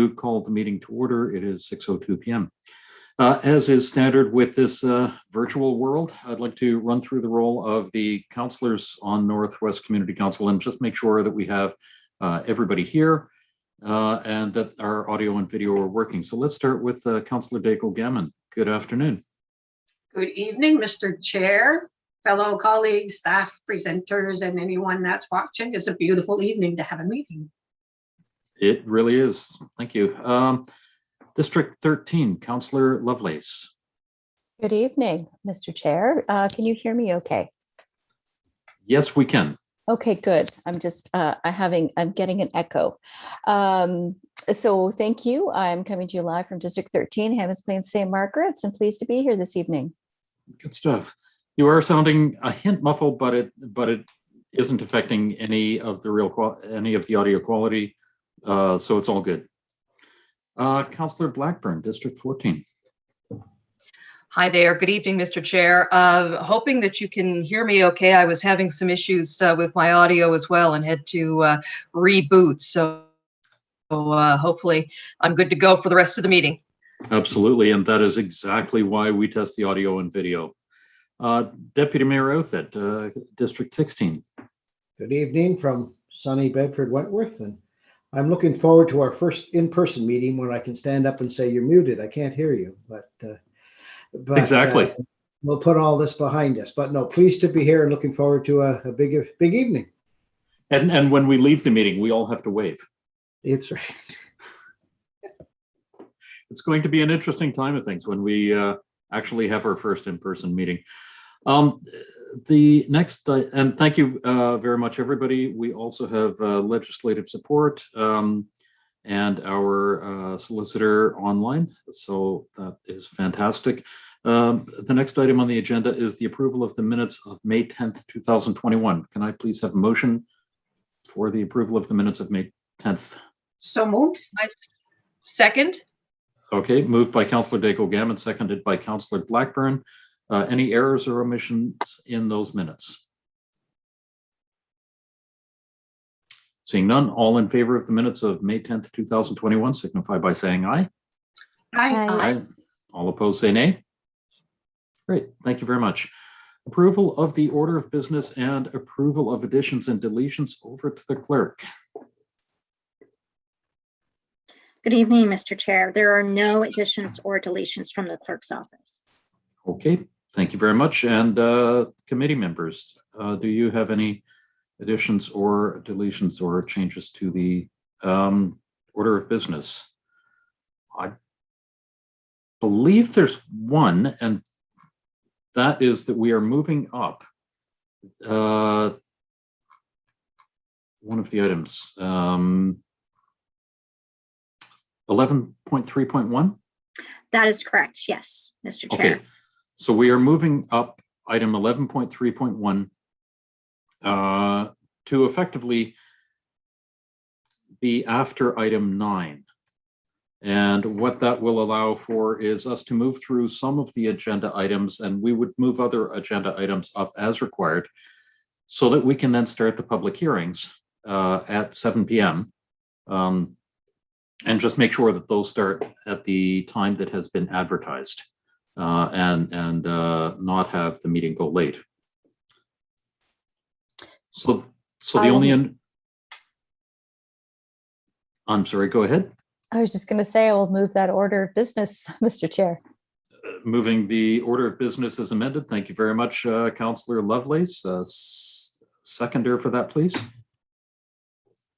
Call the meeting to order. It is 6:02 p.m. As is standard with this virtual world, I'd like to run through the role of the councillors on Northwest Community Council and just make sure that we have everybody here and that our audio and video are working. So let's start with Councillor Daigle-Gammon. Good afternoon. Good evening, Mr. Chair, fellow colleagues, staff, presenters, and anyone that's watching. It's a beautiful evening to have a meeting. It really is. Thank you. District 13, Councillor Lovelace. Good evening, Mr. Chair. Can you hear me okay? Yes, we can. Okay, good. I'm just I'm getting an echo. So thank you. I'm coming to you live from District 13, Hammonds Plains, St. Margaret's, and pleased to be here this evening. Good stuff. You are sounding a hint muffled, but it isn't affecting any of the audio quality. So it's all good. Councillor Blackburn, District 14. Hi there. Good evening, Mr. Chair. Hoping that you can hear me okay. I was having some issues with my audio as well and had to reboot. So hopefully I'm good to go for the rest of the meeting. Absolutely. And that is exactly why we test the audio and video. Deputy Mayor Outfit, District 16. Good evening from sunny Bedford, Wentworth. And I'm looking forward to our first in-person meeting when I can stand up and say, you're muted, I can't hear you. But exactly. We'll put all this behind us. But no, pleased to be here and looking forward to a big evening. And when we leave the meeting, we all have to wave. It's right. It's going to be an interesting time of things when we actually have our first in-person meeting. The next, and thank you very much, everybody. We also have legislative support and our solicitor online. So that is fantastic. The next item on the agenda is the approval of the minutes of May 10th, 2021. Can I please have a motion for the approval of the minutes of May 10th? So moved. Second. Okay, moved by Councillor Daigle-Gammon, seconded by Councillor Blackburn. Any errors or omissions in those minutes? Seeing none, all in favor of the minutes of May 10th, 2021, signify by saying aye. Aye. Aye. All opposed, say nay. Great, thank you very much. Approval of the order of business and approval of additions and deletions over to the clerk. Good evening, Mr. Chair. There are no additions or deletions from the clerk's office. Okay, thank you very much. And committee members, do you have any additions or deletions or changes to the order of business? I believe there's one, and that is that we are moving up one of the items, 11.3.1. That is correct. Yes, Mr. Chair. Okay, so we are moving up item 11.3.1 to effectively be after item 9. And what that will allow for is us to move through some of the agenda items, and we would move other agenda items up as required so that we can then start the public hearings at 7 p.m. And just make sure that those start at the time that has been advertised and not have the meeting go late. So the only I'm sorry, go ahead. I was just going to say I will move that order of business, Mr. Chair. Moving the order of business as amended. Thank you very much, Councillor Lovelace. Seconder for that, please.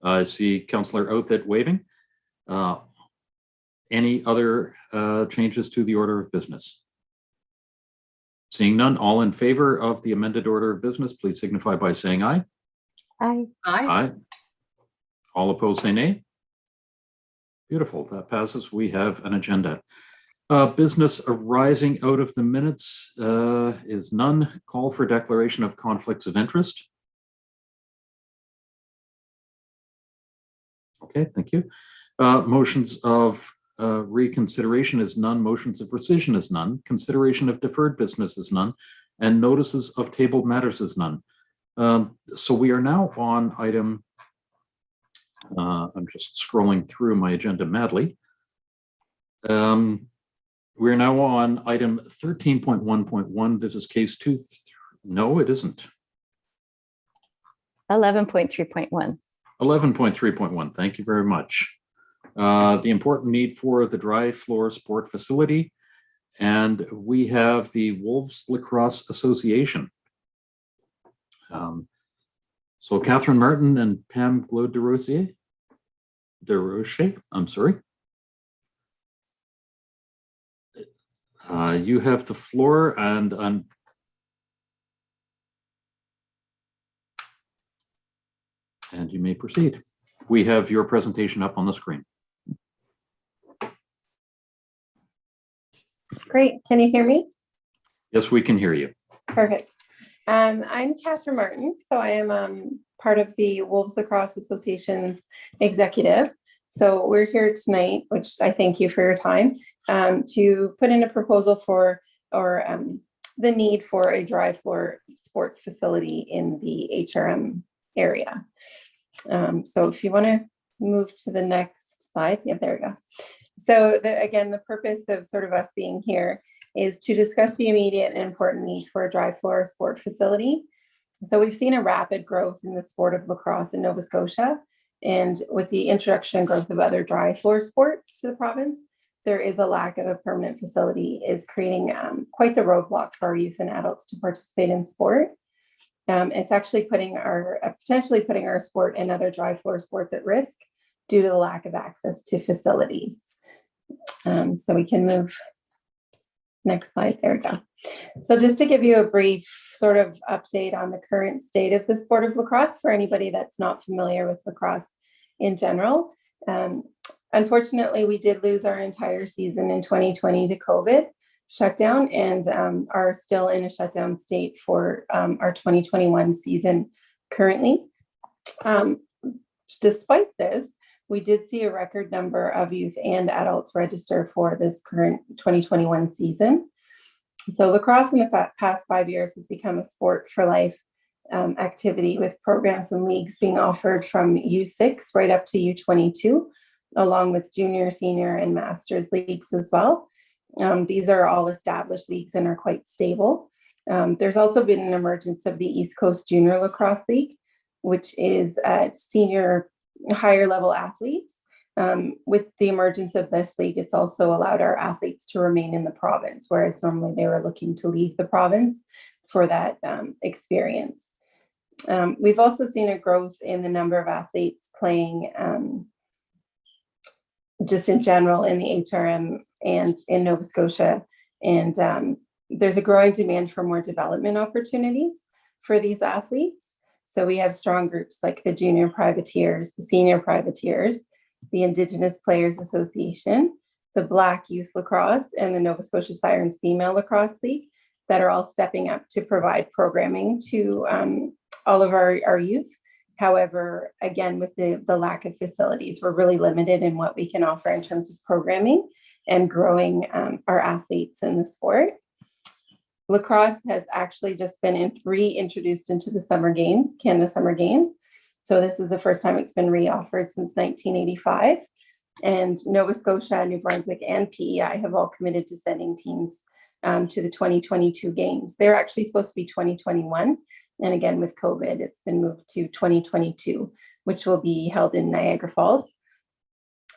I see Councillor Outfit waving. Any other changes to the order of business? Seeing none, all in favor of the amended order of business, please signify by saying aye. Aye. Aye. Aye. All opposed, say nay. Beautiful, that passes. We have an agenda. Business arising out of the minutes is none. Call for declaration of conflicts of interest. Okay, thank you. Motions of reconsideration is none. Motions of rescission is none. Consideration of deferred business is none. And notices of tabled matters is none. So we are now on item I'm just scrolling through my agenda madly. We're now on item 13.1.1. This is case two. No, it isn't. 11.3.1. 11.3.1. Thank you very much. The important need for the dry floor sport facility. And we have the Wolves Lacrosse Association. So Catherine Martin and Pam Claude DeRoche, I'm sorry. You have the floor, and you may proceed. We have your presentation up on the screen. Great. Can you hear me? Yes, we can hear you. Perfect. I'm Catherine Martin. So I am part of the Wolves Lacrosse Association's executive. So we're here tonight, which I thank you for your time, to put in a proposal for the need for a dry floor sports facility in the HRM area. So if you want to move to the next slide. Yeah, there we go. So again, the purpose of sort of us being here is to discuss the immediate and important need for a dry floor sport facility. So we've seen a rapid growth in the sport of lacrosse in Nova Scotia. And with the introduction and growth of other dry floor sports to the province, there is a lack of a permanent facility is creating quite the roadblock for our youth and adults to participate in sport. It's actually potentially putting our sport and other dry floor sports at risk due to the lack of access to facilities. So we can move. Next slide, there we go. So just to give you a brief sort of update on the current state of the sport of lacrosse for anybody that's not familiar with lacrosse in general. Unfortunately, we did lose our entire season in 2020 to COVID shutdown and are still in a shutdown state for our 2021 season currently. Despite this, we did see a record number of youth and adults register for this current 2021 season. So lacrosse in the past 5 years has become a sport for life activity with programs and leagues being offered from U6 right up to U22, along with junior, senior, and masters leagues as well. These are all established leagues and are quite stable. There's also been an emergence of the East Coast Junior Lacrosse League, which is senior higher level athletes. With the emergence of this league, it's also allowed our athletes to remain in the province, whereas normally they were looking to leave the province for that experience. We've also seen a growth in the number of athletes playing just in general in the HRM and in Nova Scotia. And there's a growing demand for more development opportunities for these athletes. So we have strong groups like the Junior Privateers, the Senior Privateers, the Indigenous Players Association, the Black Youth Lacrosse, and the Nova Scotia Sirens Female Lacrosse League that are all stepping up to provide programming to all of our youth. However, again, with the lack of facilities, we're really limited in what we can offer in terms of programming and growing our athletes in the sport. Lacrosse has actually just been reintroduced into the Summer Games, Canada Summer Games. So this is the first time it's been re-offered since 1985. And Nova Scotia, New Brunswick, and PEI have all committed to sending teams to the 2022 games. They're actually supposed to be 2021. And again, with COVID, it's been moved to 2022, which will be held in Niagara Falls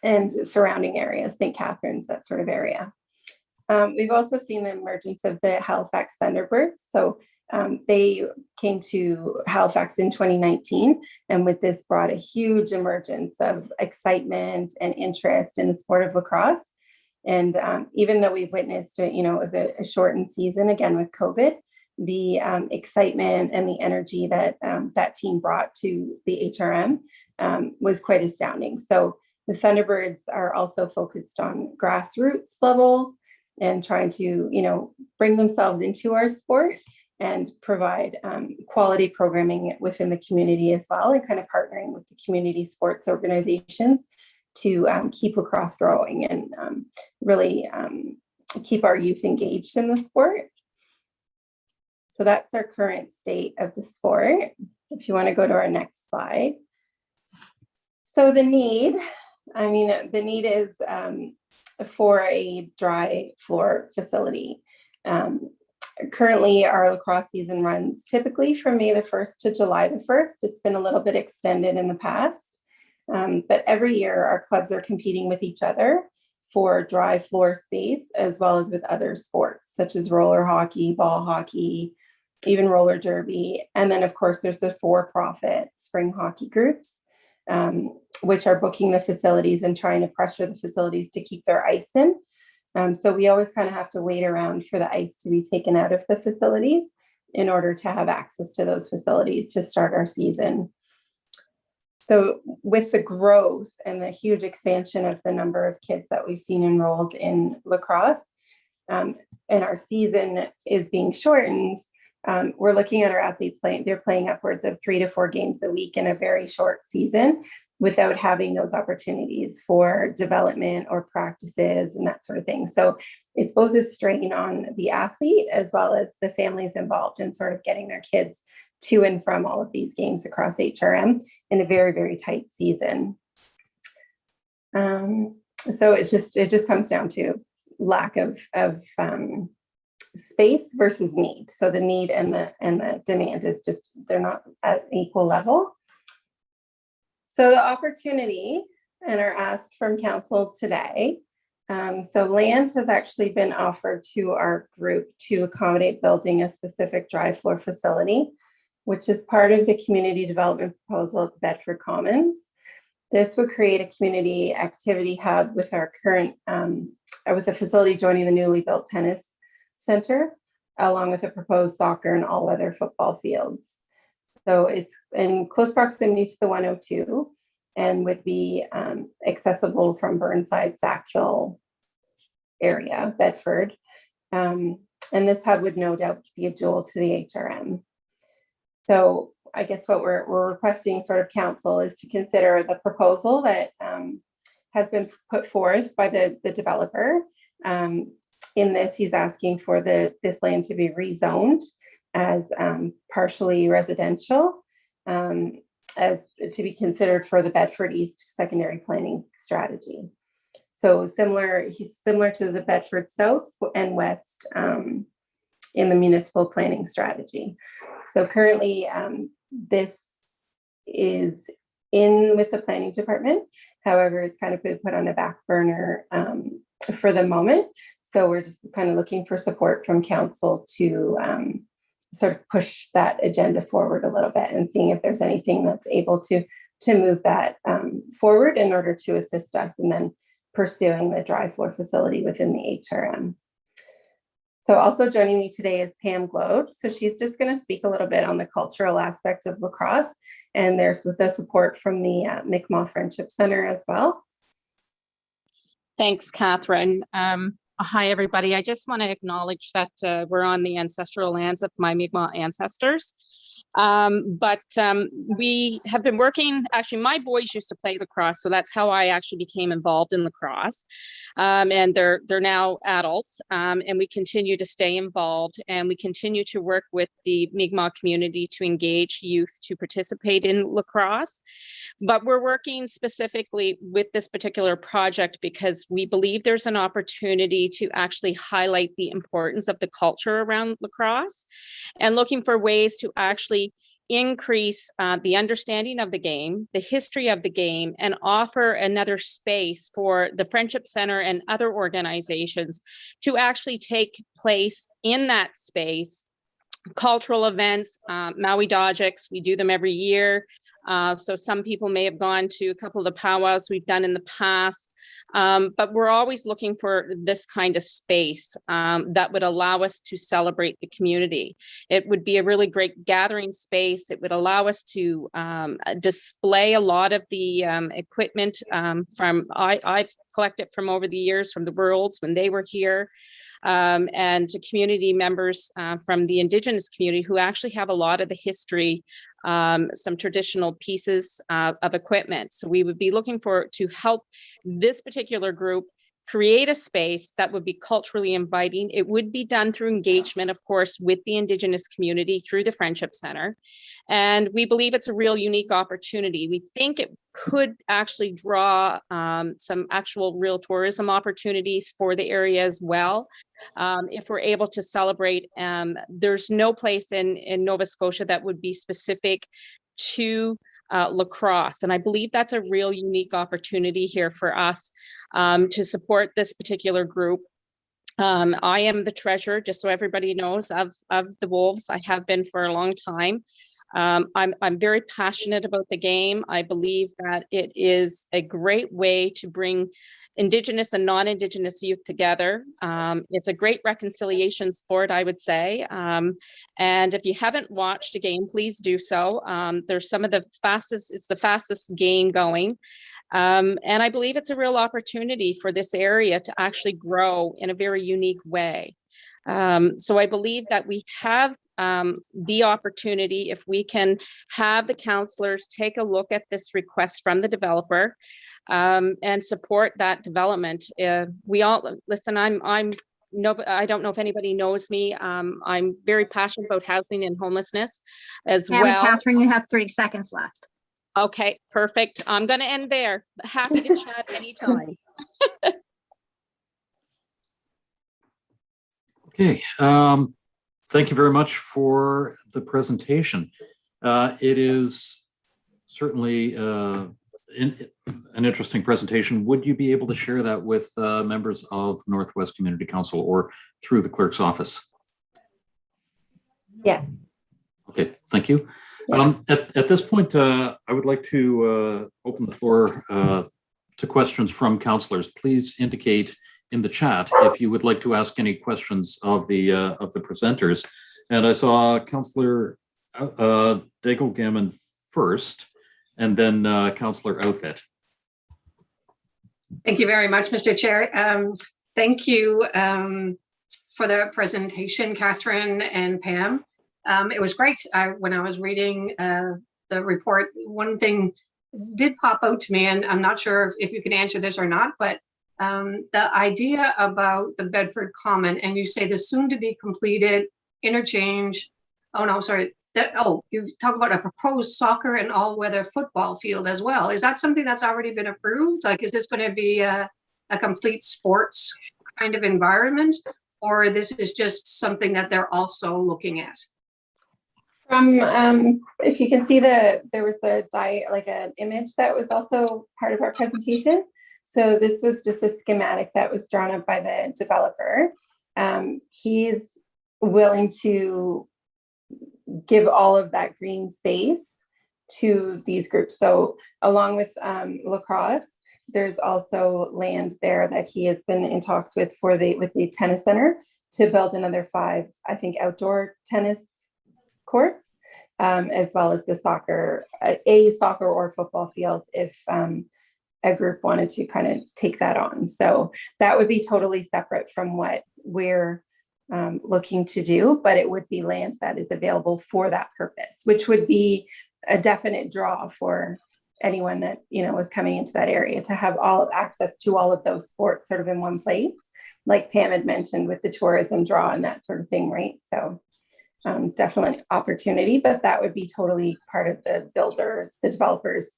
and surrounding areas, St. Catharines, that sort of area. We've also seen the emergence of the Halifax Thunderbirds. So they came to Halifax in 2019, and with this brought a huge emergence of excitement and interest in the sport of lacrosse. And even though we've witnessed, it was a shortened season again with COVID, the excitement and the energy that that team brought to the HRM was quite astounding. So the Thunderbirds are also focused on grassroots levels and trying to, bring themselves into our sport and provide quality programming within the community as well, and kind of partnering with the community sports organizations to keep lacrosse growing and really keep our youth engaged in the sport. So that's our current state of the sport. If you want to go to our next slide. So the need, the need is for a dry floor facility. Currently, our lacrosse season runs typically from May the 1st to July the 1st. It's been a little bit extended in the past, but every year our clubs are competing with each other for dry floor space, as well as with other sports, such as roller hockey, ball hockey, even roller derby. And then, of course, there's the for-profit spring hockey groups, which are booking the facilities and trying to pressure the facilities to keep their ice in. So we always kind of have to wait around for the ice to be taken out of the facilities in order to have access to those facilities to start our season. So with the growth and the huge expansion of the number of kids that we've seen enrolled in lacrosse, and our season is being shortened, we're looking at our athletes playing, they're playing upwards of 3 to 4 games a week in a very short season without having those opportunities for development or practices and that sort of thing. So it's both a strain on the athlete as well as the families involved in sort of getting their kids to and from all of these games across HRM in a very, very tight season. So it just comes down to lack of space versus need. So the need and the demand is just, they're not at equal level. So the opportunity and our ask from council today. So land has actually been offered to our group to accommodate building a specific dry floor facility, which is part of the community development proposal at Bedford Commons. This would create a community activity hub with our current, with the facility joining the newly built tennis center, along with a proposed soccer and all-weather football fields. So it's in close proximity to the 102 and would be accessible from Burnside, Sackville area, Bedford. And this hub would no doubt be a jewel to the HRM. So I guess what we're requesting sort of council is to consider the proposal that has been put forth by the developer. In this, he's asking for this land to be rezoned as partially residential, as to be considered for the Bedford East secondary planning strategy. So he's similar to the Bedford South and West in the municipal planning strategy. So currently this is in with the planning department. However, it's kind of been put on a back burner for the moment. So we're just kind of looking for support from council to sort of push that agenda forward a little bit and seeing if there's anything that's able to move that forward in order to assist us in then pursuing the dry floor facility within the HRM. So also joining me today is Pam Globe. So she's just going to speak a little bit on the cultural aspect of lacrosse, and there's the support from the Mi'kmaq Friendship Center as well. Thanks, Catherine. Hi, everybody. I just want to acknowledge that we're on the ancestral lands of my Mi'kmaq ancestors. But we have been working, actually my boys used to play lacrosse, so that's how I actually became involved in lacrosse. And they're now adults, and we continue to stay involved, and we continue to work with the Mi'kmaq community to engage youth to participate in lacrosse. But we're working specifically with this particular project because we believe there's an opportunity to actually highlight the importance of the culture around lacrosse and looking for ways to actually increase the understanding of the game, the history of the game, and offer another space for the Friendship Center and other organizations to actually take place in that space. Cultural events, Maui Dodgics, we do them every year. So some people may have gone to a couple of the powwows we've done in the past, but we're always looking for this kind of space that would allow us to celebrate the community. It would be a really great gathering space. It would allow us to display a lot of the equipment I've collected from over the years from the Worlds when they were here. And community members from the Indigenous community who actually have a lot of the history, some traditional pieces of equipment. So we would be looking to help this particular group create a space that would be culturally inviting. It would be done through engagement, of course, with the Indigenous community through the Friendship Center. And we believe it's a real unique opportunity. We think it could actually draw some actual real tourism opportunities for the area as well. If we're able to celebrate, there's no place in Nova Scotia that would be specific to lacrosse. And I believe that's a real unique opportunity here for us to support this particular group. I am the treasurer, just so everybody knows, of the Wolves. I have been for a long time. I'm very passionate about the game. I believe that it is a great way to bring Indigenous and non-Indigenous youth together. It's a great reconciliation sport, I would say. And if you haven't watched a game, please do so. There's some of the fastest, it's the fastest game going. And I believe it's a real opportunity for this area to actually grow in a very unique way. So I believe that we have the opportunity, if we can have the councillors take a look at this request from the developer and support that development. We all, listen, I don't know if anybody knows me. I'm very passionate about housing and homelessness as Pam and well. Catherine, you have 30 seconds left. Okay, perfect. I'm going to end there. Happy to chat anytime. Okay, thank you very much for the presentation. It is certainly an interesting presentation. Would you be able to share that with members of Northwest Community Council or through the clerk's office? Yes. Okay, thank you. Yeah. At this point, I would like to open the floor to questions from councillors. Please indicate in the chat if you would like to ask any questions of the presenters. And I saw Councillor Daigle-Gammon first, and then Councillor Outfit. Thank you very much, Mr. Chair. Thank you for the presentation, Catherine and Pam. It was great. When I was reading the report, one thing did pop out to me, and I'm not sure if you can answer this or not, but the idea about the Bedford Common, and you say the soon to be completed interchange. Oh no, sorry. You talk about a proposed soccer and all-weather football field as well. Is that something that's already been approved? Like, is this going to be a complete sports kind of environment, or this is just something that they're also looking at? From if you can see there was like an image that was also part of our presentation. So this was just a schematic that was drawn up by the developer. He's willing to give all of that green space to these groups. So along with lacrosse, there's also land there that he has been in talks with the tennis center to build another 5, I think, outdoor tennis courts, as well as the soccer or football field if a group wanted to kind of take that on. So that would be totally separate from what we're looking to do, but it would be land that is available for that purpose, which would be a definite draw for anyone that, was coming into that area to have access to all of those sports sort of in one place, like Pam had mentioned with the tourism draw and that sort of thing, right? So definitely opportunity, but that would be totally part of the developers,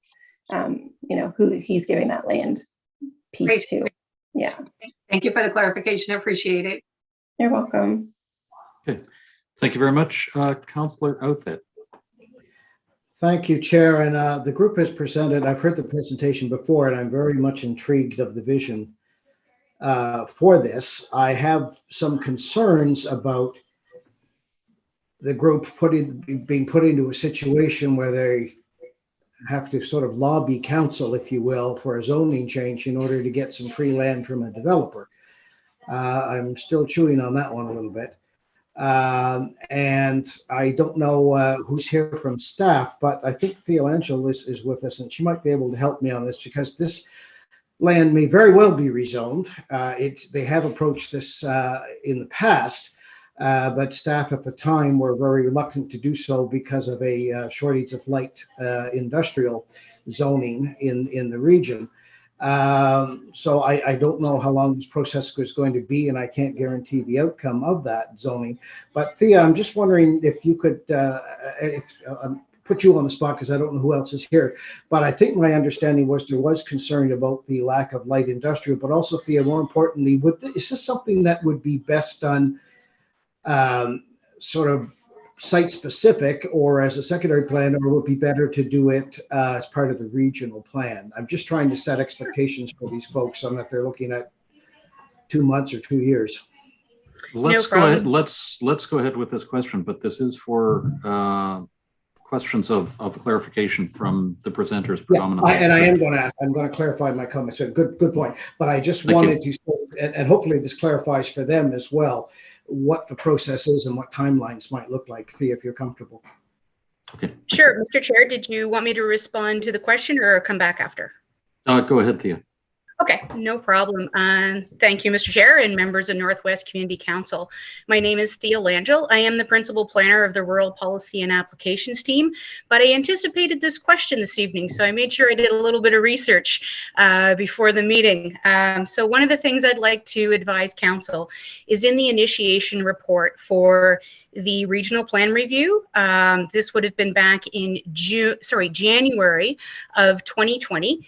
who he's giving that land piece Great. to. Yeah. Thank you for the clarification. I appreciate it. You're welcome. Okay, thank you very much, Councillor Outfit. Thank you, Chair. And the group has presented, I've heard the presentation before, and I'm very much intrigued of the vision for this. I have some concerns about the group being put into a situation where they have to sort of lobby council, if you will, for a zoning change in order to get some free land from a developer. I'm still chewing on that one a little bit. And I don't know who's here from staff, but I think Theo Angel is with us, and she might be able to help me on this because this land may very well be rezoned. They have approached this in the past, but staff at the time were very reluctant to do so because of a shortage of light industrial zoning in the region. So I don't know how long this process is going to be, and I can't guarantee the outcome of that zoning. But Thea, I'm just wondering if you could put you on the spot, because I don't know who else is here. But I think my understanding was there was concern about the lack of light industrial, but also, Thea, more importantly, is this something that would be best done sort of site specific or as a secondary plan, or would it be better to do it as part of the regional plan? I'm just trying to set expectations for these folks on that they're looking at 2 months or 2 years. Let's go ahead. Let's go ahead with this question, but this is for questions of clarification from the presenters predominantly. Yeah, and I am going to ask. I'm going to clarify my comments. Good point. But I just wanted to, and hopefully this clarifies for them as well, what the process is and what timelines might look like. Thea, if you're comfortable. Okay. Sure, Mr. Chair. Did you want me to respond to the question or come back after? Go ahead, Thea. Okay, no problem. Thank you, Mr. Chair and members of Northwest Community Council. My name is Thea Langell. I am the principal planner of the Rural Policy and Applications team, but I anticipated this question this evening, so I made sure I did a little bit of research before the meeting. So one of the things I'd like to advise Council is in the initiation report for the regional plan review. This would have been back in January of 2020.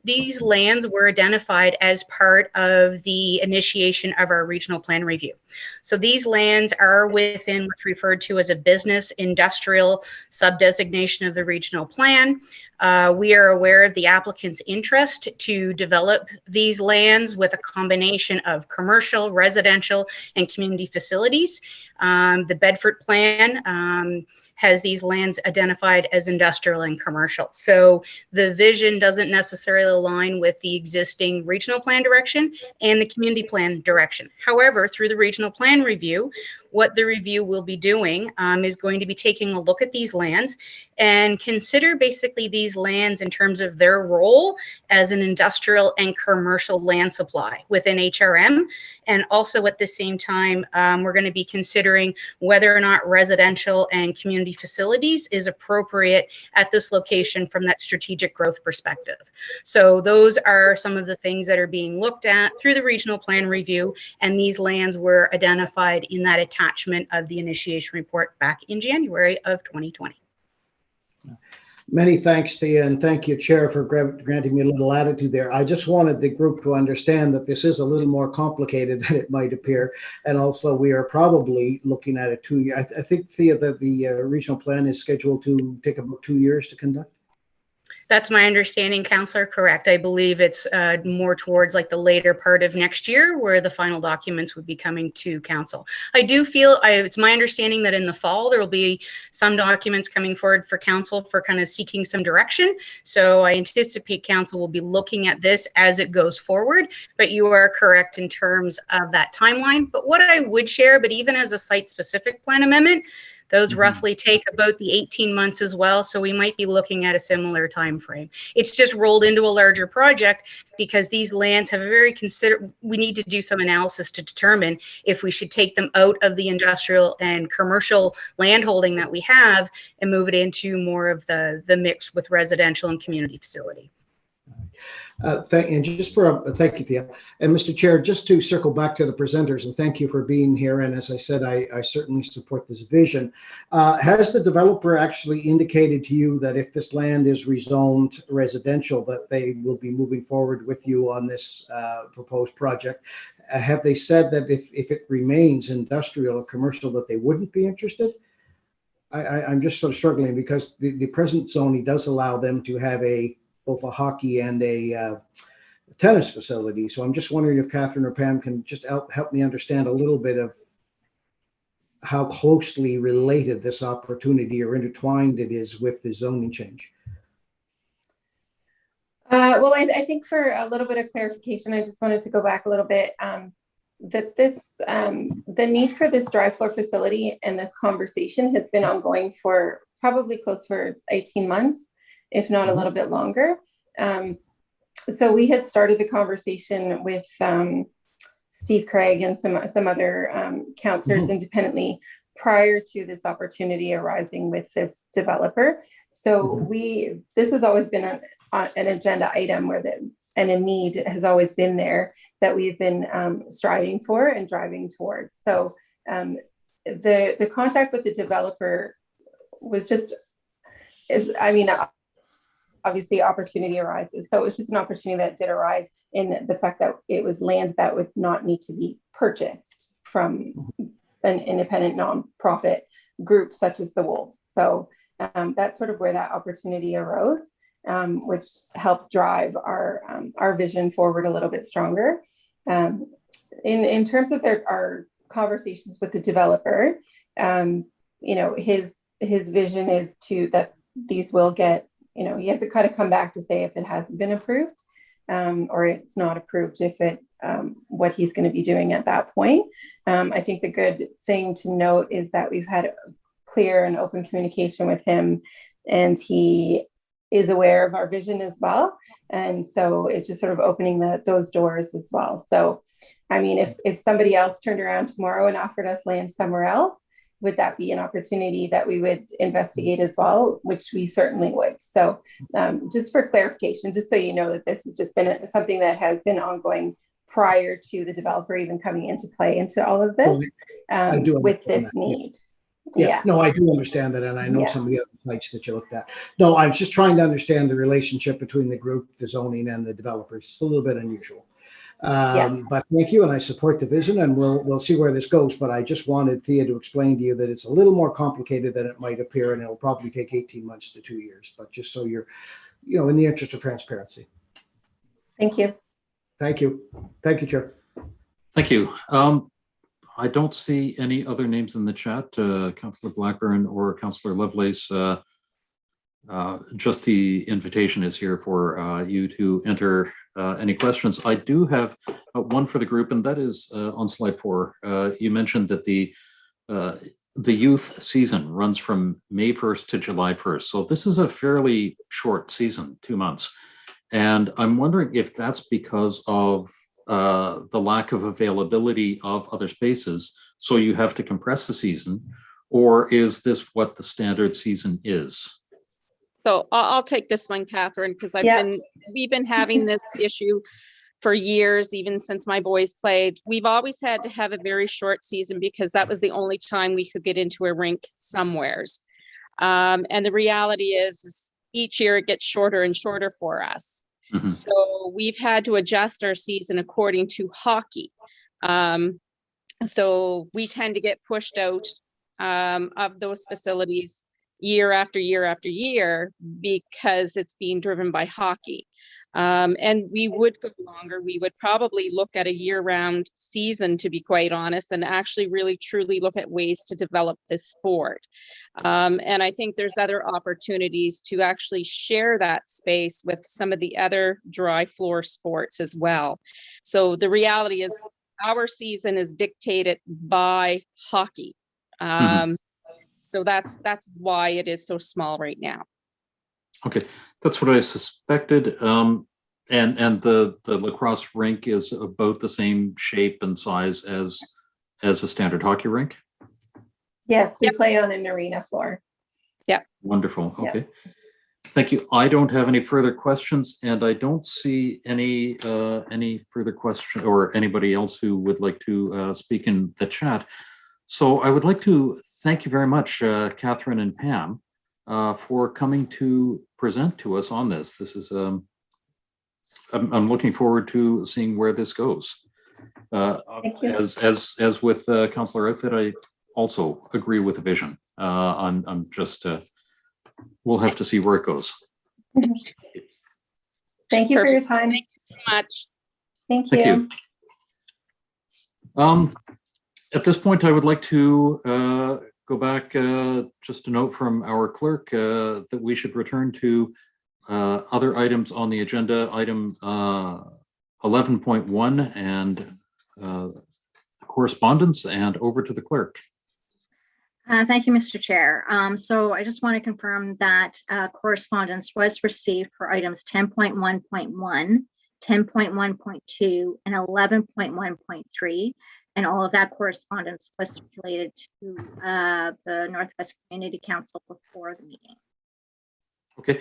These lands were identified as part of the initiation of our regional plan review. So these lands are within what's referred to as a business industrial sub-designation of the regional plan. We are aware of the applicant's interest to develop these lands with a combination of commercial, residential, and community facilities. The Bedford plan has these lands identified as industrial and commercial. So the vision doesn't necessarily align with the existing regional plan direction and the community plan direction. However, through the regional plan review, what the review will be doing is going to be taking a look at these lands and consider basically these lands in terms of their role as an industrial and commercial land supply within HRM. And also at the same time, we're going to be considering whether or not residential and community facilities is appropriate at this location from that strategic growth perspective. So those are some of the things that are being looked at through the regional plan review, and these lands were identified in that attachment of the initiation report back in January of 2020. Many thanks, Thea, and thank you, Chair, for granting me a little latitude there. I just wanted the group to understand that this is a little more complicated than it might appear, and also we are probably looking at a 2 year. I think, Thea, that the regional plan is scheduled to take about 2 years to conduct. That's my understanding, Councillor. Correct. I believe it's more towards like the later part of next year where the final documents would be coming to Council. I do feel, it's my understanding that in the fall there will be some documents coming forward for Council for kind of seeking some direction. So I anticipate Council will be looking at this as it goes forward, but you are correct in terms of that timeline. But what I would share, but even as a site-specific plan amendment, those roughly take about the 18 months as well. So we might be looking at a similar time frame. It's just rolled into a larger project because these lands have a very we need to do some analysis to determine if we should take them out of the industrial and commercial landholding that we have and move it into more of the mix with residential and community facility. Thank you, Thea. And Mr. Chair, just to circle back to the presenters, and thank you for being here. And as I said, I certainly support this vision. Has the developer actually indicated to you that if this land is rezoned residential, that they will be moving forward with you on this proposed project? Have they said that if it remains industrial or commercial, that they wouldn't be interested? I'm just sort of struggling because the present zoning does allow them to have both a hockey and a tennis facility. So I'm just wondering if Catherine or Pam can just help me understand a little bit of how closely related this opportunity or intertwined it is with the zoning change. Well, I think for a little bit of clarification, I just wanted to go back a little bit. That the need for this dry floor facility and this conversation has been ongoing for probably close for 18 months. If not a little bit longer. So we had started the conversation with Steve Craig and some other councillors independently prior to this opportunity arising with this developer. So this has always been an agenda item and a need has always been there that we've been striving for and driving towards. So the contact with the developer was just, obviously opportunity arises. So it was just an opportunity that did arise in the fact that it was land that would not need to be purchased from an independent nonprofit group such as the Wolves. So that's sort of where that opportunity arose, which helped drive our vision forward a little bit stronger. In terms of our conversations with the developer, his vision is that these will get, he has to kind of come back to say if it hasn't been approved or it's not approved, if it what he's going to be doing at that point. I think the good thing to note is that we've had clear and open communication with him, and he is aware of our vision as well. And so it's just sort of opening those doors as well. So, I mean, if somebody else turned around tomorrow and offered us land somewhere else, would that be an opportunity that we would investigate as well, which we certainly would. So just for clarification, just so you know that this has just been something that has been ongoing prior to the developer even coming into play into all of this with this need. Yeah, no, I do understand that. And I know some of the other sites that you looked at. No, I was just trying to understand the relationship between the group, the zoning, and the developers. It's a little bit unusual. But thank you, and I support the vision, and we'll see where this goes. But I just wanted Thea to explain to you that it's a little more complicated than it might appear, and it'll probably take 18 months to 2 years. But just so you're, in the interest of transparency. Thank you. Thank you. Thank you, Chair. Thank you. I don't see any other names in the chat, Councillor Blackburn or Councillor Lovelace. Just the invitation is here for you to enter any questions. I do have one for the group, and that is on slide 4. You mentioned that the youth season runs from May 1st to July 1st. So this is a fairly short season, 2 months. And I'm wondering if that's because of the lack of availability of other spaces, so you have to compress the season, or is this what the standard season is? So I'll take this one, Catherine, because we've been having this issue for years, even since my boys played. We've always had to have a very short season because that was the only time we could get into a rink somewheres. And the reality is each year it gets shorter and shorter for us. Mm-hmm. So we've had to adjust our season according to hockey. So we tend to get pushed out of those facilities year after year after year because it's being driven by hockey. And we would go longer. We would probably look at a year-round season, to be quite honest, and actually really truly look at ways to develop this sport. And I think there's other opportunities to actually share that space with some of the other dry floor sports as well. So the reality is our season is dictated by hockey. So that's why it is so small right now. Okay, that's what I suspected. And the lacrosse rink is about the same shape and size as a standard hockey rink? Yes, we play on an arena floor. Yeah. Wonderful. Okay. Thank you. I don't have any further questions, and I don't see any further questions or anybody else who would like to speak in the chat. So I would like to thank you very much, Catherine and Pam, for coming to present to us on this. This is, I'm looking forward to seeing where this goes. Thank you. As with Councillor Outfit, I also agree with the vision. I'm just, we'll have to see where it goes. Thank you for your time. Thank you so much. Thank you. Thank you. At this point, I would like to go back, just a note from our clerk that we should return to other items on the agenda, item 11.1 and correspondence, and over to the clerk. Thank you, Mr. Chair. So I just want to confirm that correspondence was received for items 10.1.1, 10.1.2, and 11.1.3. And all of that correspondence was circulated to the Northwest Community Council before the meeting. Okay,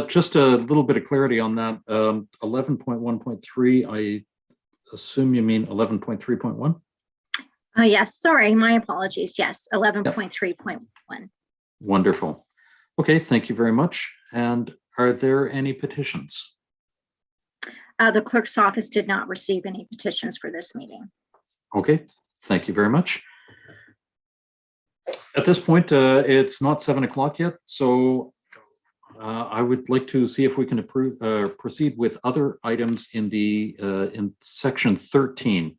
just a little bit of clarity on that. 11.1.3, I assume you mean 11.3.1? Yes, sorry, my apologies. Yes, 11.3.1. Wonderful. Okay, thank you very much. And are there any petitions? The clerk's office did not receive any petitions for this meeting. Okay, thank you very much. At this point, it's not 7 o'clock yet, so I would like to see if we can proceed with other items in the in section 13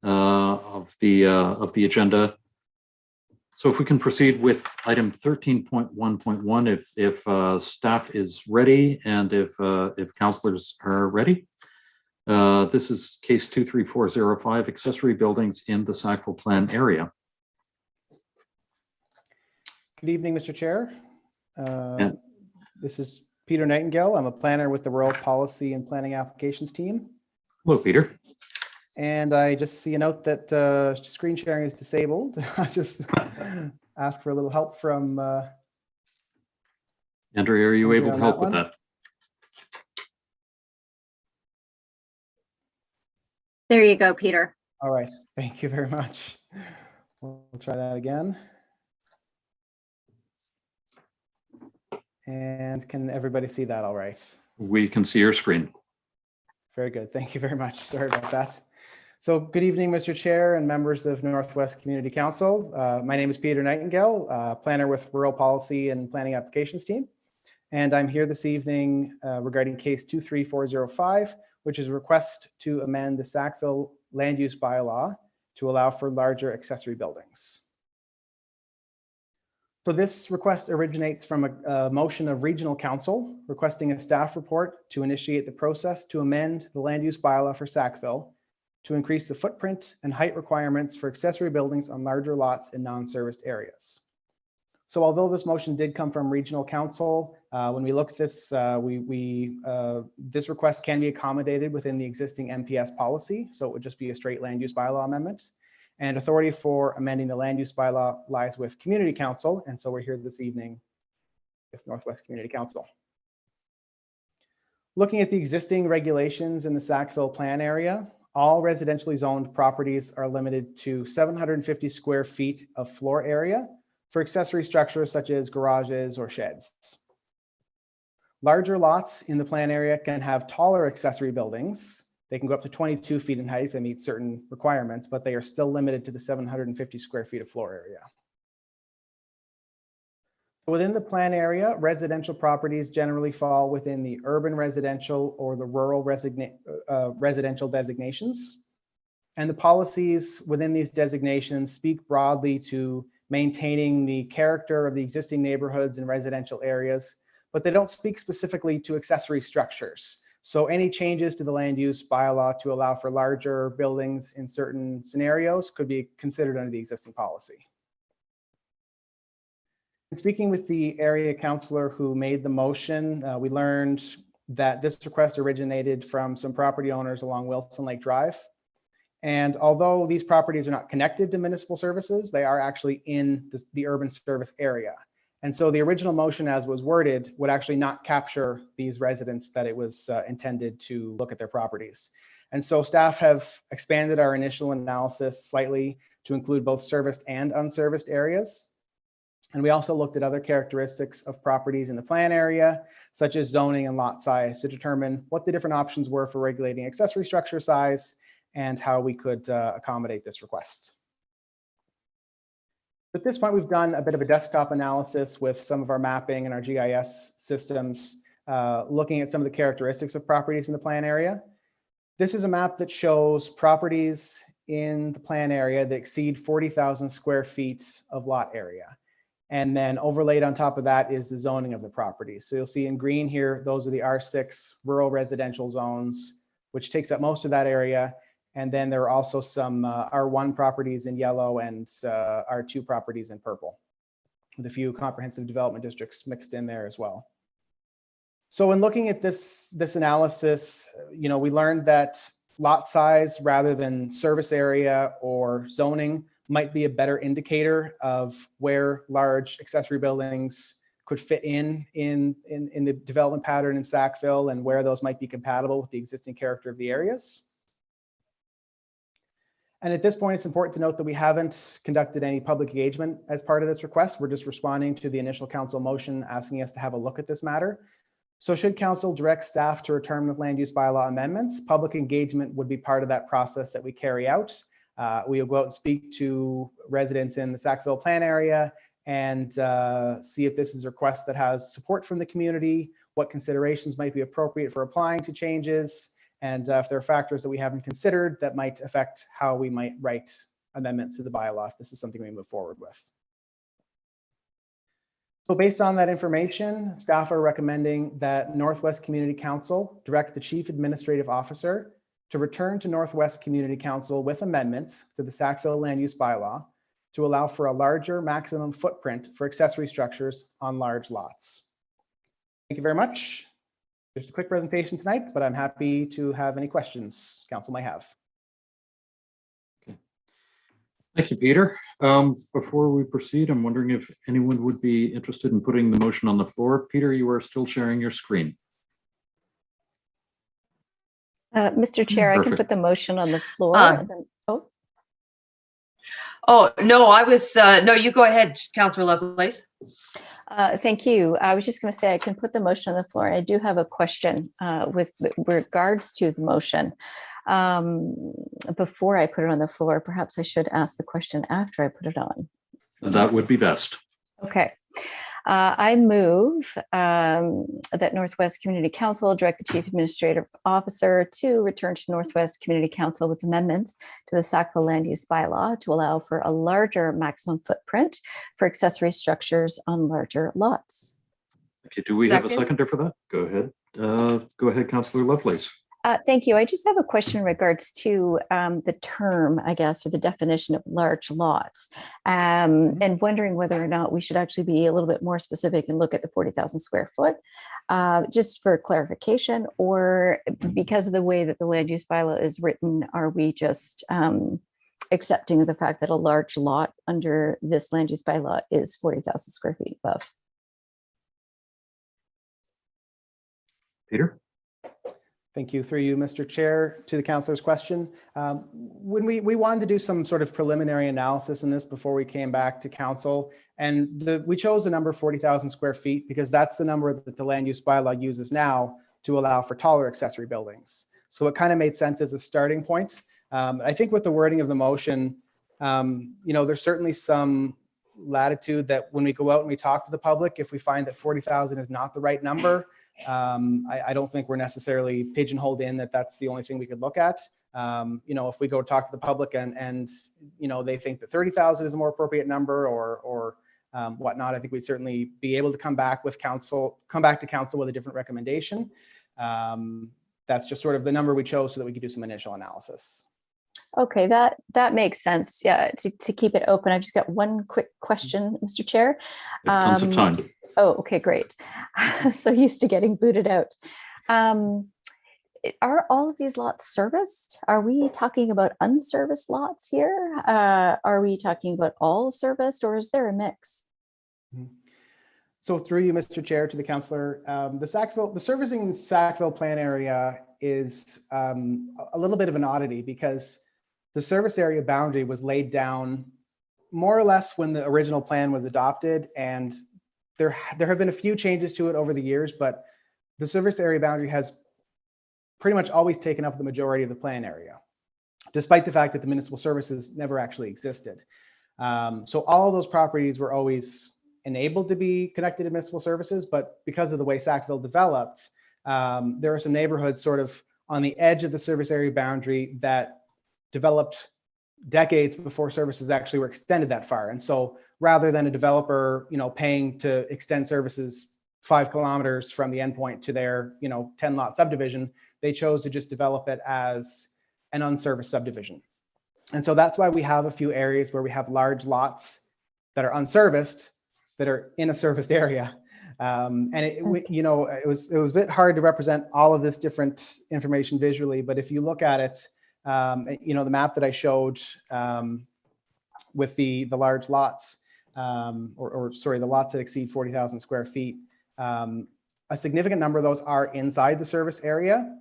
of the agenda. So if we can proceed with item 13.1.1, if staff is ready and if councillors are ready. This is case 23405, accessory buildings in the Sackville Plan area. Good evening, Mr. Chair. This is Peter Nightingale. I'm a planner with the Rural Policy and Planning Applications team. Hello, Peter. And I just see a note that screen sharing is disabled. I just ask for a little help from Andrea, are you able to help with that? There you go, Peter. All right, thank you very much. We'll try that again. And can everybody see that all right? We can see your screen. Very good. Thank you very much. Sorry about that. So good evening, Mr. Chair and members of Northwest Community Council. My name is Peter Nightingale, planner with Rural Policy and Planning Applications team. And I'm here this evening regarding case 23405, which is a request to amend the Sackville land use bylaw to allow for larger accessory buildings. So this request originates from a motion of Regional Council requesting a staff report to initiate the process to amend the land use bylaw for Sackville to increase the footprint and height requirements for accessory buildings on larger lots in non-serviced areas. So although this motion did come from Regional Council, when we look at this, this request can be accommodated within the existing MPS policy. So it would just be a straight land use bylaw amendment. And authority for amending the land use bylaw lies with Community Council. And so we're here this evening with Northwest Community Council. Looking at the existing regulations in the Sackville Plan area, all residentially zoned properties are limited to 750 square feet of floor area for accessory structures such as garages or sheds. Larger lots in the plan area can have taller accessory buildings. They can go up to 22 feet in height if they meet certain requirements, but they are still limited to the 750 square feet of floor area. Within the plan area, residential properties generally fall within the urban residential or the rural residential designations. And the policies within these designations speak broadly to maintaining the character of the existing neighborhoods and residential areas, but they don't speak specifically to accessory structures. So any changes to the land use bylaw to allow for larger buildings in certain scenarios could be considered under the existing policy. And speaking with the area councillor who made the motion, we learned that this request originated from some property owners along Wilson Lake Drive. And although these properties are not connected to municipal services, they are actually in the urban service area. And so the original motion as was worded would actually not capture these residents that it was intended to look at their properties. And so staff have expanded our initial analysis slightly to include both serviced and unserviced areas. And we also looked at other characteristics of properties in the plan area, such as zoning and lot size, to determine what the different options were for regulating accessory structure size and how we could accommodate this request. At this point, we've done a bit of a desktop analysis with some of our mapping and our GIS systems, looking at some of the characteristics of properties in the plan area. This is a map that shows properties in the plan area that exceed 40,000 square feet of lot area. And then overlaid on top of that is the zoning of the property. So you'll see in green here, those are the R6 rural residential zones, which takes up most of that area. And then there are also some R1 properties in yellow and R2 properties in purple, with a few comprehensive development districts mixed in there as well. So in looking at this analysis, we learned that lot size rather than service area or zoning might be a better indicator of where large accessory buildings could fit in the development pattern in Sackville and where those might be compatible with the existing character of the areas. And at this point, it's important to note that we haven't conducted any public engagement as part of this request. We're just responding to the initial council motion asking us to have a look at this matter. So should council direct staff to return with land use bylaw amendments, public engagement would be part of that process that we carry out. We will go out and speak to residents in the Sackville plan area and see if this is a request that has support from the community, what considerations might be appropriate for applying to changes, and if there are factors that we haven't considered that might affect how we might write amendments to the bylaw if this is something we move forward with. So based on that information, staff are recommending that Northwest Community Council direct the Chief Administrative Officer to return to Northwest Community Council with amendments to the Sackville land use bylaw to allow for a larger maximum footprint for accessory structures on large lots. Thank you very much. Just a quick presentation tonight, but I'm happy to have any questions council may have. Okay. Thank you, Peter. Before we proceed, I'm wondering if anyone would be interested in putting the motion on the floor. Peter, you are still sharing your screen. Mr. Chair, I can Perfect. put the motion on the floor. And then, oh, Oh, no, I was, no, you go ahead, Councillor Lovelace. thank you. I was just going to say I can put the motion on the floor. I do have a question with regards to the motion. Before I put it on the floor, perhaps I should ask the question after I put it on. That would be best. Okay. I move that Northwest Community Council direct the Chief Administrative Officer to return to Northwest Community Council with amendments to the Sackville land use bylaw to allow for a larger maximum footprint for accessory structures on larger lots. Okay, do we have a seconder for that? Go ahead. Go ahead, Councillor Lovelace. Thank you. I just have a question in regards to the term, I guess, or the definition of large lots, and wondering whether or not we should actually be a little bit more specific and look at the 40,000 square foot, just for clarification, or because of the way that the land use bylaw is written, are we just accepting of the fact that a large lot under this land use bylaw is 40,000 square feet above? Peter? Thank you. Through you, Mr. Chair, to the councillor's question. When we wanted to do some sort of preliminary analysis in this before we came back to council, and we chose the number 40,000 square feet because that's the number that the land use bylaw uses now to allow for taller accessory buildings. So it kind of made sense as a starting point. I think with the wording of the motion, there's certainly some latitude that when we go out and we talk to the public, if we find that 40,000 is not the right number, I don't think we're necessarily pigeonholed in that that's the only thing we could look at. If we go talk to the public and they think that 30,000 is a more appropriate number or whatnot, I think we'd certainly be able to come back to council with a different recommendation. That's just sort of the number we chose so that we could do some initial analysis. Okay, that makes sense. Yeah, to keep it open, I've just got one quick question, Mr. Chair. We have tons of time. Oh, okay, great. So used to getting booted out. Are all of these lots serviced? Are we talking about unserviced lots here? Are we talking about all serviced, or is there a mix? So through you, Mr. Chair, to the councillor, the servicing in Sackville plan area is a little bit of an oddity because the service area boundary was laid down more or less when the original plan was adopted, and there have been a few changes to it over the years, but the service area boundary has pretty much always taken up the majority of the plan area, despite the fact that the municipal services never actually existed. So all of those properties were always enabled to be connected to municipal services, but because of the way Sackville developed, there are some neighborhoods sort of on the edge of the service area boundary that developed decades before services actually were extended that far. And so rather than a developer, paying to extend services 5 kilometers from the endpoint to their, 10 lot subdivision, they chose to just develop it as an unserviced subdivision. And so that's why we have a few areas where we have large lots that are unserviced that are in a serviced area. And it was a bit hard to represent all of this different information visually, but if you look at it, the map that I showed with the large lots, or sorry, the lots that exceed 40,000 square feet, a significant number of those are inside the service area.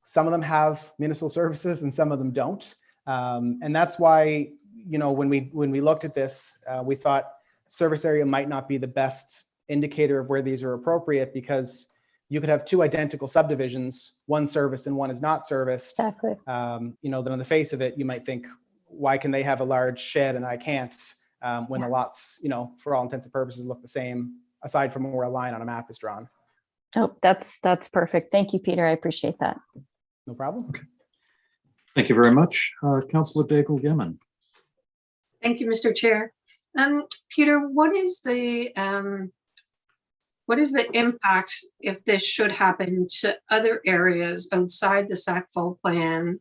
Some of them have municipal services and some of them don't. And that's why, you know, when we looked at this, we thought service area might not be the best indicator of where these are appropriate, because you could have two identical subdivisions, one serviced and one is not serviced. Exactly. You know, then on the face of it, you might think, why can they have a large shed and I can't, when the lots, you know, for all intents and purposes look the same, aside from where a line on a map is drawn. Oh, that's perfect. Thank you, Peter. I appreciate that. No problem. Okay. Thank you very much. Councillor Daigle-Gimmon. Thank you, Mr. Chair. Peter, what is the impact if this should happen to other areas outside the Sackville plan,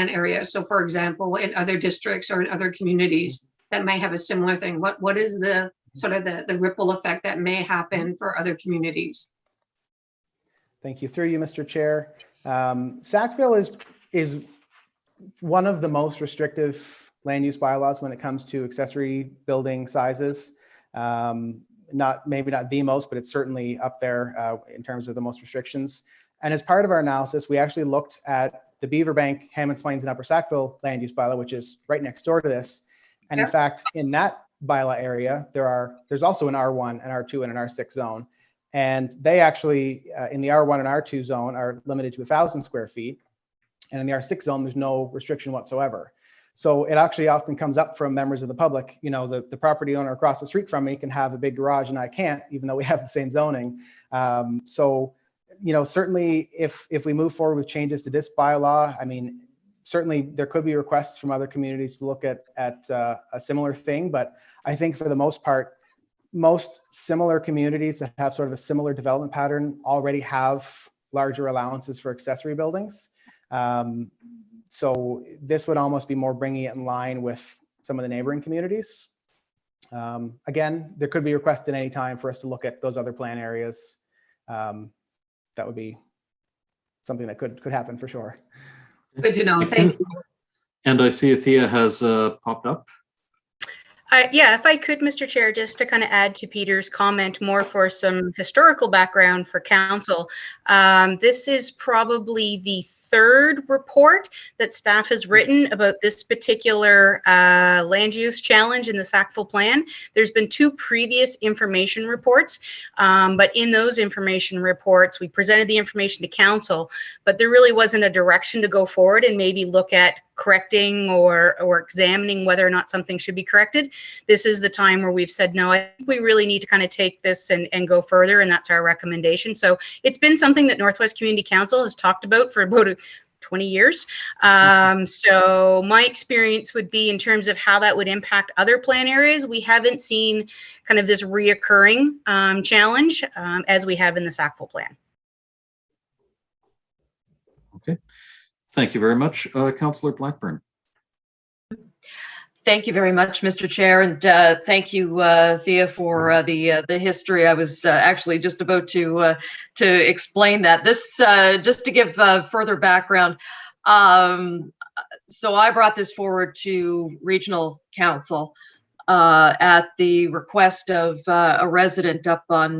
area? So, for example, in other districts or in other communities that may have a similar thing, what is the sort of the ripple effect that may happen for other communities? Thank you. Through you, Mr. Chair. Sackville is one of the most restrictive land use bylaws when it comes to accessory building sizes. Maybe not the most, but it's certainly up there in terms of the most restrictions. And as part of our analysis, we actually looked at the Beaverbank, Hammonds Plains, and Upper Sackville land use bylaw, which is right next door to this. And in fact, in that bylaw area, there's also an R1, an R2, and an R6 zone. And they actually, in the R1 and R2 zone, are limited to 1,000 square feet. And in the R6 zone, there's no restriction whatsoever. So it actually often comes up from members of the public, you know, the property owner across the street from me can have a big garage and I can't, even though we have the same zoning. So, you know, certainly if we move forward with changes to this bylaw, I mean, certainly there could be requests from other communities to look at a similar thing. But I think for the most part, most similar communities that have sort of a similar development pattern already have larger allowances for accessory buildings. So this would almost be more bringing it in line with some of the neighboring communities. Again, there could be requests at any time for us to look at those other plan areas. That would be something that could happen for sure. Good to know. Thank you. And I see Thea has popped up. Yeah, if I could, Mr. Chair, just to kind of add to Peter's comment more for some historical background for council. This is probably the third report that staff has written about this particular land use challenge in the Sackville plan. There's been two previous information reports, but in those information reports, we presented the information to council, but there really wasn't a direction to go forward and maybe look at correcting or examining whether or not something should be corrected. This is the time where we've said, no, I think we really need to kind of take this and go further, and that's our recommendation. So it's been something that Northwest Community Council has talked about for about 20 years. So my experience would be in terms of how that would impact other plan areas. We haven't seen kind of this reoccurring challenge as we have in the Sackville plan. Okay. Thank you very much. Councillor Blackburn. Thank you very much, Mr. Chair, and thank you, Thea, for the history. I was actually just about to explain that. This just to give further background. So I brought this forward to Regional Council at the request of a resident up on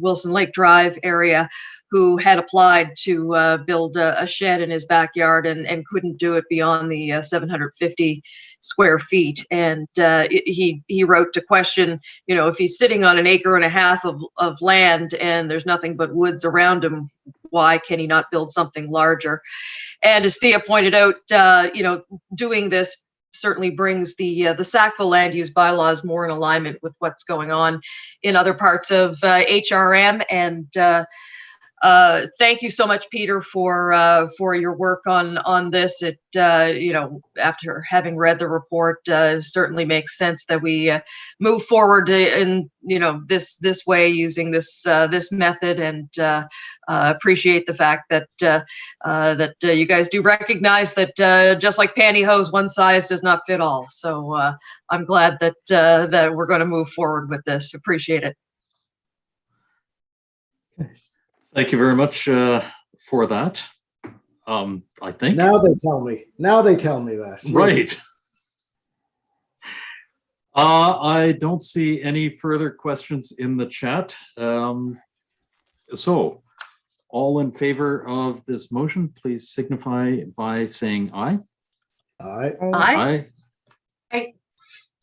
Wilson Lake Drive area, who had applied to build a shed in his backyard and couldn't do it beyond the 750 square feet. And he wrote to question, you know, if he's sitting on 1.5 acres of land and there's nothing but woods around him, why can he not build something larger? And as Thea pointed out, you know, doing this certainly brings the Sackville land use bylaws more in alignment with what's going on in other parts of HRM. And thank you so much, Peter, for your work on this. It you know, after having read the report, certainly makes sense that we move forward in, you know, this way using this method, and appreciate the fact that you guys do recognize that just like pantyhose, one size does not fit all. So I'm glad that that we're going to move forward with this. Appreciate it. Thank you very much for that. I think Now they tell me that. right. I don't see any further questions in the chat. So all in favor of this motion, please signify by saying aye. Aye. Aye. Aye.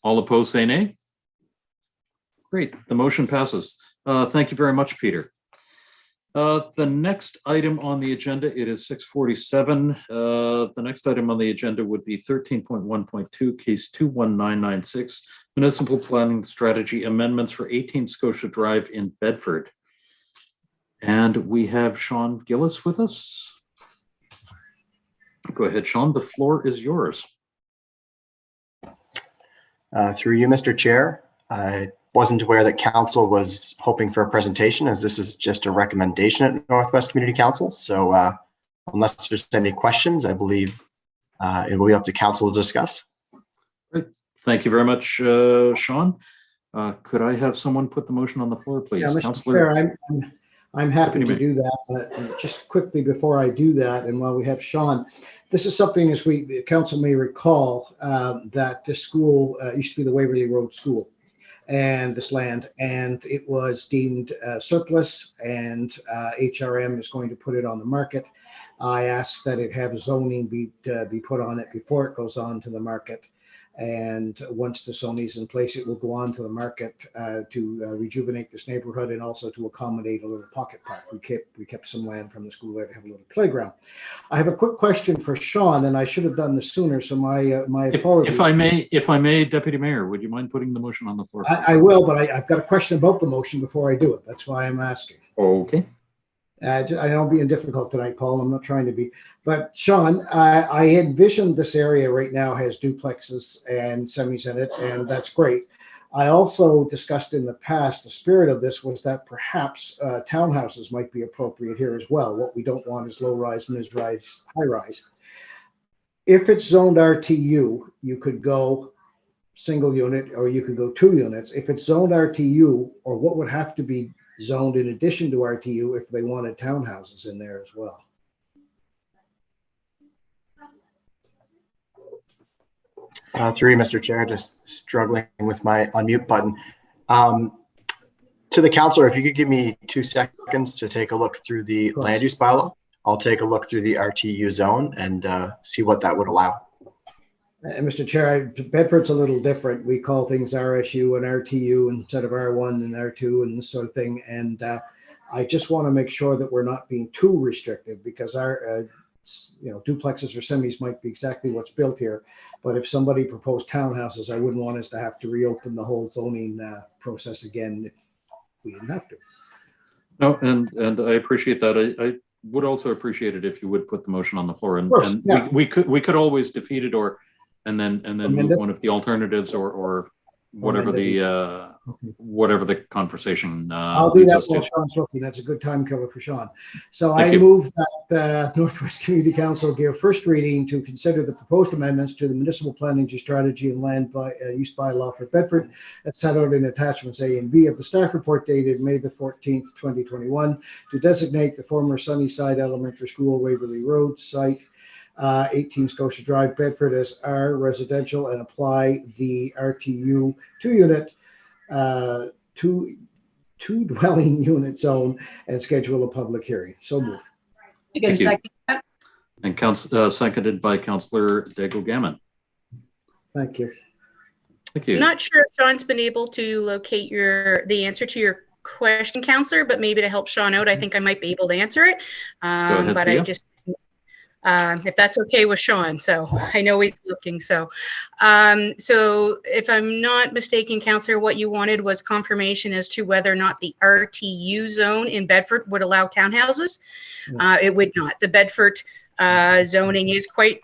All opposed, say nay. Great, the motion passes. Thank you very much, Peter. The next item on the agenda, it is 6:47. The next item on the agenda would be 13.1.2, case 21996, municipal planning strategy amendments for 18 Scotia Drive in Bedford. And we have Sean Gillis with us. Go ahead, Sean, the floor is yours. Through you, Mr. Chair. I wasn't aware that council was hoping for a presentation, as this is just a recommendation at Northwest Community Council. So unless there's any questions, I believe it will be up to council to discuss. Great. Thank you very much, Sean. Could I have someone put the motion on the floor, please? Yeah, Mr. Councillor. Chair, I'm happy Deputy to do that. Just quickly before I do that, and while we have Sean, this is something, as council may recall, that this school used to be the Waverly Road School, and this land, and it was deemed surplus, and HRM is going to put it on the market. I asked that it have zoning be put on it before it goes on to the market. And once the zoning is in place, it will go on to the market to rejuvenate this neighborhood and also to accommodate a little pocket park. We kept some land from the school there to have a little playground. I have a quick question for Sean, and I should have done this sooner, so my apologies. If I may, Deputy Mayor, would you mind putting the motion on the floor? I will, but I've got a question about the motion before I do it. That's why I'm asking. Okay. I don't be difficult tonight, Paul. I'm not trying to be. But Sean, I envisioned this area right now has duplexes and semis in it, and that's great. I also discussed in the past, the spirit of this was that perhaps townhouses might be appropriate here as well. What we don't want is low-rise, mid-rise, high-rise. If it's zoned RTU, you could go single unit or you could go 2 units. If it's zoned RTU, or what would have to be zoned in addition to RTU if they wanted townhouses in there as well? Through you, Mr. Chair, just struggling with my unmute button. To the councillor, if you could give me 2 seconds to take a look through the land use bylaw, I'll take a look through the RTU zone and see what that would allow. Mr. Chair, Bedford's a little different. We call things RSU and RTU instead of R1 and R2 and this sort of thing. And I just want to make sure that we're not being too restrictive, because our duplexes or semis might be exactly what's built here. But if somebody proposed townhouses, I wouldn't want us to have to reopen the whole zoning process again if we didn't have to. No, and I appreciate that. I would also appreciate it if you would put the motion on the floor, and, course, yeah. we could always defeat it and then move one of the alternatives or whatever whatever the conversation I'll do leads that us while to. Sean's looking. That's a good time killer for Sean. So Thank I you. move that Northwest Community Council give first reading to consider the proposed amendments to the municipal planning strategy and land use bylaw for Bedford, as set out in attachments A and B of the staff report dated May the 14th, 2021, to designate the former Sunnyside Elementary School Waverly Road site, 18 Scotia Drive, Bedford, as R residential, and apply the RTU 2-unit, 2 dwelling unit zone, and schedule a public hearing. So moved. You can Thank you. second that. And seconded by Councillor Dago Gammon. Thank you. Thank you. I'm not sure if Sean's been able to locate the answer to your question, Councillor, but maybe to help Sean out, I think I might be able to answer it. Go ahead, But Thea. I just, if that's okay with Sean, so I know he's looking. So if I'm not mistaken, Councillor, what you wanted was confirmation as to whether or not the RTU zone in Bedford would allow townhouses. No. It would not. The Bedford zoning is quite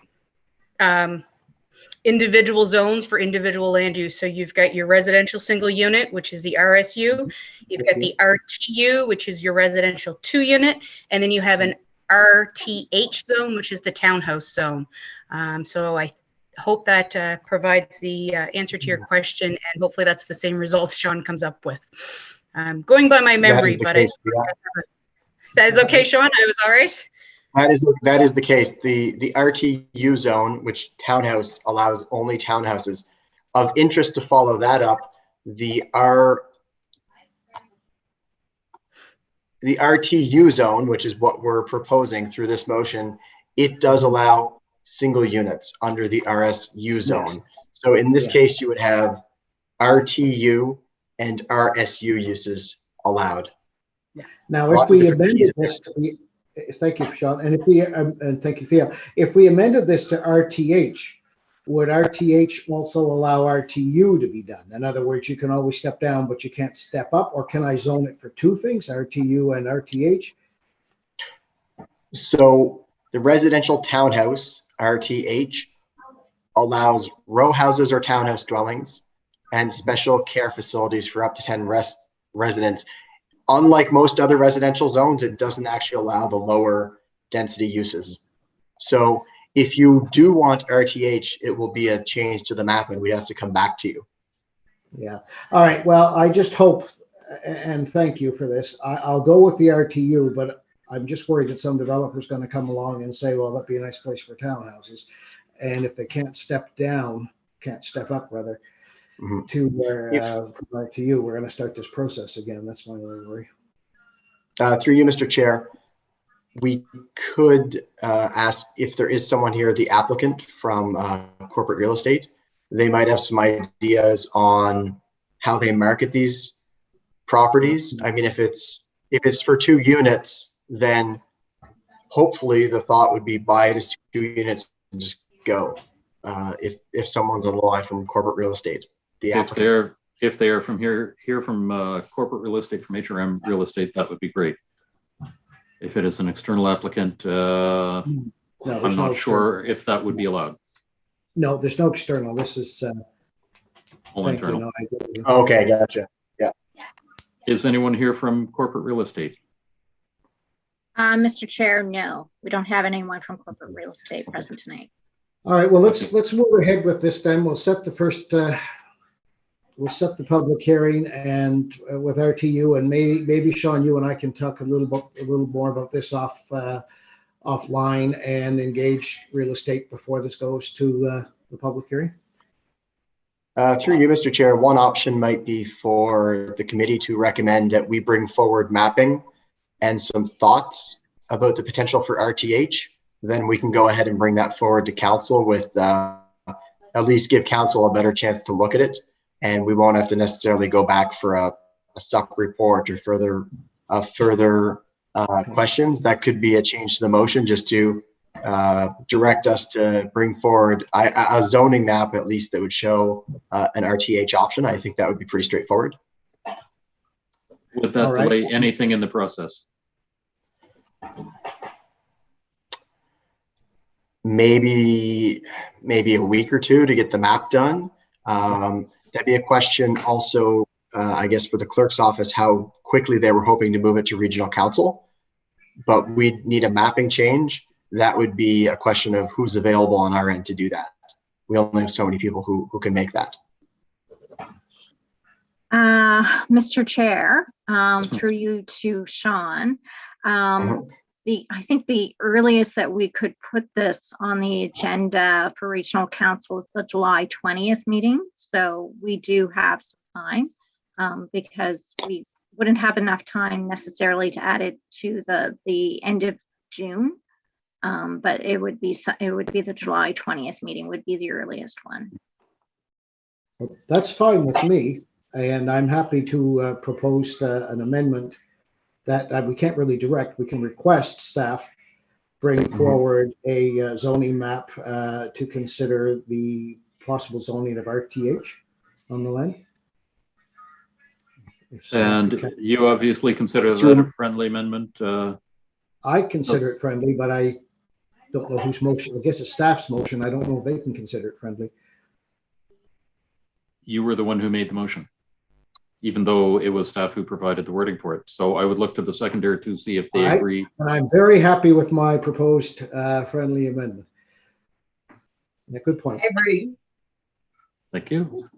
individual zones for individual land use. So you've got your residential single unit, which is the RSU. You've got the RTU, which is your residential 2-unit, and then you have an RTH zone, which is the townhouse zone. So I hope that provides the answer to your question, and hopefully that's the same result Sean comes up with. Going by my memory, but that is okay, Sean? I was all right? That is the case. The RTU zone, which townhouse allows only townhouses, Of interest to follow that up, the RTU zone, which is what we're proposing through this motion, it does allow single units under the RSU zone. Yes. So in this Yeah. case, you would have RTU and RSU uses allowed. Now, Lots if of we different keys amended this, thank you, Sean, and if we, and thank you, Thea, if we amended this to RTH, would RTH also allow RTU to be done? In other words, you can always step down, but you can't step up, or can I zone it for two things, RTU and RTH? So the residential townhouse, RTH, allows row houses or townhouse dwellings and special care facilities for up to 10 residents. Unlike most other residential zones, it doesn't actually allow the lower density uses. So if you do want RTH, it will be a change to the map and we'd have to come back to you. Yeah. All right. Well, I just hope, and thank you for this. I'll go with the RTU, but I'm just worried that some developer's going to come along and say, well, that'd be a nice place for townhouses. And if they can't step down, can't step up rather, to RTU, we're going to start this process again. That's my only worry. Through you, Mr. Chair, we could ask if there is someone here, the applicant from corporate real estate. They might have some ideas on how they market these properties. I mean, if it's for 2 units, then hopefully the thought would be buy it as 2 units and just go. If someone's on the line from corporate real estate, the applicant. If they are from here from corporate real estate, from HRM real estate, that would be great. If it is an external applicant, I'm not sure if that would be allowed. No, there's no external. This is All internal. Okay, gotcha. Yeah. Is anyone here from corporate real estate? Mr. Chair, no, we don't have anyone from corporate real estate present tonight. All right. Well, let's move ahead with this then. We'll set the first. We'll set the public hearing and with RTU, and maybe Sean, you and I can talk a little more about this offline and engage real estate before this goes to the public hearing. Through you, Mr. Chair, one option might be for the committee to recommend that we bring forward mapping and some thoughts about the potential for RTH. Then we can go ahead and bring that forward to council with at least give council a better chance to look at it. And we won't have to necessarily go back for a sub report or further questions. That could be a change to the motion just to direct us to bring forward a zoning map, at least, that would show an RTH option. I think that would be pretty straightforward. Would that delay anything in the process? Maybe a week or two to get the map done. That'd be a question also, I guess, for the clerk's office, how quickly they were hoping to move it to regional council. But we'd need a mapping change. That would be a question of who's available on our end to do that. We only have so many people who can make that. Mr. Chair, through you to Sean, I think the earliest that we could put this on the agenda for regional council is the July 20th meeting. So we do have some time because we wouldn't have enough time necessarily to add it to the end of June. But it would be the July 20th meeting would be the earliest one. That's fine with me, and I'm happy to propose an amendment that we can't really direct. We can request staff bring forward a zoning map to consider the possible zoning of RTH on the land. And you obviously consider that a friendly amendment? I consider it friendly, but I don't know whose motion. I guess it's staff's motion. I don't know if they can consider it friendly. You were the one who made the motion, even though it was staff who provided the wording for it. So I would look to the seconder to see if they agree. And I'm very happy with my proposed friendly amendment. Yeah, good point. I agree. Thank you.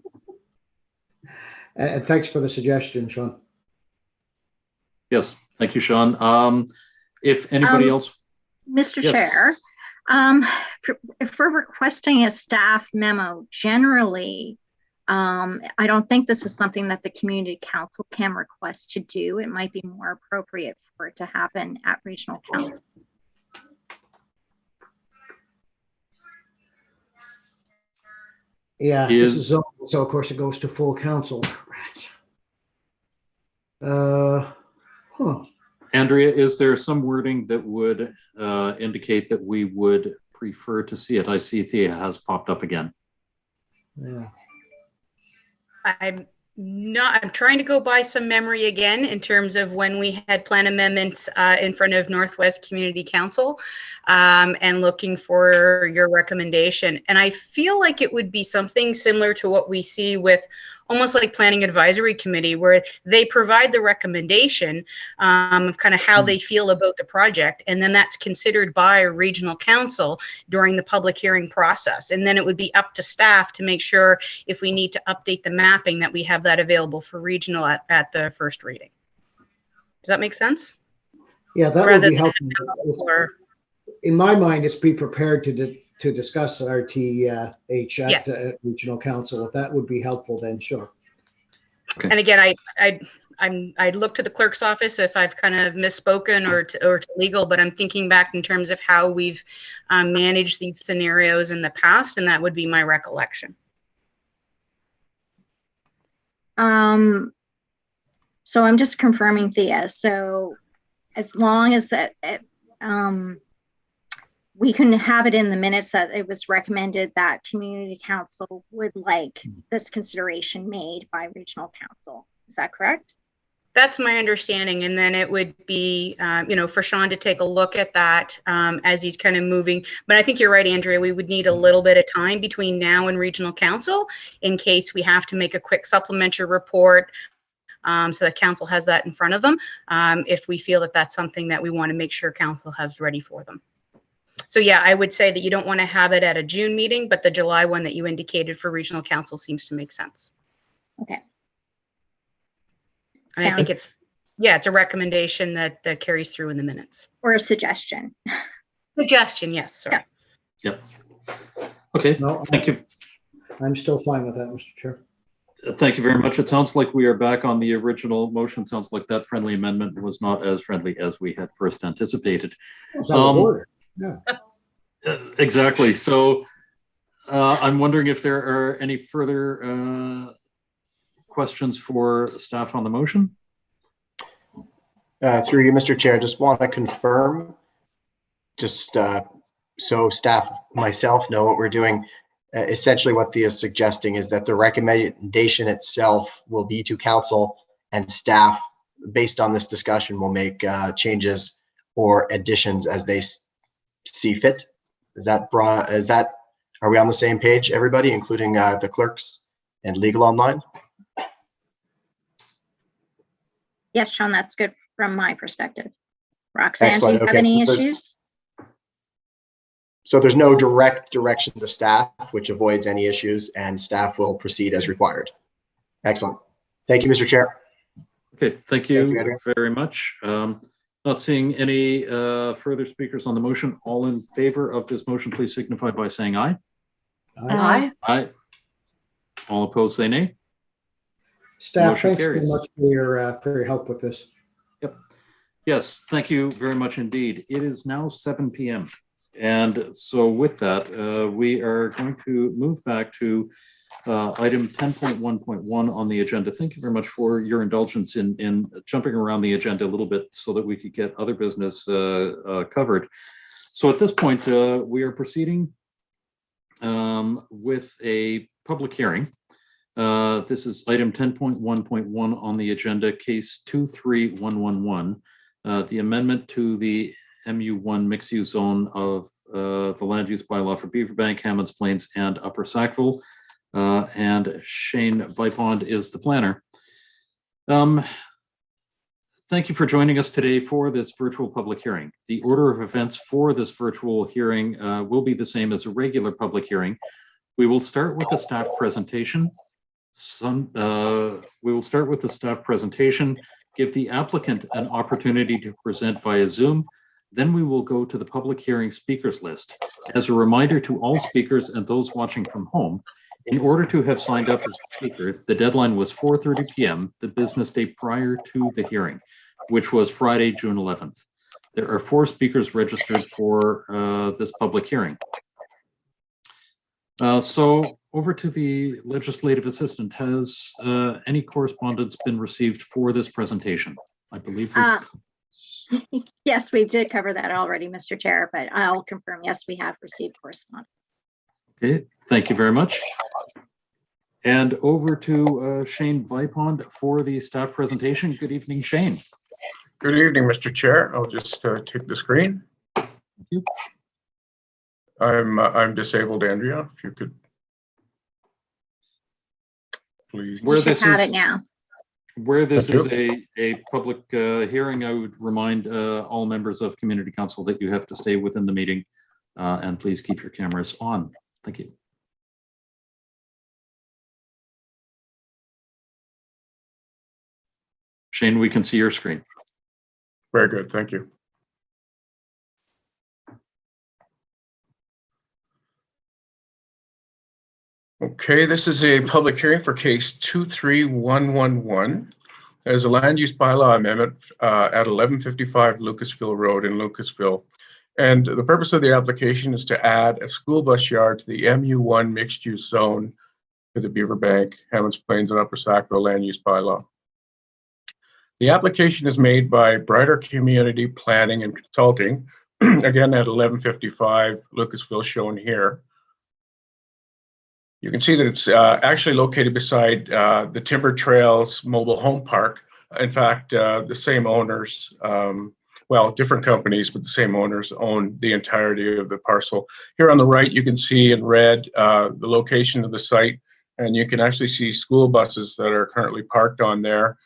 And thanks for the suggestion, Sean. Yes, thank you, Sean. If anybody else. Mr. Chair, if we're requesting a staff memo, generally I don't think this is something that the community council can request to do. It might be more appropriate for it to happen at regional council. Yeah, this is so of course it goes to full council. Andrea, is there some wording that would indicate that we would prefer to see it? I see Thea has popped up again. Yeah. I'm trying to go by some memory again in terms of when we had plan amendments in front of Northwest Community Council, and looking for your recommendation. And I feel like it would be something similar to what we see with almost like Planning Advisory Committee, where they provide the recommendation of kind of how they feel about the project, and then that's considered by a regional council during the public hearing process. And then it would be up to staff to make sure if we need to update the mapping that we have that available for regional at the first reading. Does that make sense? Yeah, that would be helpful. In my mind, it's be prepared to discuss RTH at regional council. If that would be helpful, then sure. Okay. And again, I'd look to the clerk's office if I've kind of misspoken or to legal, but I'm thinking back in terms of how we've managed these scenarios in the past, and that would be my recollection. So I'm just confirming, Thea. So as long as that, we can have it in the minutes that it was recommended that community council would like this consideration made by regional council. Is that correct? That's my understanding. And then it would be, for Sean to take a look at that as he's kind of moving. But I think you're right, Andrea, we would need a little bit of time between now and regional council in case we have to make a quick supplementary report so that council has that in front of them if we feel that that's something that we want to make sure council has ready for them. So yeah, I would say that you don't want to have it at a June meeting, but the July one that you indicated for regional council seems to make sense. Okay. And I think it's a recommendation that carries through in the minutes. Or a suggestion. Suggestion, yes, sorry. Yep. Okay, No, thank you. I'm still fine with that, Mr. Chair. Thank you very much. It sounds like we are back on the original motion. Sounds like that friendly amendment was not as friendly as we had first anticipated. It's out of order. Yeah. Exactly. So I'm wondering if there are any further questions for staff on the motion? Through you, Mr. Chair, just want to confirm, just so staff, myself know what we're doing. Essentially what Thea is suggesting is that the recommendation itself will be to council, and staff, based on this discussion, will make changes or additions as they see fit. Are we on the same page, everybody, including the clerks and legal online? Yes, Sean, that's good from my perspective. Roxanne, Excellent. do you have any issues? So there's no direct direction to staff, which avoids any issues, and staff will proceed as required. Excellent. Thank you, Mr. Chair. Okay, thank you very much. Not seeing any further speakers on the motion. All in favor of this motion, please signify by saying aye. Aye. Aye. All opposed, say nay. Staff, Motion thanks carries. very much for your help with this. Yep. Yes, thank you very much indeed. It is now 7 p.m. And so with that, we are going to move back to item 10.1.1 on the agenda. Thank you very much for your indulgence in jumping around the agenda a little bit so that we could get other business covered. So at this point, we are proceeding with a public hearing. This is item 10.1.1 on the agenda, case 23111, the amendment to the MU1 mixed-use zone of the land use bylaw for Beaverbank, Hammonds Plains, and Upper Sackville. And Shane Vipond is the planner. Thank you for joining us today for this virtual public hearing. The order of events for this virtual hearing will be the same as a regular public hearing. We will start with a staff presentation. Give the applicant an opportunity to present via Zoom. Then we will go to the public hearing speakers list. As a reminder to all speakers and those watching from home, In order to have signed up as speaker, the deadline was 4:30 p.m., the business day prior to the hearing, which was Friday, June 11th. There are 4 speakers registered for this public hearing. So over to the legislative assistant. Has any correspondence been received for this presentation? I believe we've... Yes, we did cover that already, Mr. Chair, but I'll confirm, yes, we have received correspondence. Okay, thank you very much. And over to Shane Vipond for the staff presentation. Good evening, Shane. Good evening, Mr. Chair. I'll just take the screen. Thank you. I'm disabled, Andrea. If you could please. You should have it now. Where this is a public hearing, I would remind all members of Community Council that you have to stay within the meeting and please keep your cameras on. Thank you. Shane, we can see your screen. Very good, thank you. Okay, this is a public hearing for case 23111. There's a land use bylaw amendment at 1155 Lucasville Road in Lucasville. And the purpose of the application is to add a school bus yard to the MU1 mixed use zone to the Beaverbank, Hammonds Plains, and Upper Sackville land use bylaw. The application is made by Brighter Community Planning and Consulting, again at 1155 Lucasville, shown here. You can see that it's actually located beside the Timber Trails Mobile Home Park. In fact, the same owners, well, different companies, but the same owners own the entirety of the parcel. Here on the right, you can see in red the location of the site, and you can actually see school buses that are currently parked on there.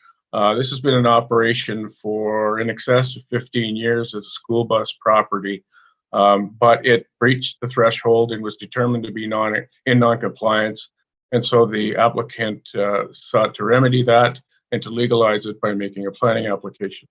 This has been in operation for in excess of 15 years as a school bus property, but it breached the threshold and was determined to be in non-compliance. And so the applicant sought to remedy that and to legalize it by making a planning application.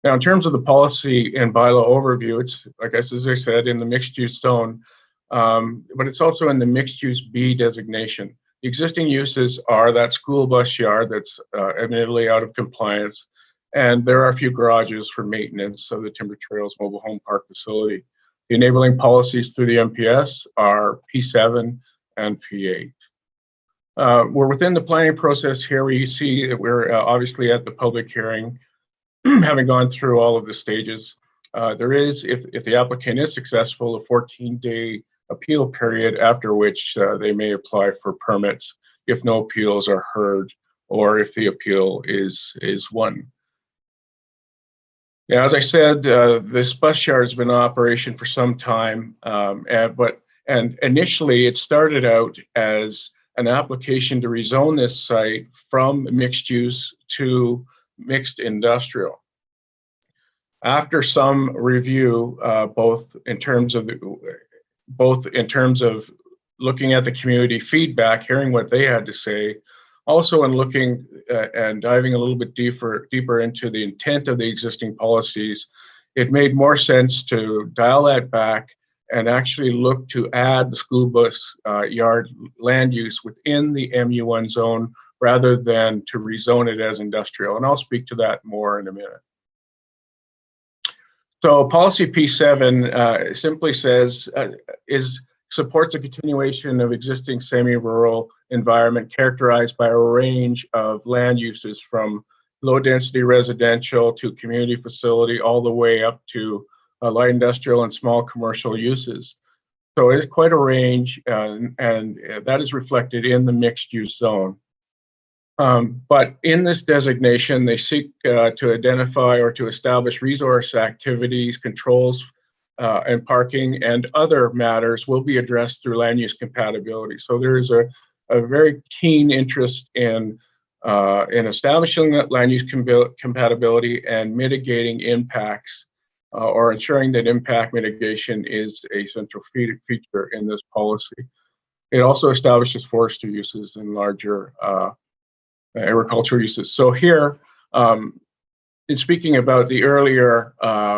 Now, in terms of the policy and bylaw overview, it's, like as I said, in the mixed use zone, but it's also in the mixed use B designation. The existing uses are that school bus yard that's admittedly out of compliance, and there are a few garages for maintenance of the Timber Trails Mobile Home Park facility. The enabling policies through the MPS are P7 and P8. We're within the planning process here. We see that we're obviously at the public hearing, having gone through all of the stages. There is, if the applicant is successful, a 14-day appeal period after which they may apply for permits if no appeals are heard or if the appeal is won. Now, as I said, this bus yard has been in operation for some time, and initially it started out as an application to rezone this site from mixed use to mixed industrial. After some review, both in terms of looking at the community feedback, hearing what they had to say, also in looking and diving a little bit deeper into the intent of the existing policies, it made more sense to dial that back and actually look to add the school bus yard land use within the MU1 zone rather than to rezone it as industrial. And I'll speak to that more in a minute. So policy P7 simply says, supports a continuation of existing semi-rural environment characterized by a range of land uses from low density residential to community facility all the way up to light industrial and small commercial uses. So it's quite a range, and that is reflected in the mixed use zone. But in this designation, they seek to identify or to establish resource activities, controls, and parking and other matters will be addressed through land use compatibility. So there is a very keen interest in establishing that land use compatibility and mitigating impacts or ensuring that impact mitigation is a central feature in this policy. It also establishes forestry uses and larger agricultural uses. So here, in speaking about the earlier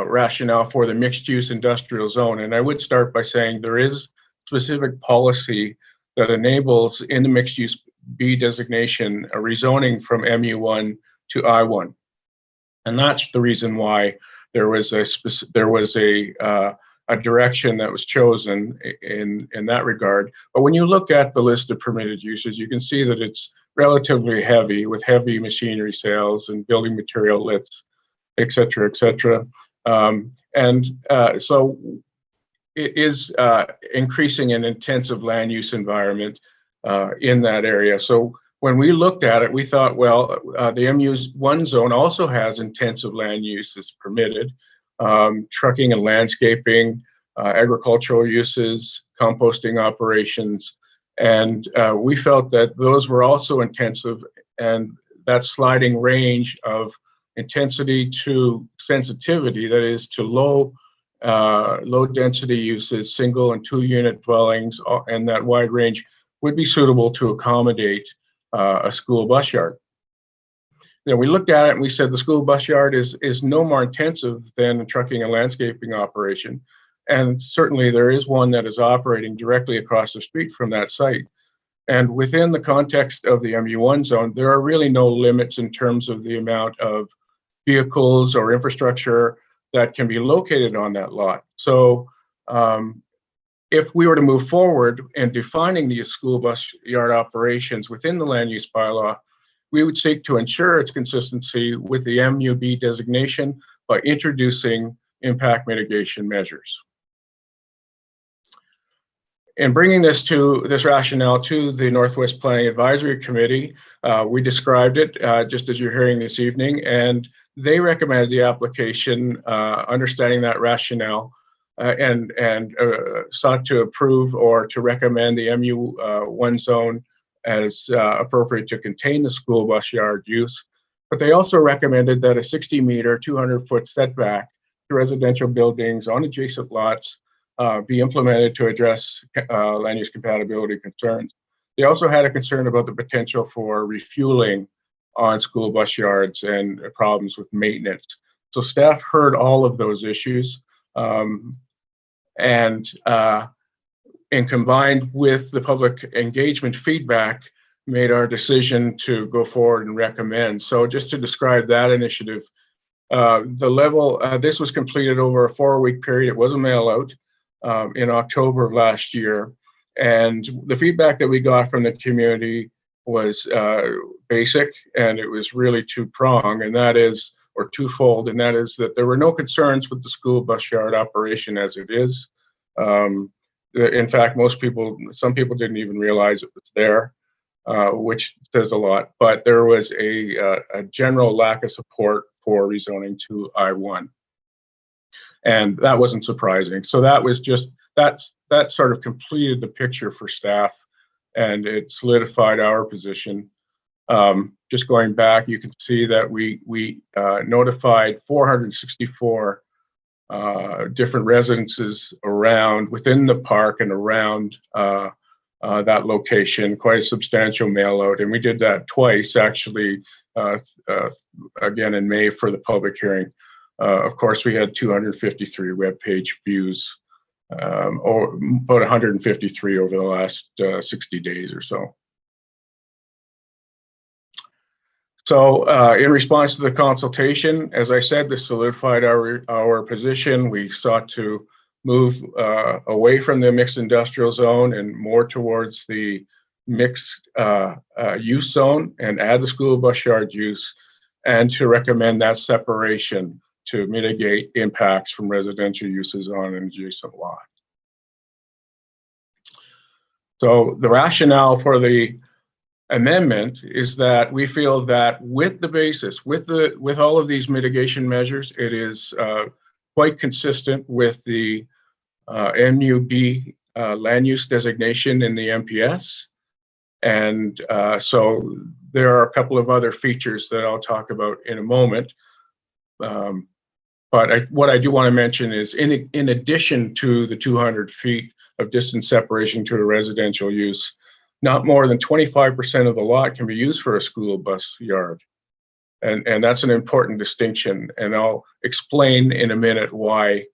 rationale for the mixed use industrial zone, and I would start by saying there is specific policy that enables in the mixed use B designation a rezoning from MU1 to I1. And that's the reason why there was a direction that was chosen in that regard. But when you look at the list of permitted uses, you can see that it's relatively heavy, with heavy machinery sales and building material lifts, et cetera, et cetera. So it is increasing an intensive land use environment in that area. So when we looked at it, we thought, well, the MU1 zone also has intensive land use that's permitted, trucking and landscaping, agricultural uses, composting operations. And we felt that those were also intensive, and that sliding range of intensity to sensitivity, that is to low density uses, single and 2 unit dwellings, and that wide range would be suitable to accommodate a school bus yard. Then we looked at it and we said the school bus yard is no more intensive than a trucking and landscaping operation. And certainly there is one that is operating directly across the street from that site. And within the context of the MU1 zone, there are really no limits in terms of the amount of vehicles or infrastructure that can be located on that lot. So if we were to move forward in defining these school bus yard operations within the land use bylaw, we would seek to ensure its consistency with the MUB designation by introducing impact mitigation measures. In bringing this rationale to the Northwest Planning Advisory Committee, we described it just as you're hearing this evening, and they recommended the application, understanding that rationale, and sought to approve or to recommend the MU1 zone as appropriate to contain the school bus yard use. But they also recommended that a 60-meter, 200-foot setback to residential buildings on adjacent lots be implemented to address land use compatibility concerns. They also had a concern about the potential for refueling on school bus yards and problems with maintenance. So staff heard all of those issues, and combined with the public engagement feedback, made our decision to go forward and recommend. So just to describe that initiative, this was completed over a 4-week period. It was a mail out in October of last year. And the feedback that we got from the community was basic, and it was really two-pronged, and that is, or twofold, and that is that there were no concerns with the school bus yard operation as it is. In fact, some people didn't even realize it was there, which says a lot, but there was a general lack of support for rezoning to I1. And that wasn't surprising. So that was just, that sort of completed the picture for staff, and it solidified our position. Just going back, you can see that we notified 464 different residences within the park and around that location, quite a substantial mail out. And we did that twice, actually, again in May for the public hearing. Of course, we had 253 web page views, or about 153 over the last 60 days or so. So in response to the consultation, as I said, this solidified our position. We sought to move away from the mixed industrial zone and more towards the mixed use zone and add the school bus yard use, and to recommend that separation to mitigate impacts from residential uses on an adjacent lot. So the rationale for the amendment is that we feel that with the basis, with all of these mitigation measures, it is quite consistent with the MUB land use designation in the MPS. And so there are a couple of other features that I'll talk about in a moment. But what I do want to mention is in addition to the 200 feet of distance separation to a residential use, not more than 25% of the lot can be used for a school bus yard. And that's an important distinction. And I'll explain in a minute why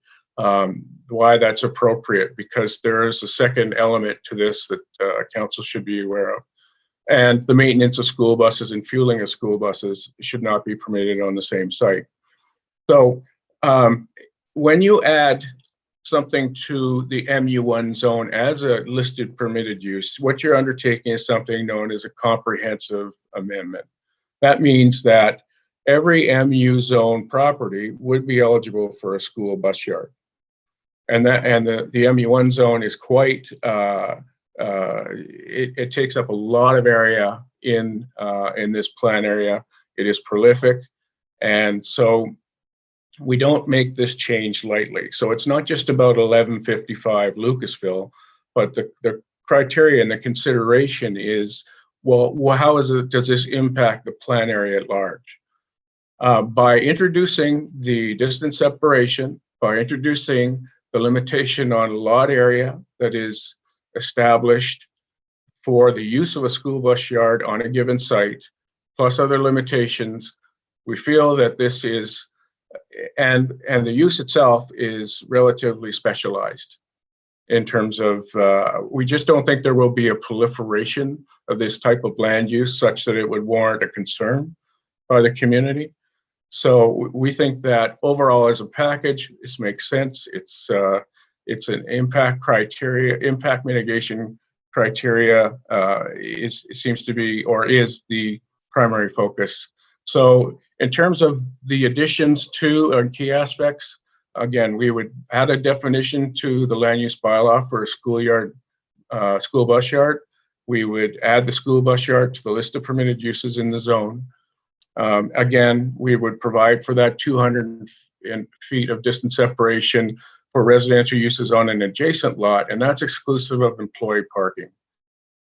why that's appropriate, because there is a second element to this that council should be aware of. And the maintenance of school buses and fueling of school buses should not be permitted on the same site. So when you add something to the MU1 zone as a listed permitted use, what you're undertaking is something known as a comprehensive amendment. That means that every MU zone property would be eligible for a school bus yard. And the MU1 zone is quite, it takes up a lot of area in this plan area. It is prolific. And so we don't make this change lightly. So it's not just about 1155 Lucasville, but the criteria and the consideration is, well, how does this impact the plan area at large? By introducing the distance separation, by introducing the limitation on lot area that is established for the use of a school bus yard on a given site, plus other limitations, we feel that this is, and the use itself is relatively specialized in terms of, we just don't think there will be a proliferation of this type of land use such that it would warrant a concern by the community. So we think that overall as a package, this makes sense. It's an impact mitigation criteria seems to be, or is the primary focus. So in terms of the additions to key aspects, again, we would add a definition to the land use bylaw for a school bus yard. We would add the school bus yard to the list of permitted uses in the zone. Again, we would provide for that 200 feet of distance separation for residential uses on an adjacent lot, and that's exclusive of employee parking.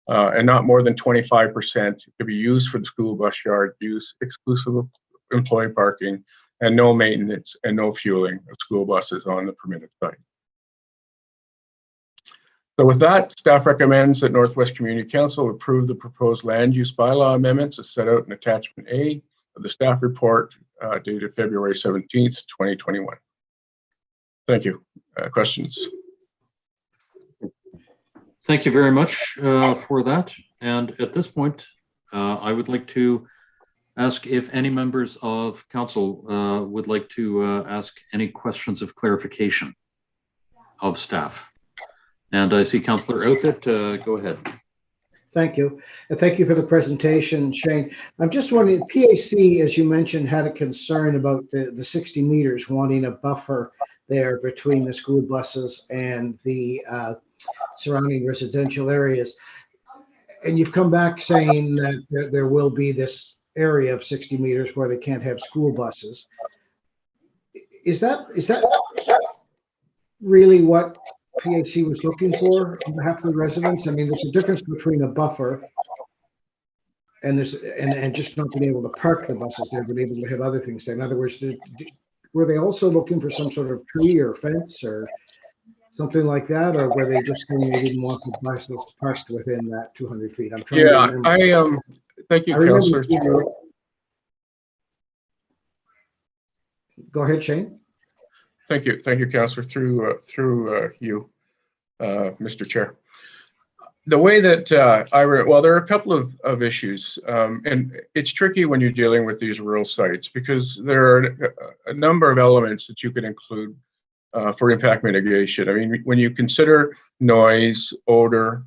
And not more than 25% to be used for the school bus yard use, exclusive of employee parking, and no maintenance and no fueling of school buses on the permitted site. So with that, staff recommends that Northwest Community Council approve the proposed land use bylaw amendments as set out in attachment A of the staff report dated February 17th, 2021. Thank you. Questions? Thank you very much for that. And at this point, I would like to ask if any members of council would like to ask any questions of clarification of staff. And I see Councillor Outfit, go ahead. Thank you. And thank you for the presentation, Shane. I'm just wondering, PAC, as you mentioned, had a concern about the 60 meters, wanting a buffer there between the school buses and the surrounding residential areas. And you've come back saying that there will be this area of 60 meters where they can't have school buses. Is that really what PAC was looking for on behalf of the residents? I mean, there's a difference between a buffer and just not being able to park the buses there, but able to have other things there. In other words, were they also looking for some sort of tree or fence or something like that, or were they just saying they didn't want the buses parked within that 200 feet? I'm trying to remember. Thank you, Councillor. Go ahead, Shane. Thank you, Councillor. Through you, Mr. Chair. The way that well, there are a couple of issues, and it's tricky when you're dealing with these rural sites because there are a number of elements that you can include for impact mitigation. I mean, when you consider noise, odor,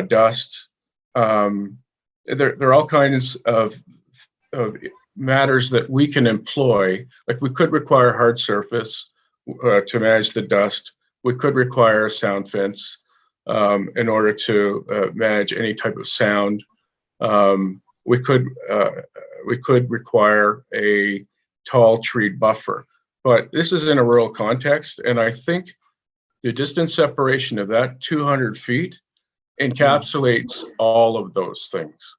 dust, there are all kinds of matters that we can employ. Like we could require hard surface to manage the dust. We could require a sound fence in order to manage any type of sound. We could require a tall tree buffer, but this is in a rural context, and I think the distance separation of that 200 feet encapsulates all of those things.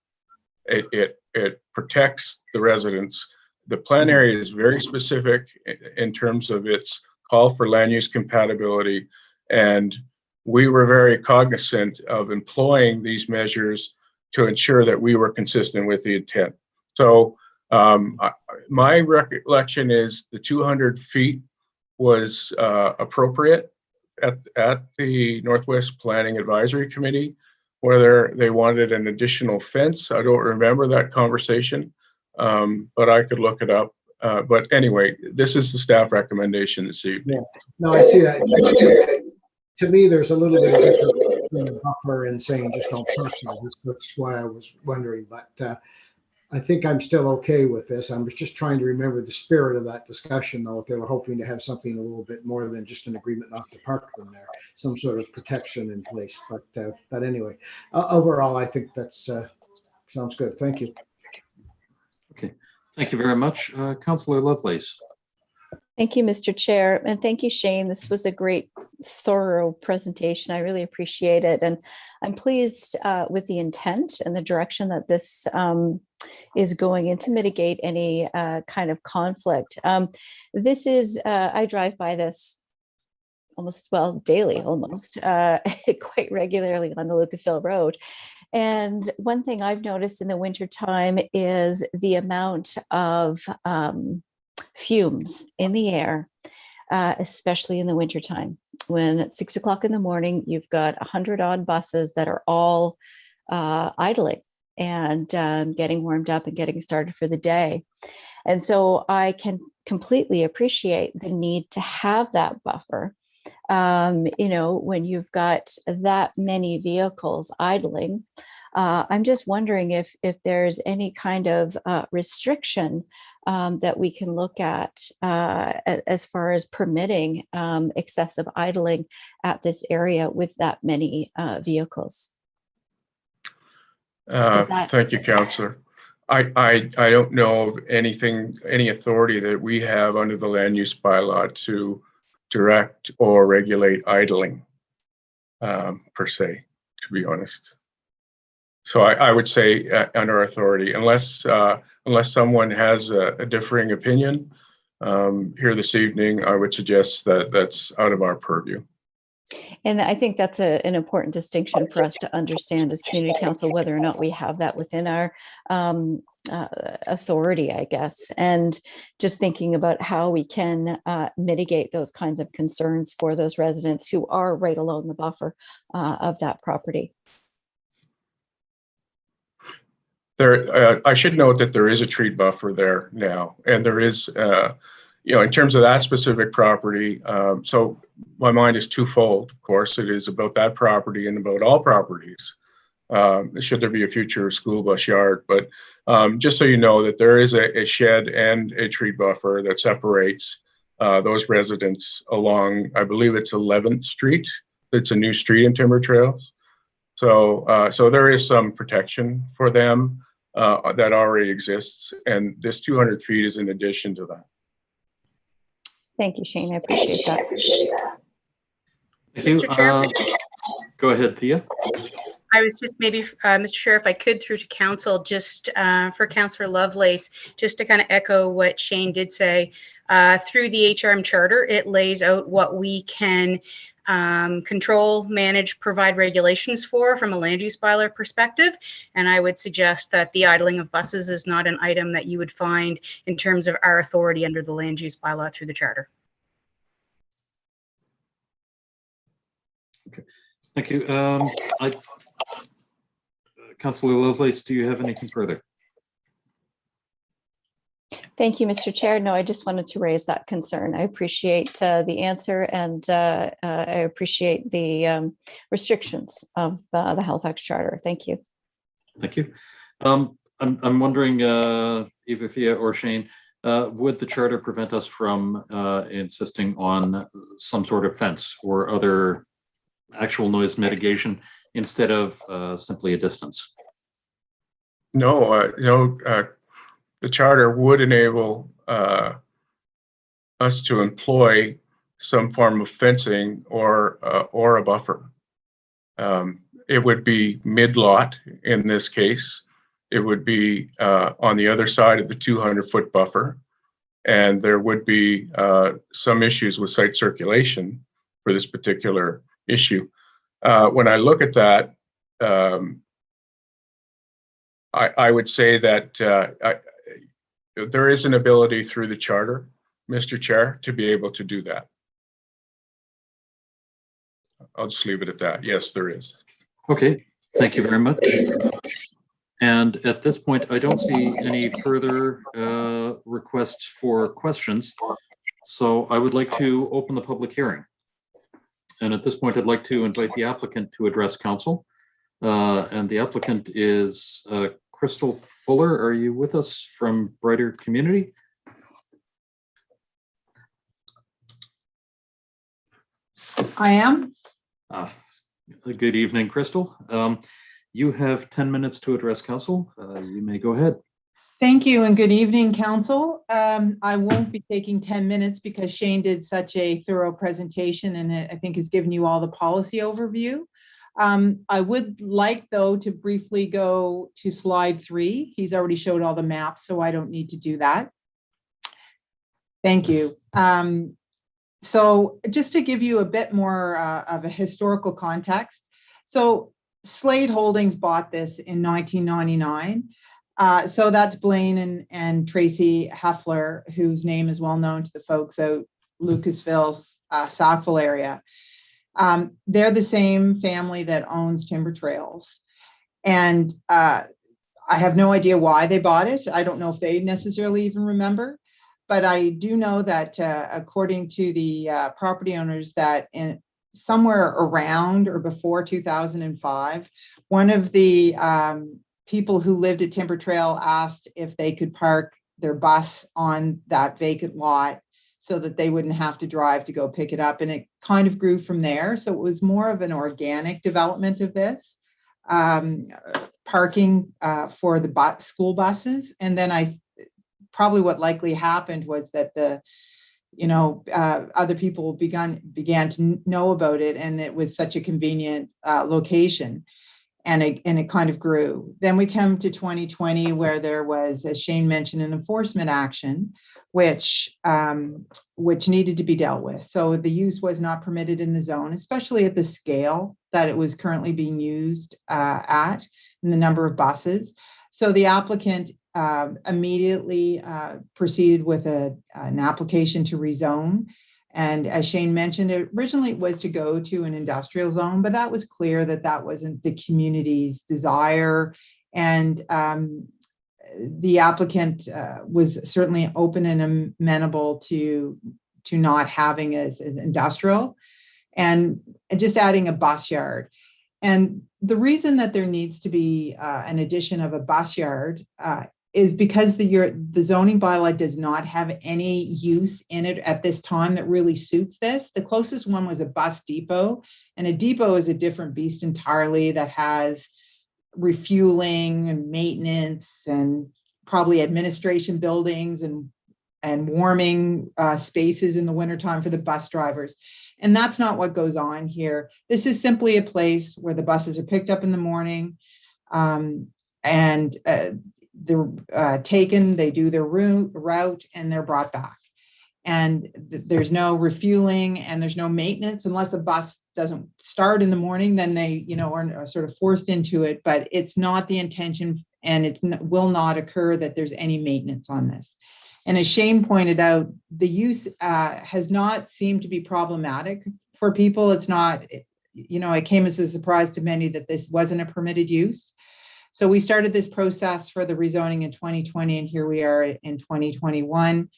It protects the residents. The plan area is very specific in terms of its call for land use compatibility, and we were very cognizant of employing these measures to ensure that we were consistent with the intent. So my recollection is the 200 feet was appropriate at the Northwest Planning Advisory Committee whether they wanted an additional fence. I don't remember that conversation, but I could look it up. But anyway, this is the staff recommendation this evening. Yeah. No, I see that. To me, there's a little bit of difference between a buffer and saying just don't touch it. That's why I was wondering, but I think I'm still okay with this. I was just trying to remember the spirit of that discussion, though. If they were hoping to have something a little bit more than just an agreement not to park them there, some sort of protection in place. But anyway, overall, I think that's sounds good. Thank you. Okay, thank you very much, Councillor Lovelace. Thank you, Mr. Chair, and thank you, Shane. This was a great, thorough presentation. I really appreciate it, and I'm pleased with the intent and the direction that this is going in to mitigate any kind of conflict. This is, I drive by this almost, well, daily, almost, quite regularly on the Lucasville Road. And one thing I've noticed in the wintertime is the amount of fumes in the air, especially in the wintertime. When at 6 o'clock in the morning, you've got 100 odd buses that are all idling and getting warmed up and getting started for the day. And so I can completely appreciate the need to have that buffer. You know, when you've got that many vehicles idling, I'm just wondering if there's any kind of restriction that we can look at as far as permitting excessive idling at this area with that many vehicles. Thank you, Councillor. I don't know of any authority that we have under the land use bylaw to direct or regulate idling per se, to be honest. So I would say under authority, unless someone has a differing opinion here this evening, I would suggest that that's out of our purview. And I think that's an important distinction for us to understand as community council, whether or not we have that within our authority, I guess. And just thinking about how we can mitigate those kinds of concerns for those residents who are right along the buffer of that property. I should note that there is a tree buffer there now, and there is, you know, in terms of that specific property, so my mind is twofold. Of course, it is about that property and about all properties, should there be a future school bus yard. But just so you know that there is a shed and a tree buffer that separates those residents along, I believe it's 11th Street. It's a new street in Timber Trails. So, so there is some protection for them that already exists, and this 200 feet is in addition to that. Thank you, Shane. I appreciate that. Thank you. Mr. Chair, Go ahead, Thea. I was just maybe, Mr. Chair, if I could through to council, just for Councillor Lovelace, just to kind of echo what Shane did say, through the HRM charter, it lays out what we can control, manage, provide regulations for from a land use bylaw perspective. And I would suggest that the idling of buses is not an item that you would find in terms of our authority under the land use bylaw through the charter. Okay, thank you. Councillor Lovelace, do you have anything further? Thank you, Mr. Chair. No, I just wanted to raise that concern. I appreciate the answer, and I appreciate the restrictions of the Halifax Charter. Thank you. Thank you. I'm wondering, either Thea or Shane, would the charter prevent us from insisting on some sort of fence or other actual noise mitigation instead of simply a distance? No, the charter would enable us to employ some form of fencing or a buffer. It would be mid-lot in this case. It would be on the other side of the 200-foot buffer, and there would be some issues with site circulation for this particular issue. When I look at that, I would say that there is an ability through the charter, Mr. Chair, to be able to do that. I'll just leave it at that. Yes, there is. Okay, thank you very much. And at this point, I don't see any further requests for questions. So I would like to open the public hearing. And at this point, I'd like to invite the applicant to address council. And the applicant is Crystal Fuller. Are you with us from Brighter Community? I am. Good evening, Crystal. You have 10 minutes to address council. You may go ahead. Thank you and good evening, council. I won't be taking 10 minutes because Shane did such a thorough presentation and I think has given you all the policy overview. I would like, though, to briefly go to slide 3. He's already showed all the maps, so I don't need to do that. Thank you. So just to give you a bit more of a historical context. So Slade Holdings bought this in 1999. So that's Blaine and Tracy Heffler, whose name is well known to the folks out Lucasville, Sackville area. They're the same family that owns Timber Trails. And I have no idea why they bought it. I don't know if they necessarily even remember. But I do know that according to the property owners that somewhere around or before 2005, one of the people who lived at Timber Trail asked if they could park their bus on that vacant lot so that they wouldn't have to drive to go pick it up. And it kind of grew from there. So it was more of an organic development of this, parking for the school buses. And then probably what likely happened was that other people began to know about it, and it was such a convenient location, and it kind of grew. Then we come to 2020, where there was, as Shane mentioned, an enforcement action, which needed to be dealt with. So the use was not permitted in the zone, especially at the scale that it was currently being used at, and the number of buses. So the applicant immediately proceeded with an application to rezone. And as Shane mentioned, originally it was to go to an industrial zone, but that was clear that that wasn't the community's desire. And the applicant was certainly open and amenable to not having as industrial and just adding a bus yard. And the reason that there needs to be an addition of a bus yard is because the zoning bylaw does not have any use in it at this time that really suits this. The closest one was a bus depot, and a depot is a different beast entirely that has refueling and maintenance and probably administration buildings and warming spaces in the wintertime for the bus drivers. And that's not what goes on here. This is simply a place where the buses are picked up in the morning and they're taken, they do their route, and they're brought back. And there's no refueling and there's no maintenance unless a bus doesn't start in the morning, then they, are sort of forced into it, but it's not the intention, and it will not occur that there's any maintenance on this. And as Shane pointed out, the use has not seemed to be problematic for people. It's not, it came as a surprise to many that this wasn't a permitted use. So we started this process for the rezoning in 2020, and here we are in 2021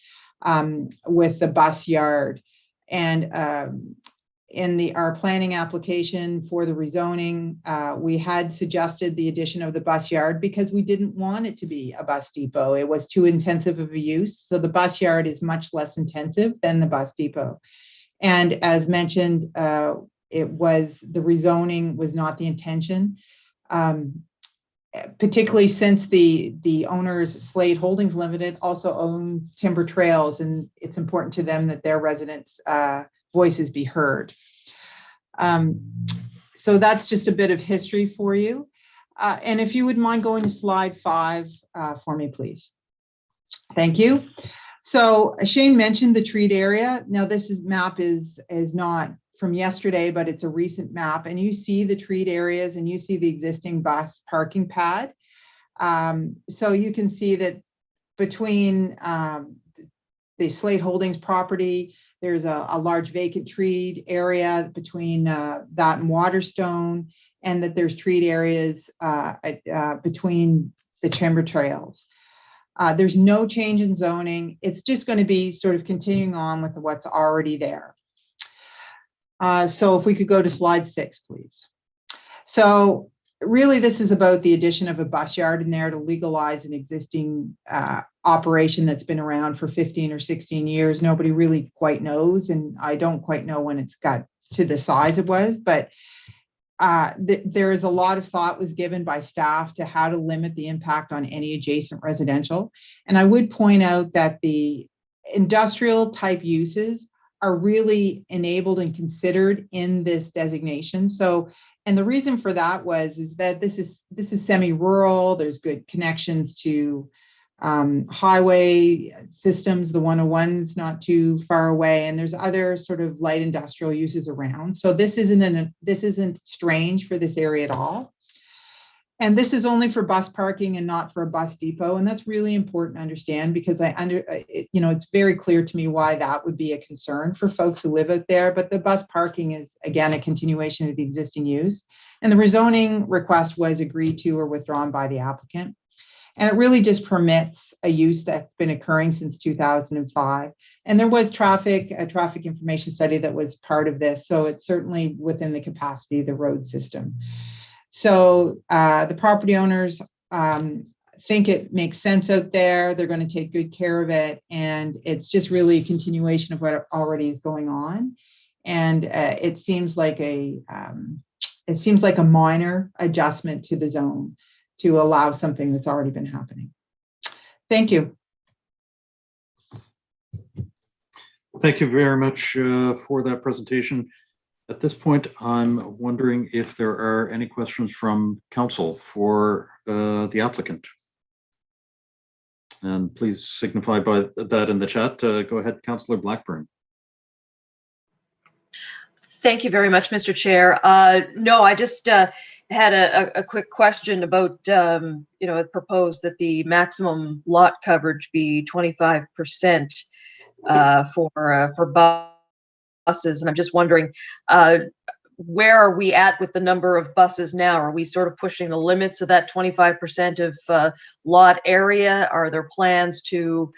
with the bus yard. And in our planning application for the rezoning, we had suggested the addition of the bus yard because we didn't want it to be a bus depot. It was too intensive of a use. So the bus yard is much less intensive than the bus depot. And as mentioned, the rezoning was not the intention. Particularly since the owners, Slade Holdings Limited, also owns Timber Trails, and it's important to them that their residents' voices be heard. So that's just a bit of history for you. And if you would mind going to slide 5 for me, please. Thank you. So Shane mentioned the treat area. Now this map is not from yesterday, but it's a recent map, and you see the treat areas and you see the existing bus parking pad. So you can see that between the Slate Holdings property There's a large vacant treed area between that and Waterstone, and that there's treed areas between the timber trails. There's no change in zoning. It's just going to be sort of continuing on with what's already there. So if we could go to slide 6, please. So really, this is about the addition of a bus yard in there to legalize an existing operation that's been around for 15 or 16 years. Nobody really quite knows, and I don't quite know when it's got to the size it was, but there is a lot of thought was given by staff to how to limit the impact on any adjacent residential. And I would point out that the industrial type uses are really enabled and considered in this designation. So, and the reason for that is that this is semi-rural. There's good connections to highway systems. The 101's not too far away, and there's other sort of light industrial uses around. So this isn't strange for this area at all. And this is only for bus parking and not for a bus depot. And that's really important to understand, because it's very clear to me why that would be a concern for folks who live out there. But the bus parking is, again, a continuation of the existing use. And the rezoning request was agreed to or withdrawn by the applicant. And it really just permits a use that's been occurring since 2005. And there was a traffic information study that was part of this. So it's certainly within the capacity of the road system. So the property owners think it makes sense out there. They're going to take good care of it. And it's just really a continuation of what already is going on. And it seems like a minor adjustment to the zone to allow something that's already been happening. Thank you. Thank you very much for that presentation. At this point, I'm wondering if there are any questions from council for the applicant. And please signify by that in the chat. Go ahead, Councillor Blackburn. Thank you very much, Mr. Chair. No, I just had a quick question about, it's proposed that the maximum lot coverage be 25% for buses. And I'm just wondering, where are we at with the number of buses now? Are we sort of pushing the limits of that 25% of lot area? Are there plans to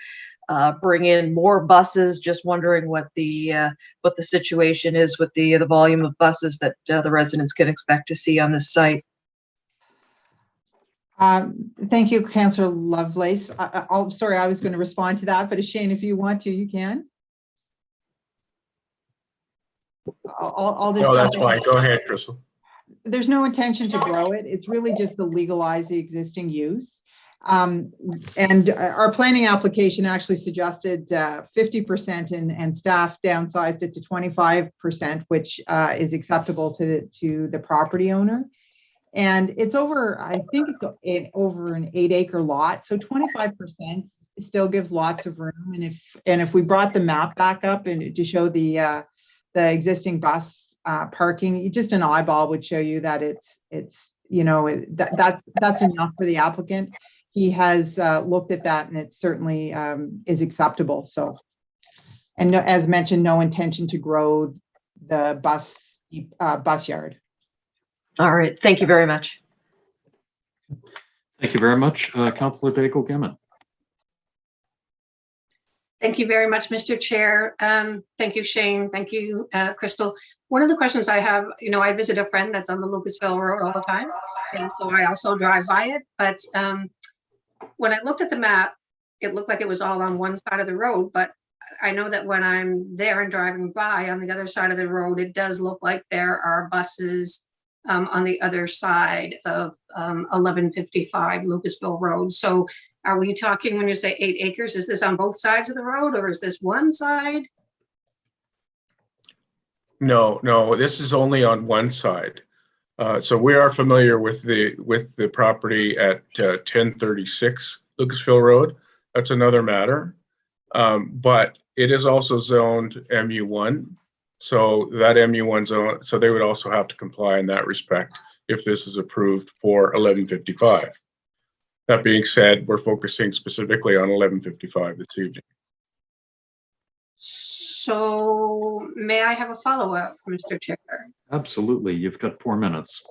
bring in more buses? Just wondering what the situation is with the volume of buses that the residents can expect to see on this site. Thank you, Councillor Lovelace. Sorry, I was going to respond to that, but Shane, if you want to, you can. I'll just. No, that's fine. Go ahead, Crystal. There's no intention to grow it. It's really just to legalize the existing use. And our planning application actually suggested 50% and staff downsized it to 25%, which is acceptable to the property owner. And it's over, I think it's over an 8-acre lot. So 25% still gives lots of room. And if we brought the map back up and to show the existing bus parking, just an eyeball would show you that that's enough for the applicant. He has looked at that, and it certainly is acceptable. So, and as mentioned, no intention to grow the bus yard. All right, thank you very much. Thank you very much, Councillor Daigle-Gammon. Thank you very much, Mr. Chair. Thank you, Shane. Thank you, Crystal. One of the questions I have, I visit a friend that's on the Lucasville Road all the time, and so I also drive by it. But when I looked at the map, it looked like it was all on one side of the road. But I know that when I'm there and driving by on the other side of the road, it does look like there are buses on the other side of 1155 Lucasville Road. So are we talking, when you say 8 acres, is this on both sides of the road, or is this one side? No, this is only on one side. So we are familiar with the property at 1036 Lucasville Road. That's another matter. But it is also zoned MU1. So that MU1 zone, so they would also have to comply in that respect if this is approved for 1155. That being said, we're focusing specifically on 1155 this evening. So may I have a follow-up, Mr. Chair? Absolutely. You've got 4 minutes.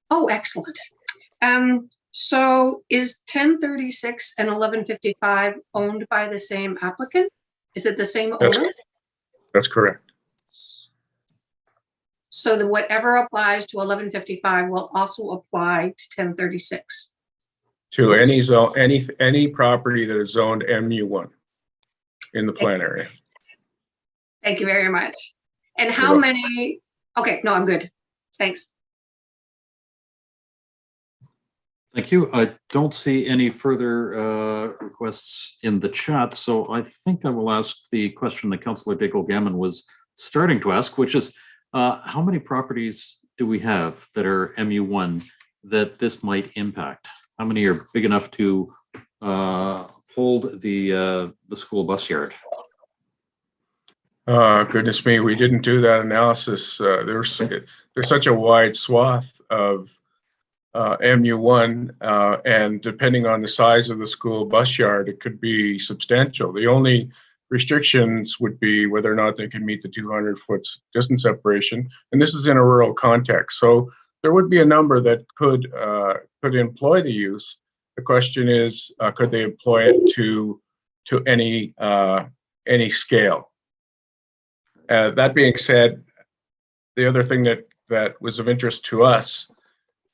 Oh, excellent. So is 1036 and 1155 owned by the same applicant? Is it the same owner? That's correct. So that whatever applies to 1155 will also apply to 1036? To any zone, any property that is zoned MU1 in the plan area. Thank you very much. And You're how welcome. many? Okay, no, I'm good. Thanks. Thank you. I don't see any further requests in the chat, so I think I will ask the question that Councillor Daigle-Gammon was starting to ask, which is how many properties do we have that are MU1 that this might impact? How many are big enough to hold the school bus yard? Goodness me, we didn't do that analysis. There's such a wide swath of MU1, and depending on the size of the school bus yard, it could be substantial. The only restrictions would be whether or not they can meet the 200-foot distance separation, and this is in a rural context. So there would be a number that could employ the use. The question is, could they employ it to any scale? That being said, the other thing that was of interest to us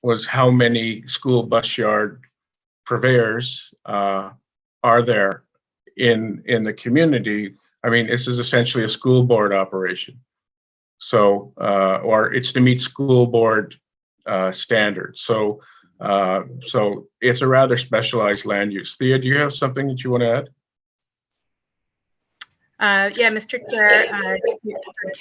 was how many school bus yard purveyors are there in the community. I mean, this is essentially a school board operation. So, or it's to meet school board standards. So it's a rather specialized land use. Thea, do you have something that you want to add? Yeah, Mr. Chair,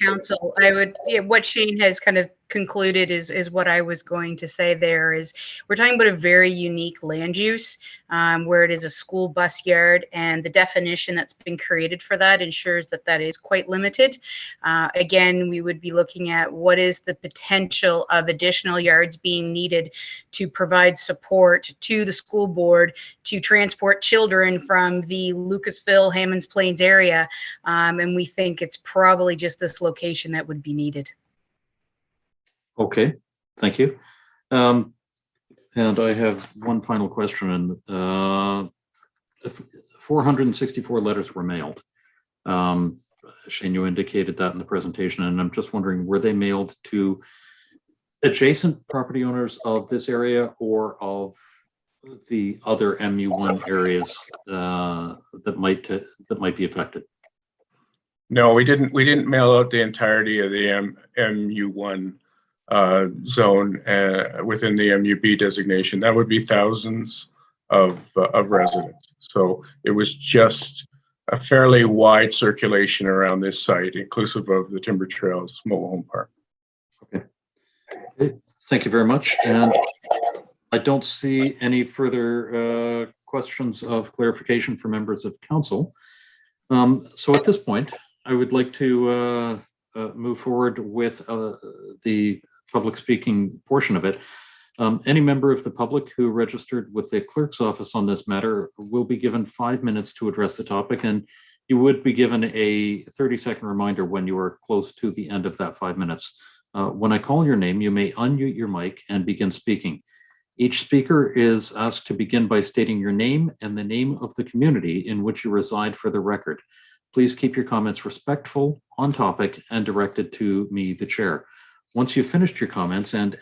Council, I would, what Shane has kind of concluded is what I was going to say there is we're talking about a very unique land use where it is a school bus yard, and the definition that's been created for that ensures that that is quite limited. Again, we would be looking at what is the potential of additional yards being needed to provide support to the school board to transport children from the Lucasville, Hammonds Plains area. And we think it's probably just this location that would be needed. Okay, thank you. And I have one final question. 464 letters were mailed. Shane, you indicated that in the presentation, and I'm just wondering, were they mailed to adjacent property owners of this area or of the other MU1 areas that might be affected? No, we didn't mail out the entirety of the MU1 zone within the MUB designation. That would be thousands of residents. So it was just a fairly wide circulation around this site, inclusive of the Timber Trails Mobile Home Park. Okay. Thank you very much. And I don't see any further questions of clarification for members of council. So at this point, I would like to move forward with the public speaking portion of it. Any member of the public who registered with the clerk's office on this matter will be given 5 minutes to address the topic, and you would be given a 30-second reminder when you are close to the end of that 5 minutes. When I call your name, you may unmute your mic and begin speaking. Each speaker is asked to begin by stating your name and the name of the community in which you reside for the record. Please keep your comments respectful, on topic, and directed to me, the chair. Once you've finished your comments and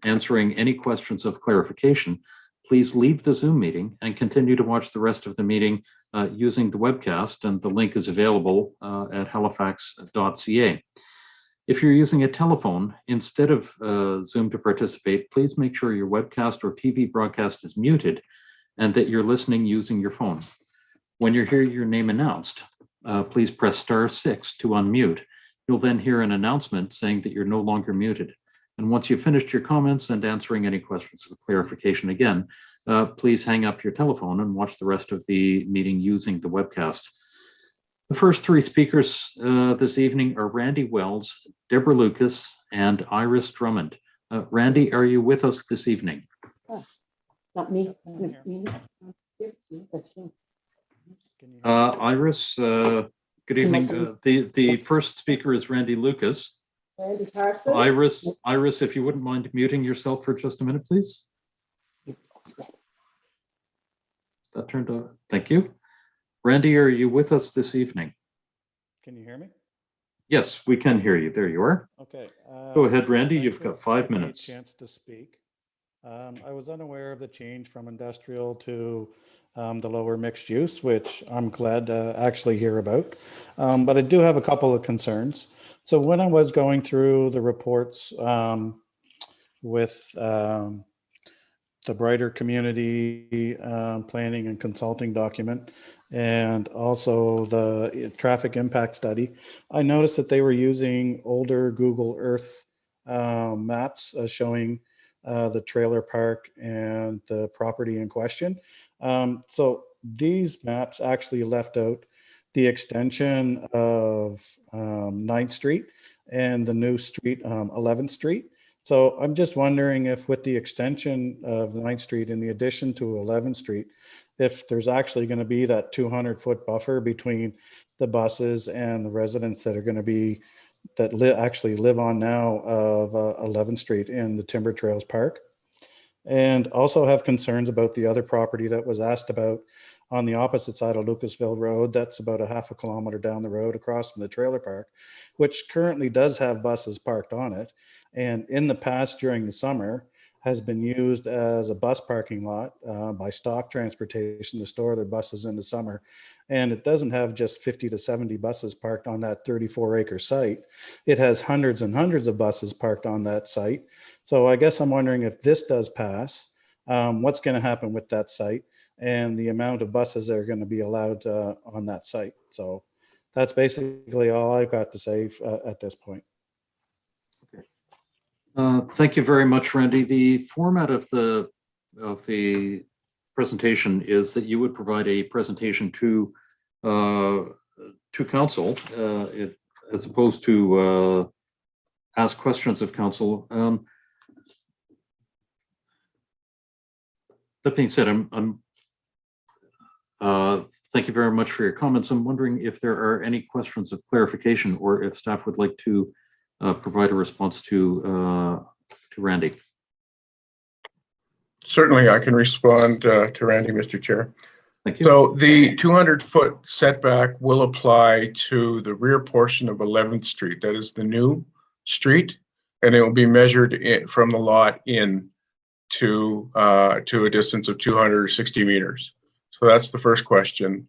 answering any questions of clarification, please leave the Zoom meeting and continue to watch the rest of the meeting using the webcast, and the link is available at halifax.ca. If you're using a telephone instead of Zoom to participate, please make sure your webcast or TV broadcast is muted and that you're listening using your phone. When you hear your name announced, please press *6 to unmute. You'll then hear an announcement saying that you're no longer muted. And once you've finished your comments and answering any questions of clarification again, please hang up your telephone and watch the rest of the meeting using the webcast. The first three speakers this evening are Randy Wells, Deborah Lucas, and Iris Drummond. Randy, are you with us this evening? Oh, not me. Iris, Good evening. The first speaker is Randy Lucas. Randy Carson. Iris, if you wouldn't mind muting yourself for just a minute, please. That turned on. Thank you. Randy, are you with us this evening? Can you hear me? Yes, we can hear you. There you are. Okay. Go ahead, Randy. Thanks You've for got 5 giving me a minutes. Chance to speak. I was unaware of the change from industrial to the lower mixed use, which I'm glad to actually hear about. But I do have a couple of concerns. So when I was going through the reports with the Brighter Community Planning and Consulting document, and also the traffic impact study, I noticed that they were using older Google Earth maps showing the trailer park and the property in question. So these maps actually left out the extension of 9th Street and the new street, 11th Street. So I'm just wondering if with the extension of 9th Street and the addition to 11th Street, if there's actually going to be that 200-foot buffer between the buses and the residents that are going to be, that actually live on now of 11th Street in the Timber Trails Park. And also have concerns about the other property that was asked about on the opposite side of Lucasville Road. That's about a half a kilometer down the road across from the trailer park, which currently does have buses parked on it. And in the past, during the summer, has been used as a bus parking lot by stock transportation to store their buses in the summer. And it doesn't have just 50 to 70 buses parked on that 34-acre site. It has hundreds and hundreds of buses parked on that site. So I guess I'm wondering if this does pass, what's going to happen with that site and the amount of buses that are going to be allowed on that site. So that's basically all I've got to say at this point. Thank you very much, Randy. The format of the presentation is that you would provide a presentation to council, as opposed to ask questions of council. That being said, thank you very much for your comments. I'm wondering if there are any questions of clarification or if staff would like to provide a response to Randy. Certainly, I can respond to Randy, Mr. Chair. Thank you. So the 200-foot setback will apply to the rear portion of 11th Street. That is the new street, and it will be measured from the lot in to a distance of 260 meters. So that's the first question.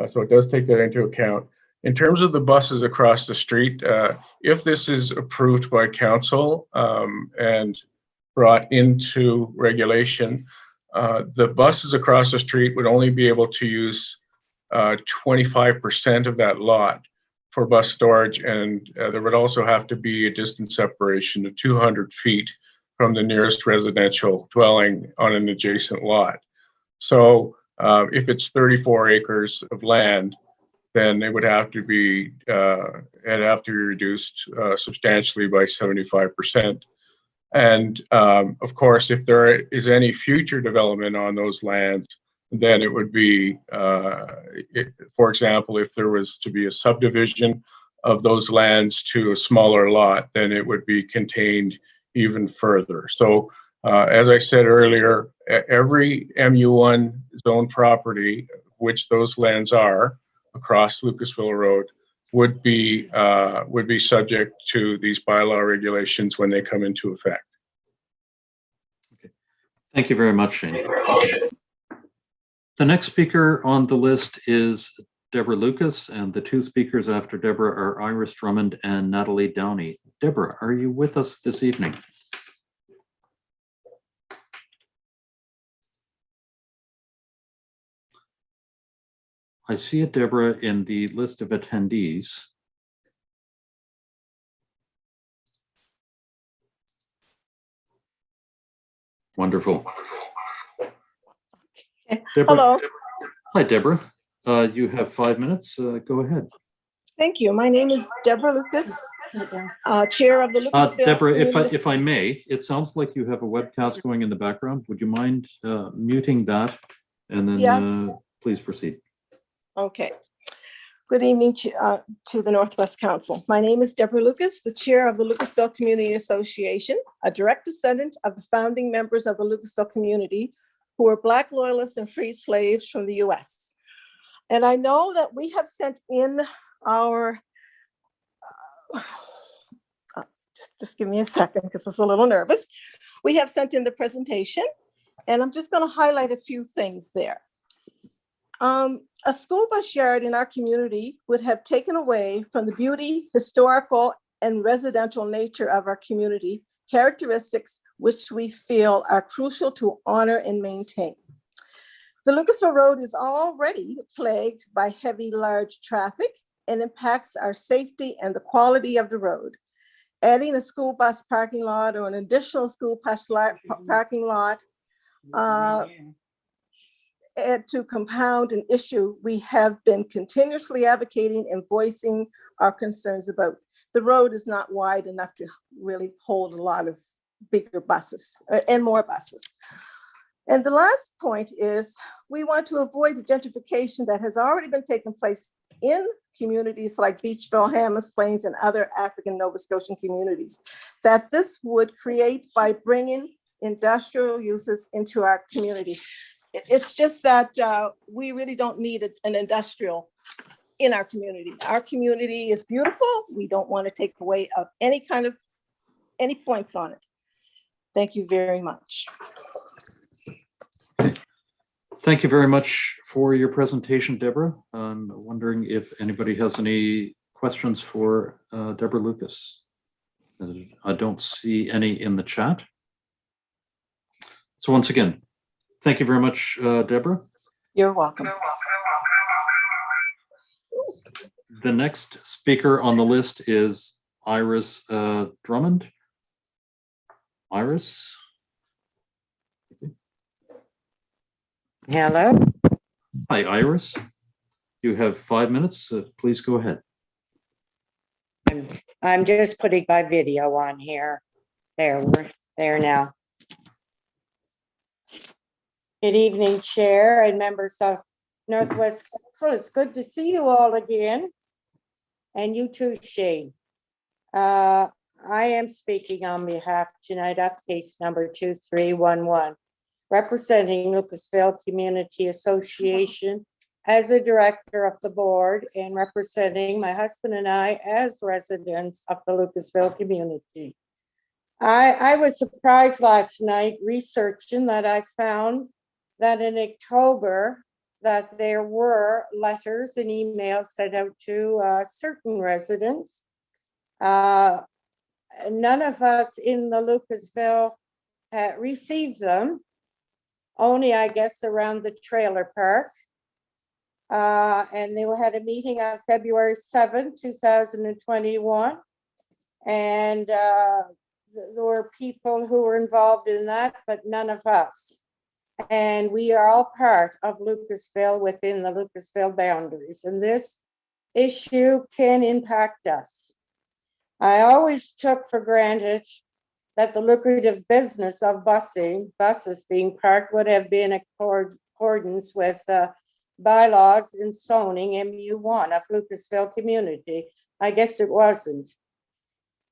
So it does take that into account. In terms of the buses across the street, if this is approved by council and brought into regulation, the buses across the street would only be able to use 25% of that lot for bus storage, and there would also have to be a distance separation of 200 feet from the nearest residential dwelling on an adjacent lot. So if it's 34 acres of land, then it would have to be reduced substantially by 75%. And of course, if there is any future development on those lands, then it would be, for example, if there was to be a subdivision of those lands to a smaller lot, then it would be contained even further. So as I said earlier, every MU1 zone property, which those lands are across Lucasville Road, would be subject to these bylaw regulations when they come into effect. Okay. Thank you very much, Shane. The next speaker on the list is Deborah Lucas, and the two speakers after Deborah are Iris Drummond and Natalie Downey. Deborah, are you with us this evening? I see a Deborah in the list of attendees. Wonderful. Deborah, Hello. Hi, Deborah. You have 5 minutes. Go ahead. Thank you. My name is Deborah Lucas, Chair of the Lucasville. Deborah, if I may, it sounds like you have a webcast going in the background. Would you mind muting that? And then Yes. please proceed. Okay. Good evening to the Northwest Council. My name is Deborah Lucas, the chair of the Lucasville Community Association, a direct descendant of the founding members of the Lucasville community who were Black loyalists and freed slaves from the US. And I know that we have sent in our, just give me a second because I was a little nervous. We have sent in the presentation and I'm just going to highlight a few things there. A school bus yard in our community would have taken away from the beauty, historical, and residential nature of our community, characteristics which we feel are crucial to honor and maintain. The Lucasville Road is already plagued by heavy, large traffic and impacts our safety and the quality of the road. Adding a school bus parking lot or an additional school bus parking lot to compound an issue we have been continuously advocating and voicing our concerns about. The road is not wide enough to really hold a lot of bigger buses and more buses. And the last point is we want to avoid the gentrification that has already been taking place in communities like Beachville, Hammers Plains, and other African Nova Scotian communities that this would create by bringing industrial uses into our community. It's just that we really don't need an industrial in our community. Our community is beautiful. We don't want to take away of any points on it. Thank you very much. Thank you very much for your presentation, Deborah. I'm wondering if anybody has any questions for Deborah Lucas. I don't see any in the chat. So once again, thank you very much, Deborah. You're welcome. The next speaker on the list is Iris Drummond. Iris? Hello. Hi, Iris. You have 5 minutes. Please go ahead. I'm just putting my video on here. There, we're there now. Good evening, Chair and members of Northwest Council. It's good to see you all again. And you too, Shane. I am speaking on behalf tonight of case number 2311, representing Lucasville Community Association as a director of the board and representing my husband and I as residents of the Lucasville community. I was surprised last night researching that I found that in October that there were letters and emails sent out to certain residents. None of us in the Lucasville received them, only I guess around the trailer park. And they had a meeting on February 7th, 2021. And there were people who were involved in that, but none of us. And we are all part of Lucasville within the Lucasville boundaries. And this issue can impact us. I always took for granted that the lucrative business of buses being parked would have been in accordance with bylaws and zoning MU1 of Lucasville community. I guess it wasn't.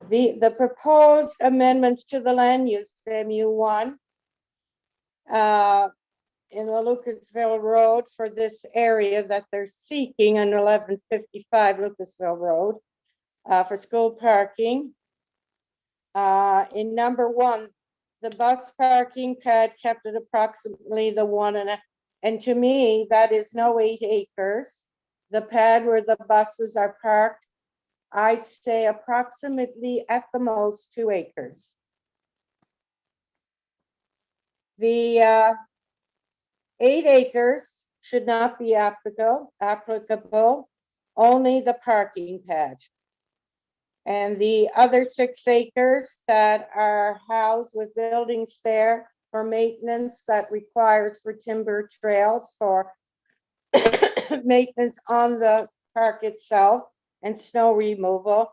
The proposed amendments to the land use MU1 in the Lucasville Road for this area that they're seeking on 1155 Lucasville Road for school parking. In number 1, the bus parking pad kept at approximately the 1.5, and to me, that is no 8 acres. The pad where the buses are parked, I'd say approximately at the most 2 acres. The 8 acres should not be applicable, only the parking pad. And the other 6 acres that are housed with buildings there for maintenance that requires for timber trails for maintenance on the park itself and snow removal,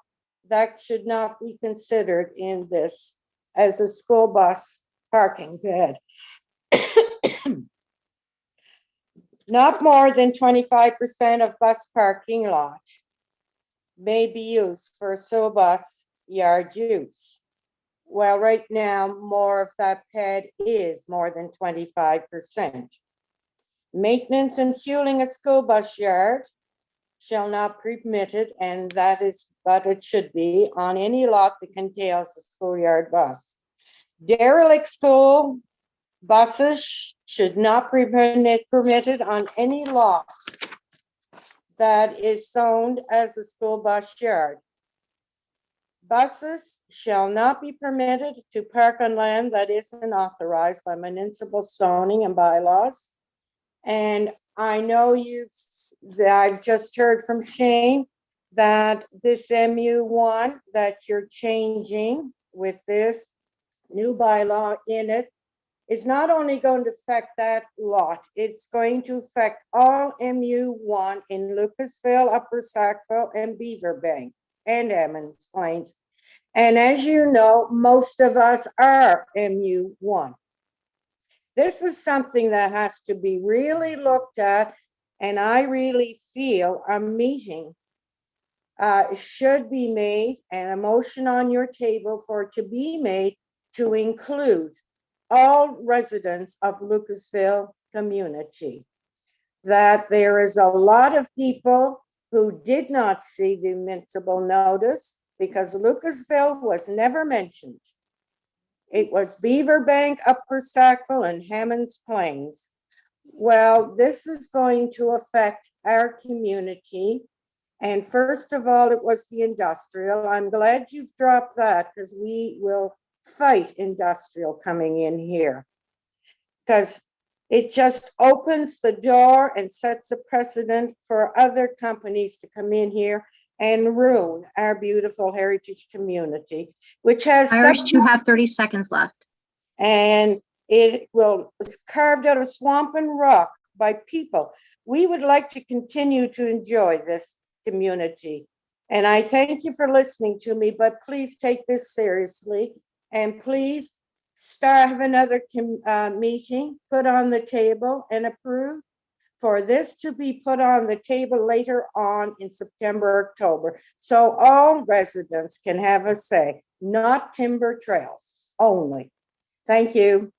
that should not be considered in this as a school bus parking pad. Not more than 25% of bus parking lot may be used for school bus yard use. Well, right now, more of that PED is more than 25%. Maintenance and fueling a school bus yard shall not be permitted, and that is what it should be, on any lot that contains a schoolyard bus. Derelict school buses should not be permitted on any lot that is zoned as a school bus yard. Buses shall not be permitted to park on land that isn't authorized by municipal zoning and bylaws. And I know I've just heard from Shane that this MU1 that you're changing with this new bylaw in it is not only going to affect that lot, it's going to affect all MU1 in Lucasville, Upper Sackville, and Beaverbank, and Emmons Plains. And as you know, most of us are MU1. This is something that has to be really looked at, and I really feel a meeting should be made and a motion on your table for it to be made to include all residents of Lucasville community. That there is a lot of people who did not see the municipal notice because Lucasville was never mentioned. It was Beaverbank, Upper Sackville, and Hammonds Plains. Well, this is going to affect our community. And first of all, it was the industrial. I'm glad you've dropped that because we will fight industrial coming in here. Because it just opens the door and sets a precedent for other companies to come in here and ruin our beautiful heritage community, which has— Irish, you have 30 seconds left. And it's carved out of swamp and rock by people. We would like to continue to enjoy this community. And I thank you for listening to me, but please take this seriously and please have another meeting, put on the table and approve for this to be put on the table later on in September, October. So all residents can have a say, not timber trails only. Thank you.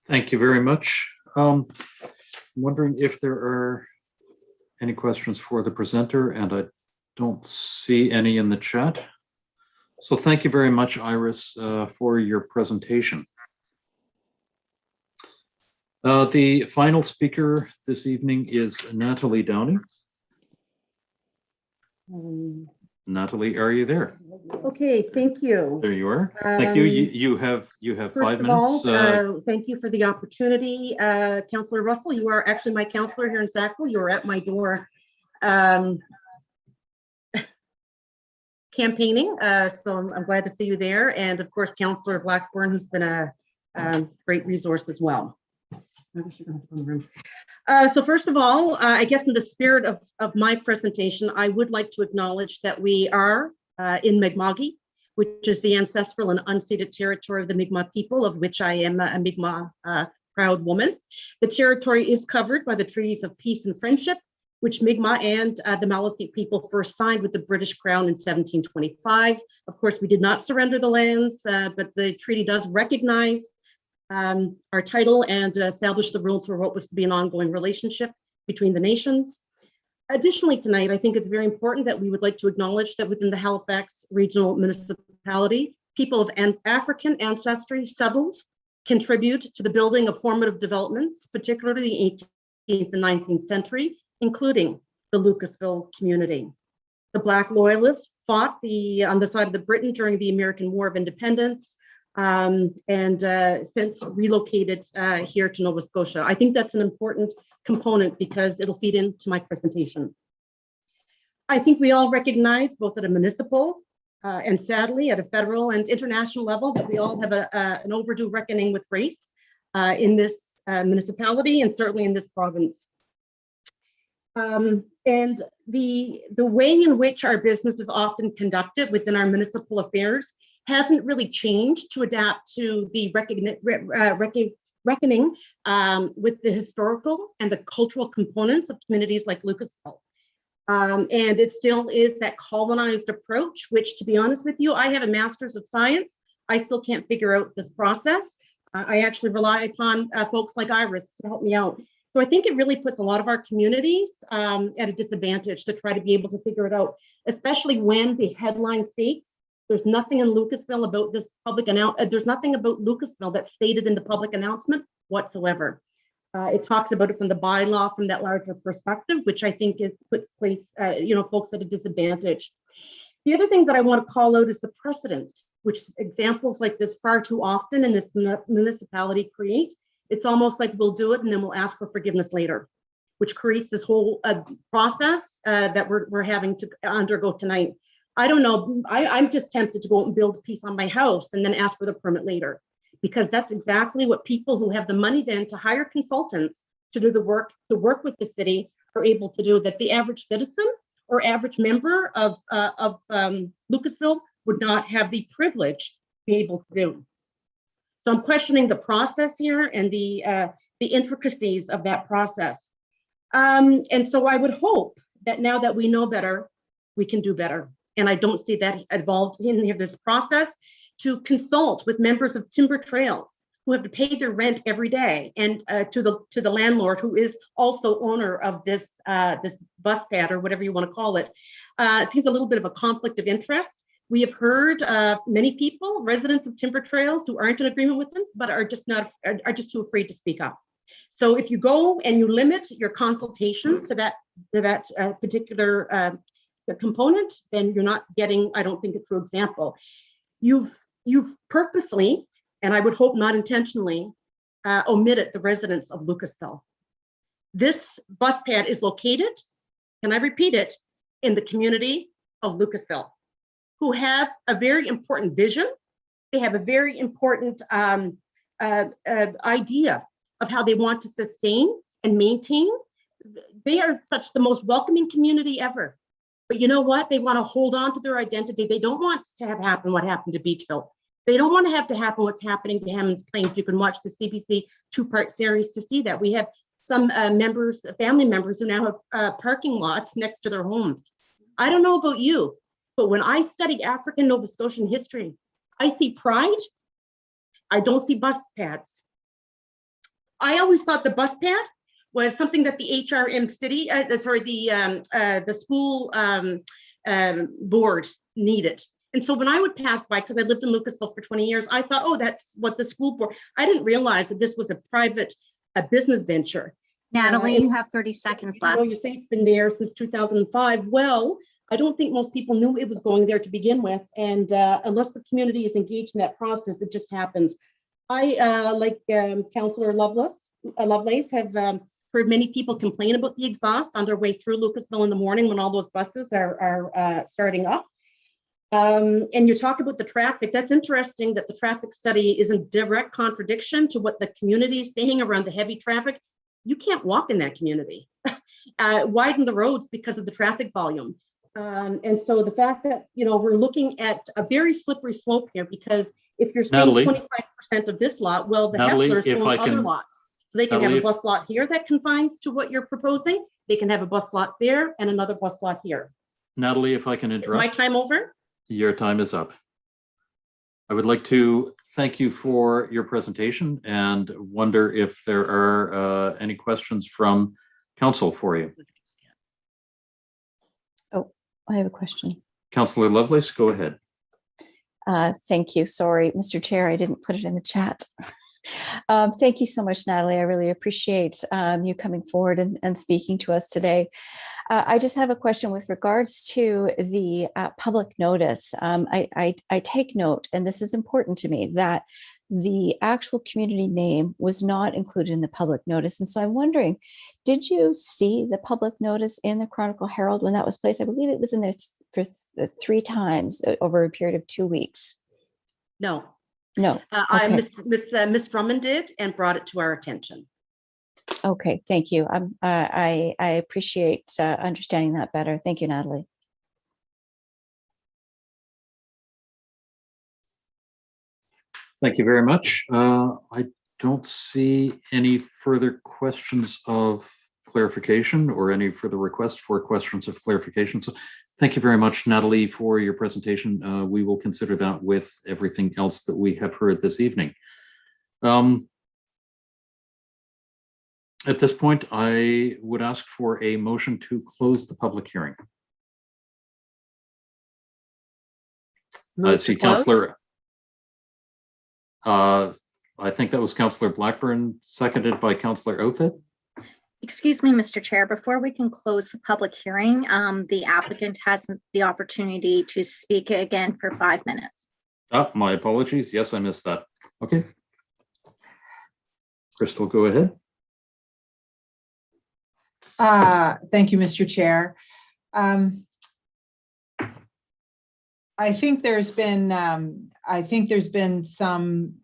Thank you very much. I'm wondering if there are any questions for the presenter, and I don't see any in the chat. So thank you very much, Iris, for your presentation. The final speaker this evening is Natalie Downey. Natalie, are you there? Okay, thank you. There you are. Thank you. You have 5 minutes. Thank you for the opportunity. Councillor Russell, you are actually my councillor here in Sackville. You were at my door campaigning, so I'm glad to see you there. And of course, Councillor Blackburn, who's been a great resource as well. So first of all, I guess in the spirit of my presentation, I would like to acknowledge that we are in Mi'kma'ki, which is the ancestral and unceded territory of the Mi'kmaq people, of which I am a Mi'kmaq proud woman. The territory is covered by the treaties of peace and friendship, which Mi'kmaq and the Maliseet people first signed with the British Crown in 1725. Of course, we did not surrender the lands, but the treaty does recognize our title and establish the rules for what was to be an ongoing relationship between the nations. Additionally, tonight, I think it's very important that we would like to acknowledge that within the Halifax Regional Municipality, people of African ancestry settled, contribute to the building of formative developments, particularly the 18th and 19th century, including the Lucasville community. The Black Loyalists fought on the side of the Britain during the American War of Independence, and since relocated here to Nova Scotia. I think that's an important component because it'll feed into my presentation. I think we all recognize, both at a municipal and sadly at a federal and international level, that we all have an overdue reckoning with race in this municipality and certainly in this province. And the way in which our business is often conducted within our municipal affairs hasn't really changed to adapt to the reckoning with the historical and the cultural components of communities like Lucasville. And it still is that colonized approach, which, to be honest with you, I have a master's of science. I still can't figure out this process. I actually rely upon folks like Iris to help me out. So I think it really puts a lot of our communities at a disadvantage to try to be able to figure it out, especially when the headline states there's nothing in Lucasville about this public announcement. There's nothing about Lucasville that's stated in the public announcement whatsoever. It talks about it from the bylaw, from that larger perspective, which I think puts folks at a disadvantage. The other thing that I want to call out is the precedent, which examples like this far too often in this municipality create. It's almost like we'll do it and then we'll ask for forgiveness later, which creates this whole process that we're having to undergo tonight. I don't know, I'm just tempted to go out and build a piece on my house and then ask for the permit later, because that's exactly what people who have the money then to hire consultants to do the work, to work with the city, are able to do, that the average citizen or average member of Lucasville would not have the privilege to be able to do. So I'm questioning the process here and the intricacies of that process. And so I would hope that now that we know better, we can do better. And I don't see that involved in here, this process to consult with members of Timber Trails who have to pay their rent every day, and to the landlord who is also owner of this this bus pad, or whatever you want to call it. It seems a little bit of a conflict of interest. We have heard many people, residents of Timber Trails, who aren't in agreement with them, but are just too afraid to speak up. So if you go and you limit your consultations to that particular component, then you're not getting, I don't think, a true example. You've purposely, and I would hope not intentionally, omitted the residents of Lucasville. This bus pad is located, and I repeat it, in the community of Lucasville, who have a very important vision. They have a very important idea of how they want to sustain and maintain. They are such the most welcoming community ever. But you know what? They want to hold on to their identity. They don't want to have happen what happened to Beachville. They don't want to have happen what's happening to Hammonds Plains. You can watch the CBC two-part series to see that. We have some family members who now have parking lots next to their homes. I don't know about you, but when I study African Nova Scotian history, I see pride. I don't see bus pads. I always thought the bus pad was something that the HRM city, the school board needed. And so when I would pass by, because I lived in Lucasville for 20 years, I thought, oh, that's what the school board, I didn't realize that this was a private business venture. Natalie, you have 30 seconds left. You say it's been there since 2005. Well, I don't think most people knew it was going there to begin with. And unless the community is engaged in that process, it just happens. I, like Councillor Lovelace, have heard many people complain about the exhaust on their way through Lucasville in the morning when all those buses are starting up. And you talk about the traffic. That's interesting that the traffic study is in direct contradiction to what the community is saying around the heavy traffic. You can't walk in that community. Widen the roads because of the traffic volume. And so the fact that, we're looking at a very slippery slope here, because if you're saying 25% of this lot, well, the Hefflers own other lots. So they can have a bus lot here that confines to what you're proposing. They can have a bus lot there and another bus lot here. Natalie, if I can interrupt. Is my time over? Your time is up. I would like to thank you for your presentation and wonder if there are any questions from council for you. Oh, I have a question. Councillor Lovelace, go ahead. Thank you. Sorry, Mr. Chair, I didn't put it in the chat. Thank you so much, Natalie. I really appreciate you coming forward and speaking to us today. I just have a question with regards to the public notice. I take note, and this is important to me, that the actual community name was not included in the public notice. And so I'm wondering, did you see the public notice in the Chronicle Herald when that was placed? I believe it was in there for 3 times over a period of 2 weeks. No. No. Okay. Miss Drummond did and brought it to our attention. Okay, thank you. I appreciate understanding that better. Thank you, Natalie. Thank you very much. I don't see any further questions of clarification or any further requests for questions of clarification. So thank you very much, Natalie, for your presentation. We will consider that with everything else that we have heard this evening. At this point, I would ask for a motion to close the public hearing. I see Councillor. I think that was Councillor Blackburn, seconded by Councillor Outfit. Excuse me, Mr. Chair, before we can close the public hearing, the applicant has the opportunity to speak again for 5 minutes. My apologies. Yes, I missed that. Okay. Crystal, go ahead. Thank you, Mr. Chair. I think there's been some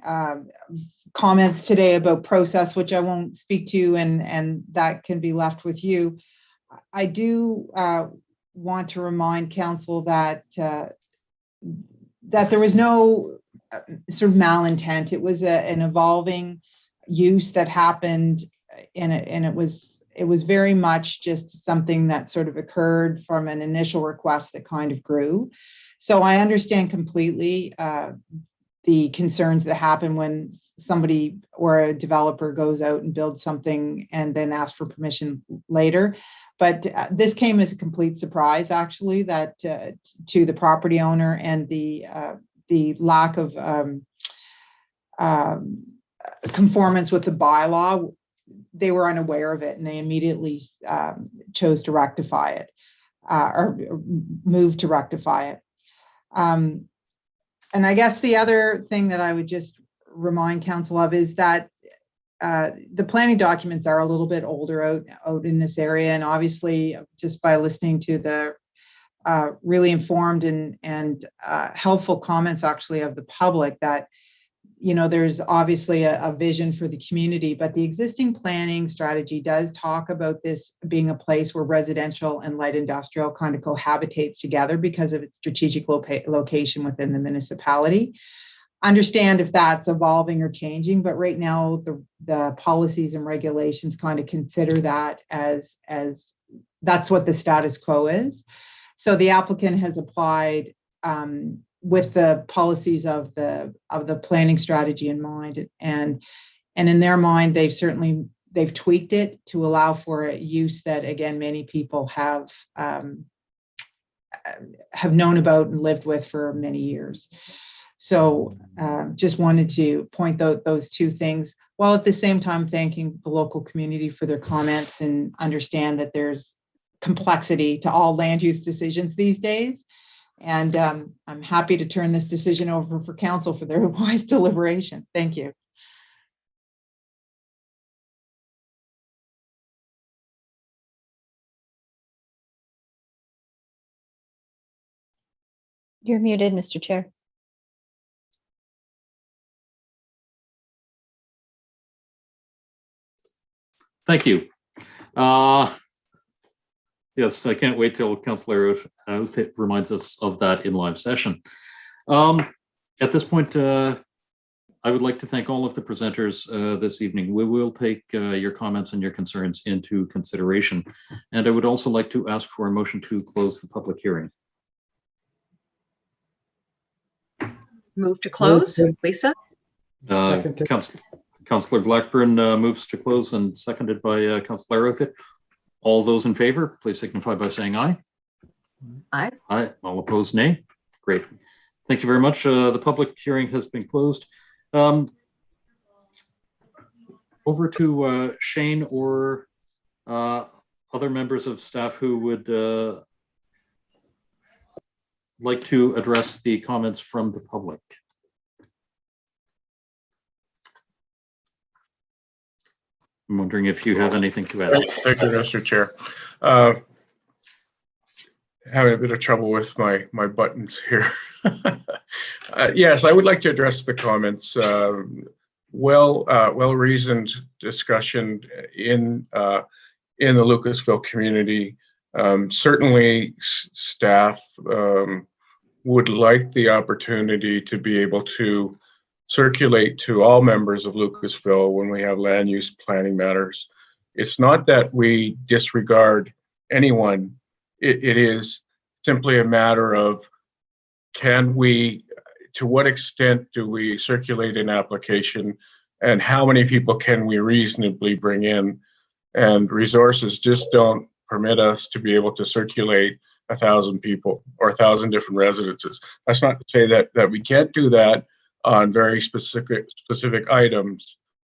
comments today about process, which I won't speak to, and that can be left with you. I do want to remind council that that there was no sort of malintent. It was an evolving use that happened, and it was very much just something that sort of occurred from an initial request that kind of grew. So I understand completely the concerns that happen when somebody or a developer goes out and builds something and then asks for permission later. But this came as a complete surprise, actually, that to the property owner, and the lack of conformance with the bylaw. They were unaware of it, and they immediately chose to rectify it or move to rectify it. And I guess the other thing that I would just remind council of is that the planning documents are a little bit older out in this area, and obviously just by listening to the really informed and helpful comments actually of the public, that there's obviously a vision for the community, but the existing planning strategy does talk about this being a place where residential and light industrial kind of cohabitates together because of its strategic location within the municipality. Understand if that's evolving or changing, but right now the policies and regulations kind of consider that as that's what the status quo is. So the applicant has applied with the policies of the planning strategy in mind, and in their mind, they've tweaked it to allow for a use that, again, many people have known about and lived with for many years. So just wanted to point out those two things, while at the same time thanking the local community for their comments, and understand that there's complexity to all land use decisions these days. And I'm happy to turn this decision over for council for their wise deliberation. Thank you. You're muted, Mr. Chair. Thank you. Yes, I can't wait till Councillor Outfit reminds us of that in live session. At this point, I would like to thank all of the presenters this evening. We will take your comments and your concerns into consideration. And I would also like to ask for a motion to close the public hearing. Move to close, Lisa. Councillor Blackburn moves to close, and seconded by Councillor Outfit. All those in favor, please signify by saying aye. Aye. Aye. All opposed, nay. Great. Thank you very much. The public hearing has been closed. Over to Shane or other members of staff who would like to address the comments from the public. I'm wondering if you have anything to add. Thank you, Mr. Chair. Having a bit of trouble with my buttons here. Yes, I would like to address the comments. Well-reasoned discussion in the Lucasville community. Certainly, staff would like the opportunity to be able to circulate to all members of Lucasville when we have land use planning matters. It's not that we disregard anyone. It is simply a matter of, to what extent do we circulate an application, and how many people can we reasonably bring in? And resources just don't permit us to be able to circulate 1,000 people or 1,000 different residences. That's not to say that we can't do that on very specific items,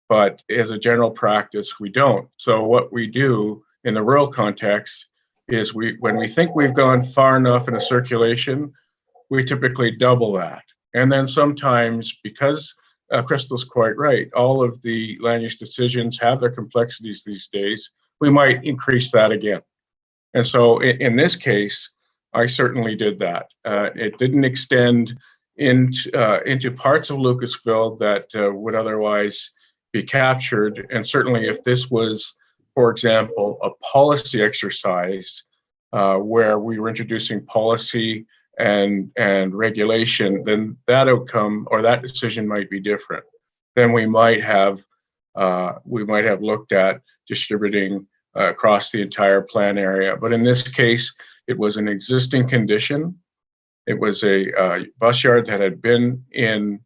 but as a general practice, we don't. So what we do in the rural context is when we think we've gone far enough in a circulation, we typically double that. And then sometimes, because Crystal's quite right, all of the land use decisions have their complexities these days, we might increase that again. And so in this case, I certainly did that. It didn't extend into parts of Lucasville that would otherwise be captured. And certainly if this was, for example, a policy exercise where we were introducing policy and regulation, then that outcome or that decision might be different. Then we might have looked at distributing across the entire plan area. But in this case, it was an existing condition. It was a bus yard that had been in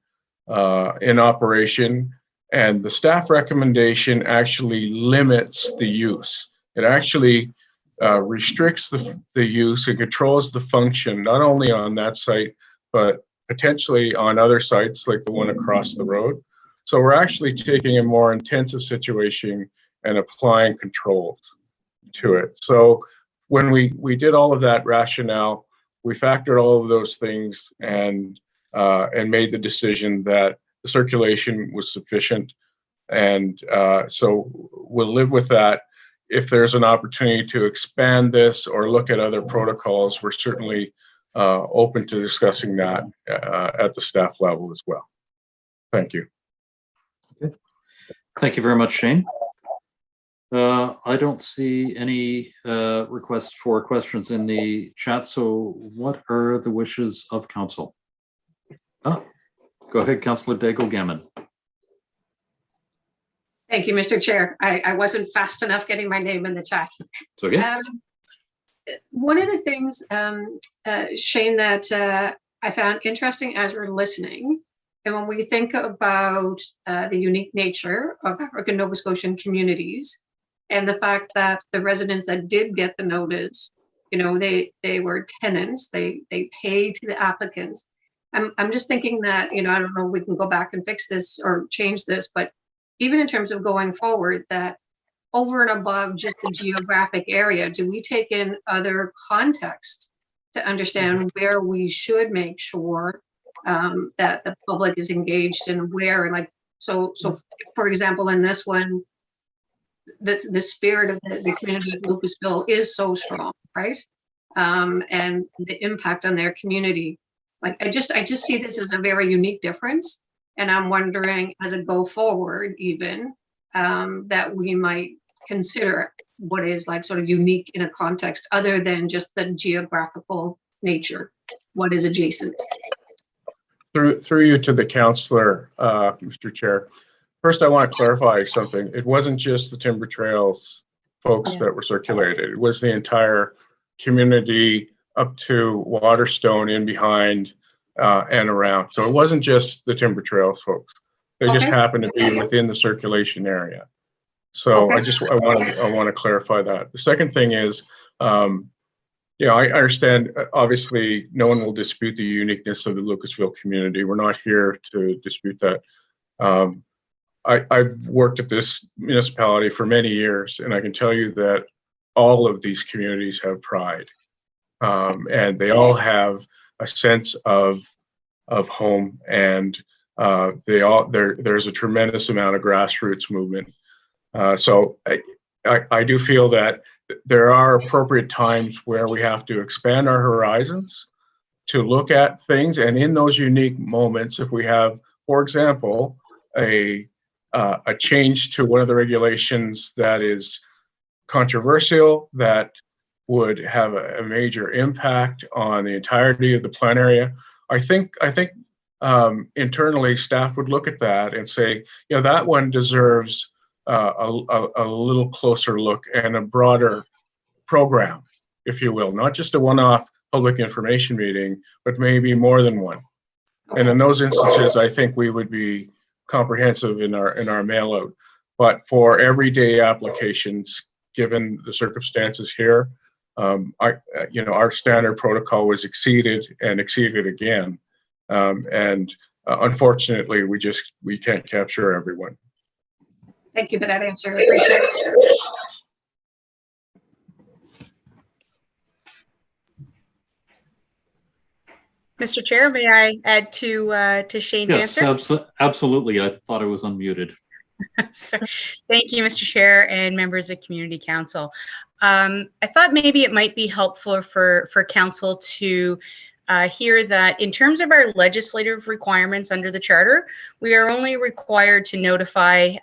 operation, and the staff recommendation actually limits the use. It actually restricts the use and controls the function, not only on that site, but potentially on other sites like the one across the road. So we're actually taking a more intensive situation and applying controls to it. So when we did all of that rationale, we factored all of those things and made the decision that the circulation was sufficient. And so we'll live with that. If there's an opportunity to expand this or look at other protocols, we're certainly open to discussing that at the staff level as well. Thank you. Okay. Thank you very much, Shane. I don't see any requests for questions in the chat. So what are the wishes of council? Go ahead, Councillor Daigle-Gammon. Thank you, Mr. Chair. I wasn't fast enough getting my name in the chat. It's okay. One of the things, Shane, that I found interesting as we're listening, and when we think about the unique nature of African Nova Scotian communities, and the fact that the residents that did get the notice, you know, they were tenants, they paid to the applicants. I'm just thinking that, you know, I don't know, we can go back and fix this or change this, but even in terms of going forward, that over and above just the geographic area, do we take in other context to understand where we should make sure that the public is engaged and where, and like, so for example, in this one, the spirit of the community of Lucasville is so strong, right? And the impact on their community. Like, I just see this as a very unique difference. And I'm wondering, as a go forward, even that we might consider what is like sort of unique in a context other than just the geographical nature, what is adjacent. Through you to the councillor, Mr. Chair. First, I want to clarify something. It wasn't just the Timber Trails folks that were circulated. It was the entire community up to Waterstone in behind and around. So it wasn't just the Timber Trails folks. They just happened to be within the circulation area. So I want to clarify that. The second thing is, you know, I understand, obviously, no one will dispute the uniqueness of the Lucasville community. We're not here to dispute that. I've worked at this municipality for many years, and I can tell you that all of these communities have pride, and they all have a sense of home, and there's a tremendous amount of grassroots movement. So I do feel that there are appropriate times where we have to expand our horizons to look at things, and in those unique moments, if we have, for example, a change to one of the regulations that is controversial, that would have a major impact on the entirety of the plan area, I think internally staff would look at that and say, that one deserves a little closer look and a broader program, if you will, not just a one-off public information meeting, but maybe more than one. And in those instances, I think we would be comprehensive in our mail out. But for everyday applications, given the circumstances here, our standard protocol was exceeded and exceeded again. Unfortunately, we can't capture everyone. Thank you for that answer. I appreciate it. Mr. Chair, may I add to Shane's answer? Yes, absolutely. I thought I was unmuted. Thank you, Mr. Chair and members of Community Council. I thought maybe it might be helpful for Council to hear that in terms of our legislative requirements under the Charter, we are only required to notify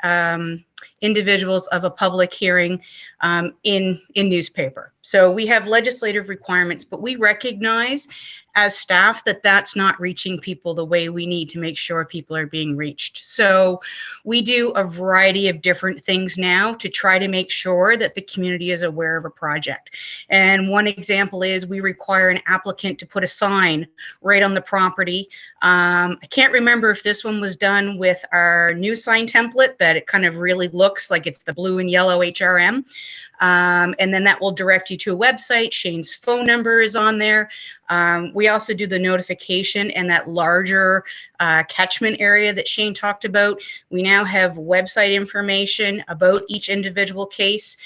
individuals of a public hearing in newspaper. So we have legislative requirements, but we recognize as staff that that's not reaching people the way we need to make sure people are being reached. So we do a variety of different things now to try to make sure that the community is aware of a project. And one example is we require an applicant to put a sign right on the property. I can't remember if this one was done with our new sign template that it kind of really looks like it's the blue and yellow HRM. And then that will direct you to a website. Shane's phone number is on there. We also do the notification and that larger catchment area that Shane talked about. We now have website information about each individual case.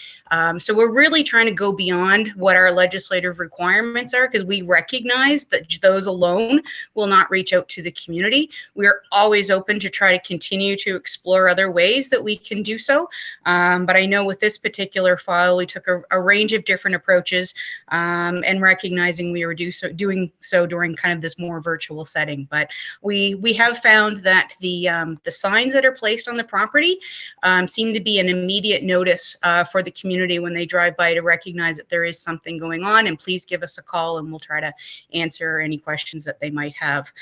So we're really trying to go beyond what our legislative requirements are because we recognize that those alone will not reach out to the community. We're always open to try to continue to explore other ways that we can do so. But I know with this particular file, we took a range of different approaches and recognizing we were doing so during kind of this more virtual setting. But we have found that the signs that are placed on the property seem to be an immediate notice for the community when they drive by to recognize that there is something going on, and please give us a call and we'll try to answer any questions that they might have.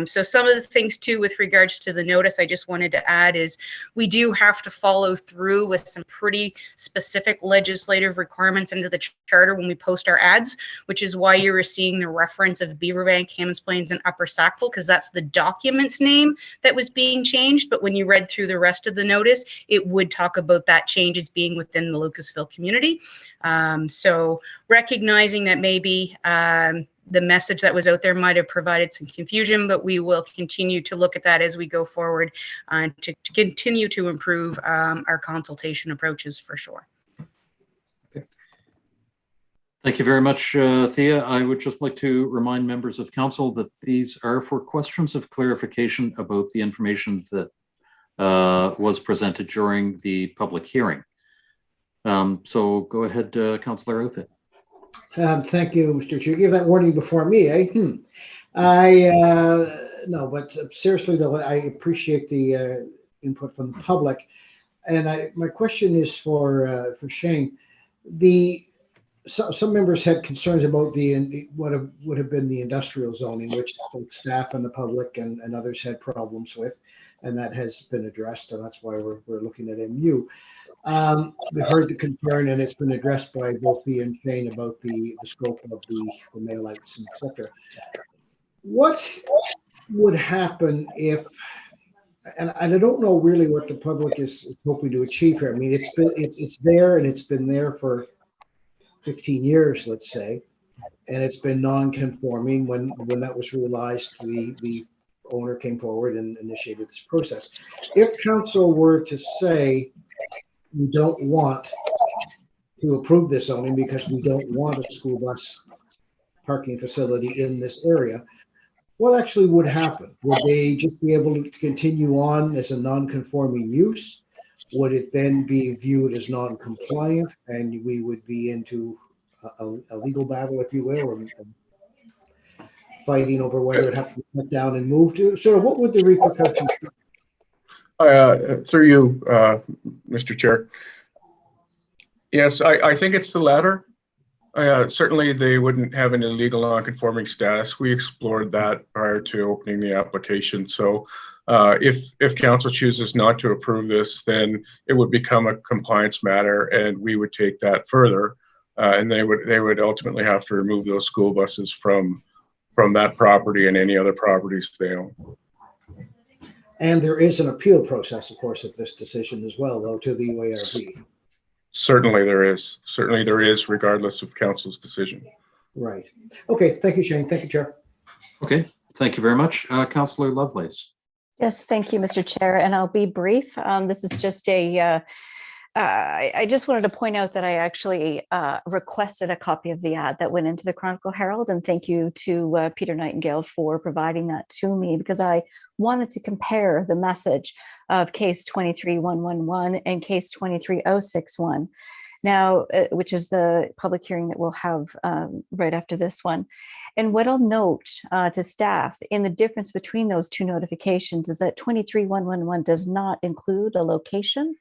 So some of the things too with regards to the notice I just wanted to add is we do have to follow through with some pretty specific legislative requirements under the Charter when we post our ads, which is why you were seeing the reference of Beaverbank, Hammonds Plains, and Upper Sackville, because that's the document's name that was being changed. But when you read through the rest of the notice, it would talk about that change as being within the Lucasville community. So recognizing that maybe the message that was out there might have provided some confusion, but we will continue to look at that as we go forward to continue to improve our consultation approaches for sure. Thank you very much, Thea. I would just like to remind members of council that these are for questions of clarification about the information that was presented during the public hearing. So go ahead, Councillor Othit. Thank you, Mr. Chair. You gave that warning before me, eh? No, but seriously though, I appreciate the input from the public, and my question is for Shane. Some members had concerns about what would have been the industrial zoning, which both staff and the public and others had problems with, and that has been addressed, and that's why we're looking at MU. We've heard the concern, and it's been addressed by both Thea and Shane about the scope of the mail-outs and etc. What would happen if, and I don't know really what the public is hoping to achieve here. I mean, it's there, and it's been there for 15 years, let's say, and it's been non-conforming. When that was realized, the owner came forward and initiated this process. If council were to say, we don't want to approve this zoning because we don't want a school bus parking facility in this area, what actually would happen? Would they just be able to continue on as a non-conforming use? Would it then be viewed as non-compliant, and we would be into a legal battle, if you will, and fighting over whether it has to be cut down and moved to? So what would the repercussions be? Through you, Mr. Chair. Yes, I think it's the latter. Certainly, they wouldn't have an illegal non-conforming status. We explored that prior to opening the application. So if council chooses not to approve this, then it would become a compliance matter, and we would take that further. And they would ultimately have to remove those school buses from that property and any other properties they own. And there is an appeal process, of course, of this decision as well, though, to the UARB. Certainly there is. Certainly there is, regardless of council's decision. Right. Okay. Thank you, Shane. Thank you, Chair. Okay. Thank you very much. Councillor Lovelace. Yes, thank you, Mr. Chair, and I'll be brief. This is just I just wanted to point out that I actually requested a copy of the ad that went into the Chronicle Herald, and thank you to Peter Nightingale for providing that to me, because I wanted to compare the message of case 23111 and case 23061. Now, which is the public hearing that we'll have right after this one. And what I'll note to staff in the difference between those two notifications is that 23111 does not include a location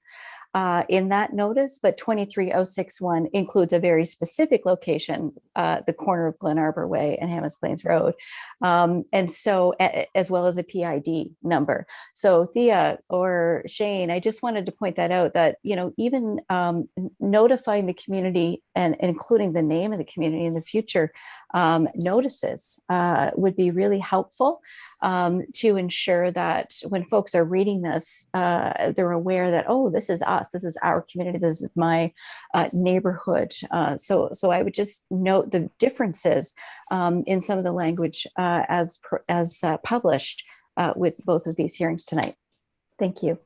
in that notice, but 23061 includes a very specific location, the corner of Glen Arbor Way and Hammonds Plains Road. And so, as well as a PID number. So Thea or Shane, I just wanted to point that out, that, you know, even notifying the community and including the name of the community in the future notices would be really helpful to ensure that when folks are reading this, they're aware that, oh, this is us, this is our community, this is my neighborhood. So I would just note the differences in some of the language as published with both of these hearings tonight. Thank you.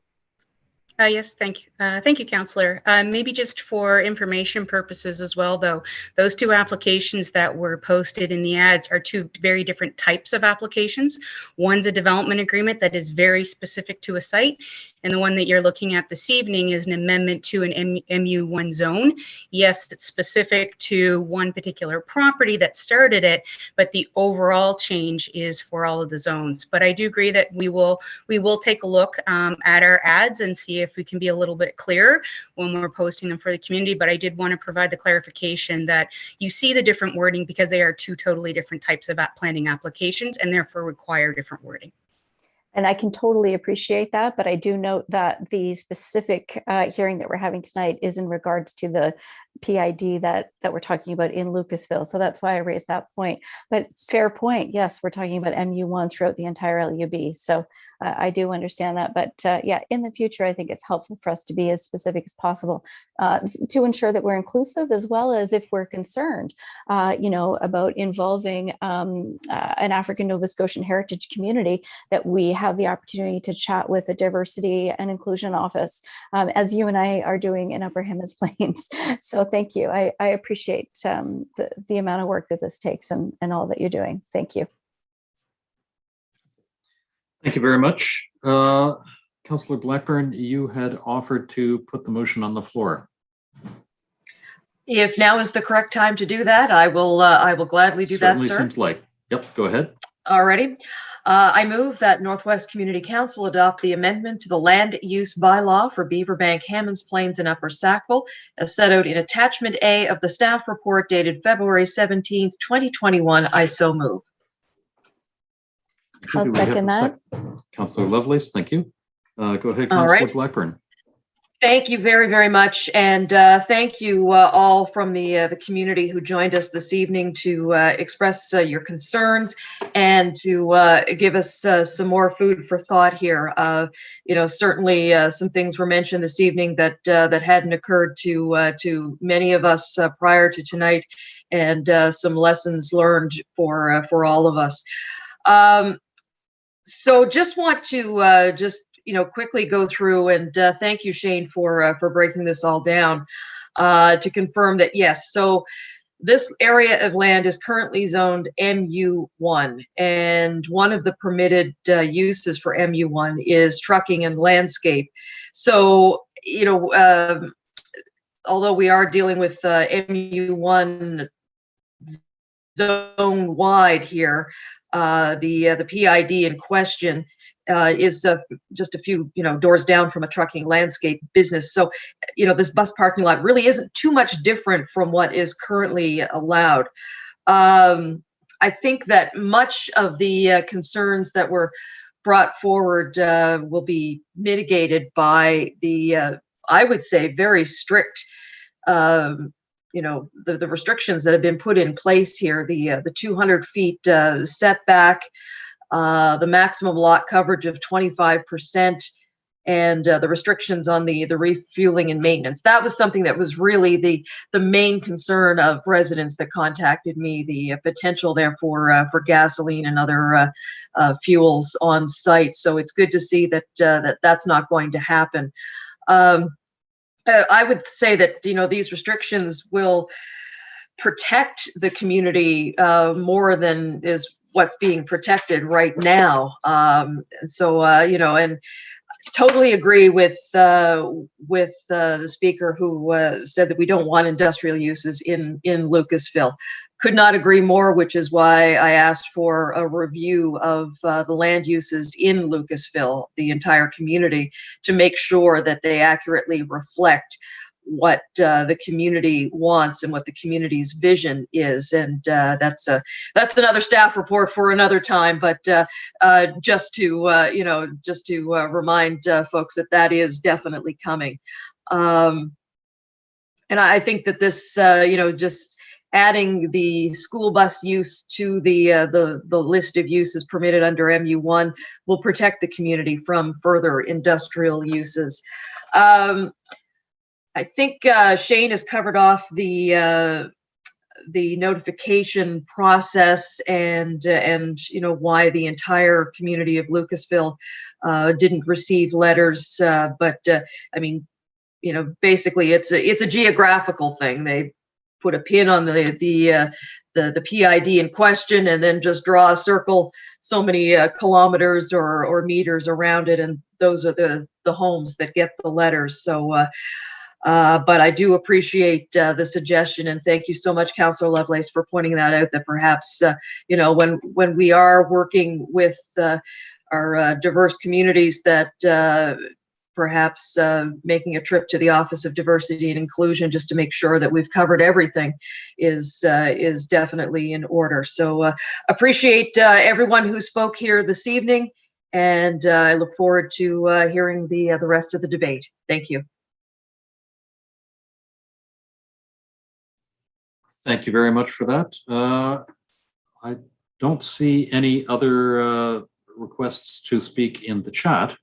Yes, thank you. Thank you, Councillor. Maybe just for information purposes as well, though, those two applications that were posted in the ads are two very different types of applications. One's a development agreement that is very specific to a site, and the one that you're looking at this evening is an amendment to an MU1 zone. Yes, it's specific to one particular property that started it, but the overall change is for all of the zones. But I do agree that we will take a look at our ads and see if we can be a little bit clearer when we're posting them for the community. But I did want to provide the clarification that you see the different wording because they are two totally different types of planning applications and therefore require different wording. And I can totally appreciate that, but I do note that the specific hearing that we're having tonight is in regards to the PID that we're talking about in Lucasville. So that's why I raised that point. But fair point. Yes, we're talking about MU1 throughout the entire LUB. So I do understand that. But yeah, in the future, I think it's helpful for us to be as specific as possible to ensure that we're inclusive, as well as if we're concerned, you know, about involving an African Nova Scotian heritage community, that we have the opportunity to chat with the diversity and inclusion office, as you and I are doing in Upper Hammonds Plains. So thank you. I appreciate the amount of work that this takes and all that you're doing. Thank you. Thank you very much. Councillor Blackburn, you had offered to put the motion on the floor. If now is the correct time to do that, I will gladly do that, sir. Certainly seems like. Yep, go ahead. Alrighty. I move that Northwest Community Council adopt the amendment to the land use bylaw for Beaverbank, Hammonds Plains, and Upper Sackville, as set out in Attachment A of the staff report dated February 17th, 2021. I so move. I'll second that. Councillor Lovelace, thank you. Go ahead, All Councillor right. Blackburn. Thank you very, very much. And thank you all from the community who joined us this evening to express your concerns and to give us some more food for thought here. You know, certainly some things were mentioned this evening that that hadn't occurred to many of us prior to tonight, and some lessons learned for all of us. So just want to quickly go through and thank you, Shane, for breaking this all down to confirm that, yes, so this area of land is currently zoned MU1, and one of the permitted uses for MU1 is trucking and landscape. So, you know, although we are dealing with MU1 zone wide here, the PID in question is just a few, doors down from a trucking landscape business. So, this bus parking lot really isn't too much different from what is currently allowed. I think that much of the concerns that were brought forward will be mitigated by the, I would say, very strict, the restrictions that have been put in place here, the 200 feet setback, the maximum lot coverage of 25%, and the restrictions on the refueling and maintenance. That was something that was really the main concern of residents that contacted me, the potential there for gasoline and other fuels on site. So it's good to see that that's not going to happen. I would say that these restrictions will protect the community more than is what's being protected right now. And totally agree with the speaker who said that we don't want industrial uses in Lucasville. Could not agree more, which is why I asked for a review of the land uses in Lucasville, the entire community, to make sure that they accurately reflect what the community wants and what the community's vision is. And that's another staff report for another time, but just to remind folks that is definitely coming. And I think that this just adding the school bus use to the list of uses permitted under MU1 will protect the community from further industrial uses. I think Shane has covered off the notification process and why the entire community of Lucasville didn't receive letters. But I mean, basically it's a geographical thing. They put a pin on the PID in question and then just draw a circle so many kilometers or meters around it, and those are the homes that get the letters. So. But I do appreciate the suggestion, and thank you so much, Councillor Lovelace, for pointing that out, that perhaps, when we are working with our diverse communities, that perhaps making a trip to the Office of Diversity and Inclusion just to make sure that we've covered everything is definitely in order. So appreciate everyone who spoke here this evening, and I look forward to hearing the rest of the debate. Thank you. Thank you very much for that. I don't see any other requests to speak in the chat.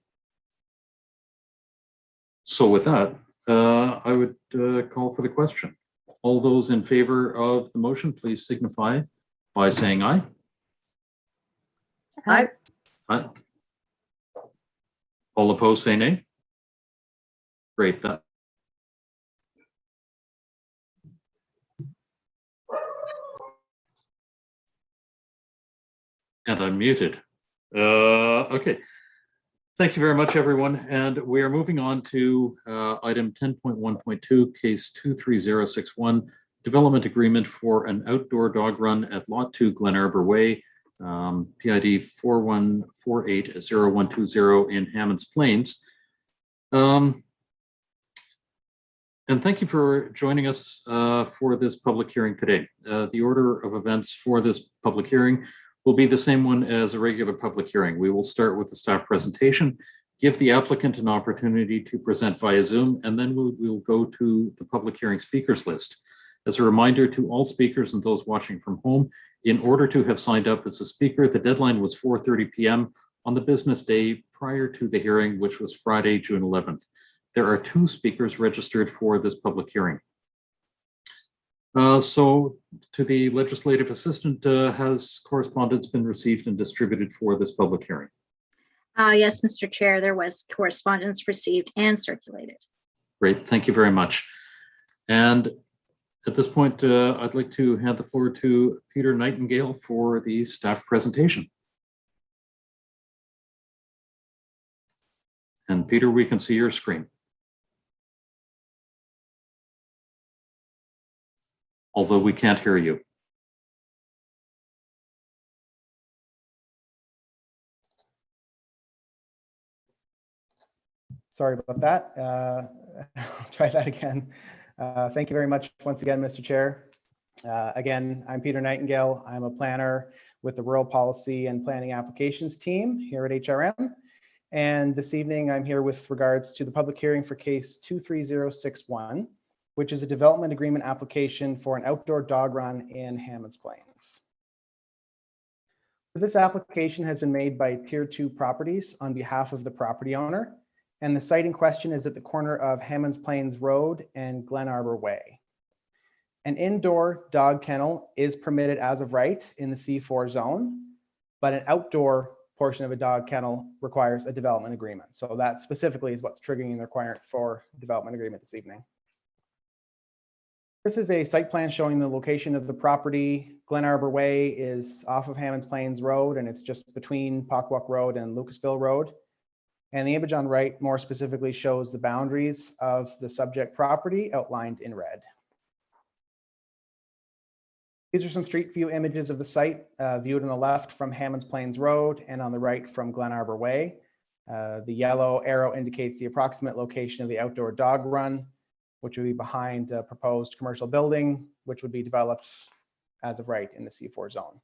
So with that, I would call for the question. All those in favor of the motion, please signify by saying aye. Aye. Aye. All opposed, say nay. Great. That. And I'm muted. Okay. Thank you very much, everyone. And we are moving on to item 10.1.2, case 23061, development agreement for an outdoor dog run at Lot 2 Glen Arbor Way, PID 41480120 in Hammonds Plains. And thank you for joining us for this public hearing today. The order of events for this public hearing will be the same one as a regular public hearing. We will start with the staff presentation, give the applicant an opportunity to present via Zoom, and then we'll go to the public hearing speakers list. As a reminder to all speakers and those watching from home, in order to have signed up as a speaker, the deadline was 4:30 p.m. on the business day prior to the hearing, which was Friday, June 11th. There are 2 speakers registered for this public hearing. So to the legislative assistant, has correspondence been received and distributed for this public hearing? Yes, Mr. Chair, there was correspondence received and circulated. Great, thank you very much. And at this point, I'd like to hand the floor to Peter Nightingale for the staff presentation. And Peter, we can see your screen. Although we can't hear you. Sorry about that. I'll try that again. Thank you very much once again, Mr. Chair. Again, I'm Peter Nightingale. I'm a planner with the Rural Policy and Planning Applications team here at HRM. And this evening, I'm here with regards to the public hearing for case 23061, which is a development agreement application for an outdoor dog run in Hammonds Plains. This application has been made by Tier 2 Properties on behalf of the property owner, and the site in question is at the corner of Hammonds Plains Road and Glen Arbor Way. An indoor dog kennel is permitted as of right in the C4 zone, but an outdoor portion of a dog kennel requires a development agreement. So that specifically is what's triggering the requirement for development agreement this evening. This is a site plan showing the location of the property. Glen Arbor Way is off of Hammonds Plains Road, and it's just between Pockwalk Road and Lucasville Road. And the image on right more specifically shows the boundaries of the subject property outlined in red. These are some street view images of the site, viewed on the left from Hammonds Plains Road and on the right from Glen Arbor Way. The yellow arrow indicates the approximate location of the outdoor dog run, which would be behind a proposed commercial building, which would be developed as of right in the C4 zone.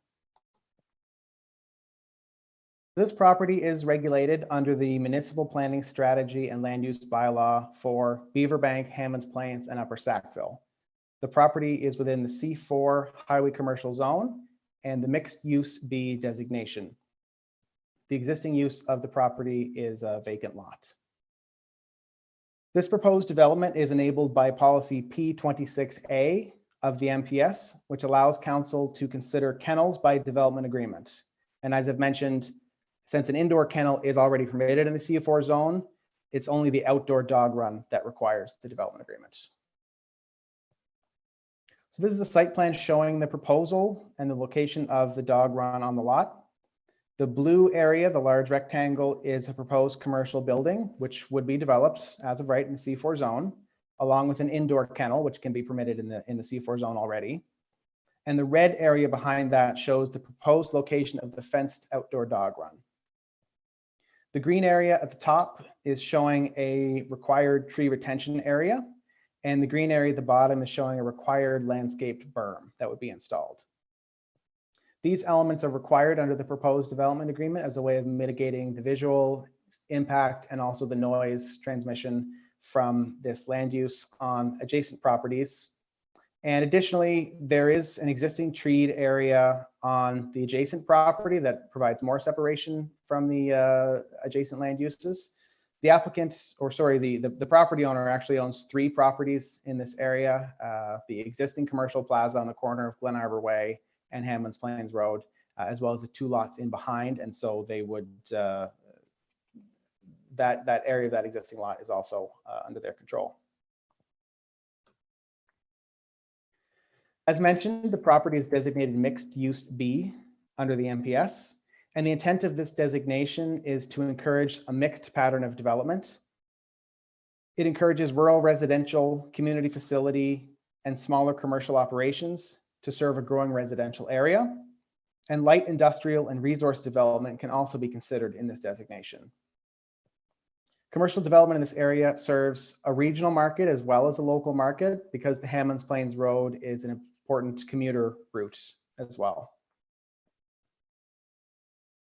This property is regulated under the Municipal Planning Strategy and Land Use Bylaw for Beaverbank, Hammonds Plains, and Upper Sackville. The property is within the C4 Highway Commercial Zone and the Mixed Use B designation. The existing use of the property is a vacant lot. This proposed development is enabled by policy P26A of the MPS, which allows council to consider kennels by development agreement. And as I've mentioned, since an indoor kennel is already permitted in the C4 zone, it's only the outdoor dog run that requires the development agreement. So this is a site plan showing the proposal and the location of the dog run on the lot. The blue area, the large rectangle, is a proposed commercial building, which would be developed as of right in the C4 zone, along with an indoor kennel, which can be permitted in the C4 zone already. And the red area behind that shows the proposed location of the fenced outdoor dog run. The green area at the top is showing a required tree retention area, and the green area at the bottom is showing a required landscaped berm that would be installed. These elements are required under the proposed development agreement as a way of mitigating the visual impact and also the noise transmission from this land use on adjacent properties. And additionally, there is an existing treed area on the adjacent property that provides more separation from the adjacent land uses. The applicant, or sorry, the property owner actually owns 3 properties in this area. The existing commercial plaza on the corner of Glen Arbor Way and Hammonds Plains Road, as well as the 2 lots in behind. And so they would, that area of that existing lot is also under their control. As mentioned, the property is designated mixed use B under the MPS. And the intent of this designation is to encourage a mixed pattern of development. It encourages rural residential, community facility, and smaller commercial operations to serve a growing residential area. And light industrial and resource development can also be considered in this designation. Commercial development in this area serves a regional market as well as a local market because the Hammonds Plains Road is an important commuter route as well.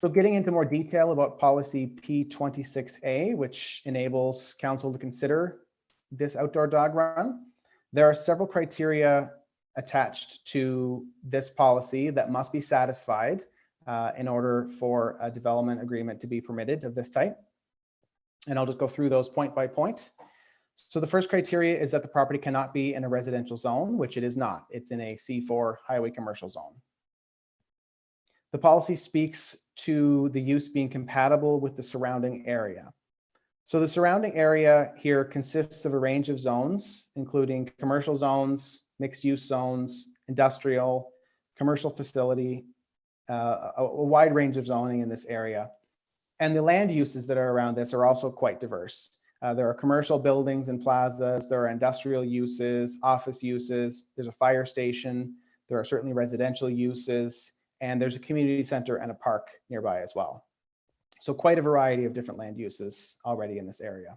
So getting into more detail about policy P26A, which enables council to consider this outdoor dog run, there are several criteria attached to this policy that must be satisfied in order for a development agreement to be permitted of this type. And I'll just go through those point by point. So the first criteria is that the property cannot be in a residential zone, which it is not. It's in a C4 highway commercial zone. The policy speaks to the use being compatible with the surrounding area. So the surrounding area here consists of a range of zones, including commercial zones, mixed use zones, industrial, commercial facility, a wide range of zoning in this area. And the land uses that are around this are also quite diverse. There are commercial buildings and plazas, there are industrial uses, office uses, there's a fire station, there are certainly residential uses, and there's a community center and a park nearby as well. So quite a variety of different land uses already in this area.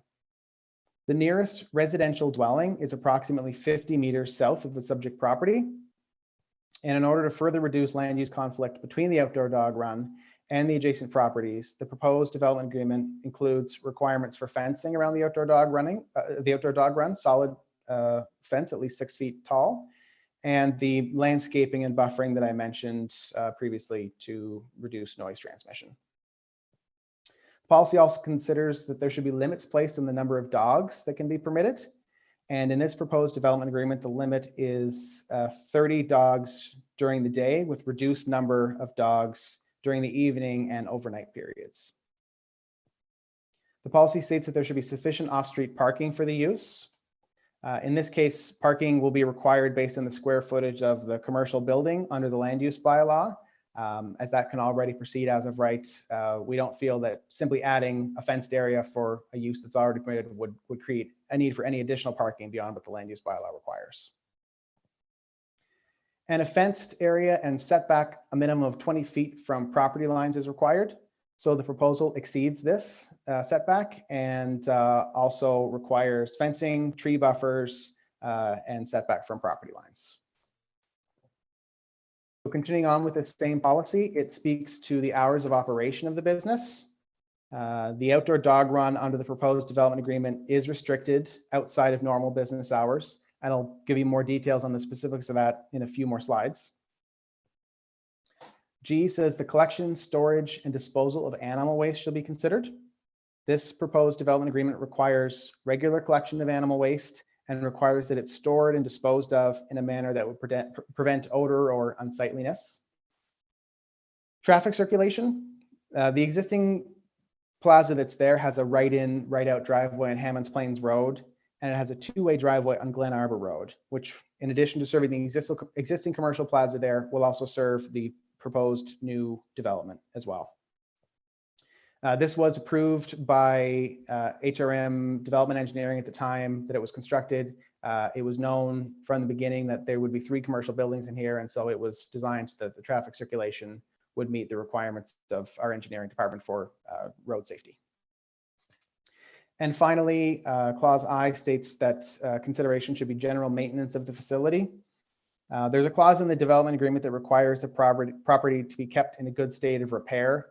The nearest residential dwelling is approximately 50 meters south of the subject property. And in order to further reduce land use conflict between the outdoor dog run and the adjacent properties, the proposed development agreement includes requirements for fencing around the outdoor dog run, solid fence at least 6 feet tall, and the landscaping and buffering that I mentioned previously to reduce noise transmission. Policy also considers that there should be limits placed on the number of dogs that can be permitted. And in this proposed development agreement, the limit is 30 dogs during the day with reduced number of dogs during the evening and overnight periods. The policy states that there should be sufficient off-street parking for the use. In this case, parking will be required based on the square footage of the commercial building under the land use bylaw. As that can already proceed as of right, we don't feel that simply adding a fenced area for a use that's already permitted would create a need for any additional parking beyond what the land use bylaw requires. And a fenced area and setback a minimum of 20 feet from property lines is required. So the proposal exceeds this setback and also requires fencing, tree buffers, and setback from property lines. So continuing on with this same policy, it speaks to the hours of operation of the business. The outdoor dog run under the proposed development agreement is restricted outside of normal business hours, and I'll give you more details on the specifics of that in a few more slides. G says the collection, storage, and disposal of animal waste shall be considered. This proposed development agreement requires regular collection of animal waste and requires that it's stored and disposed of in a manner that would prevent odor or unsightliness. Traffic circulation. The existing plaza that's there has a right-in, right-out driveway on Hammonds Plains Road, and it has a two-way driveway on Glen Arbor Road, which, in addition to serving the existing commercial plaza there, will also serve the proposed new development as well. This was approved by HRM Development Engineering at the time that it was constructed. It was known from the beginning that there would be 3 commercial buildings in here, and so it was designed so that the traffic circulation would meet the requirements of our engineering department for road safety. And finally, clause I states that consideration should be general maintenance of the facility. There's a clause in the development agreement that requires the property to be kept in a good state of repair.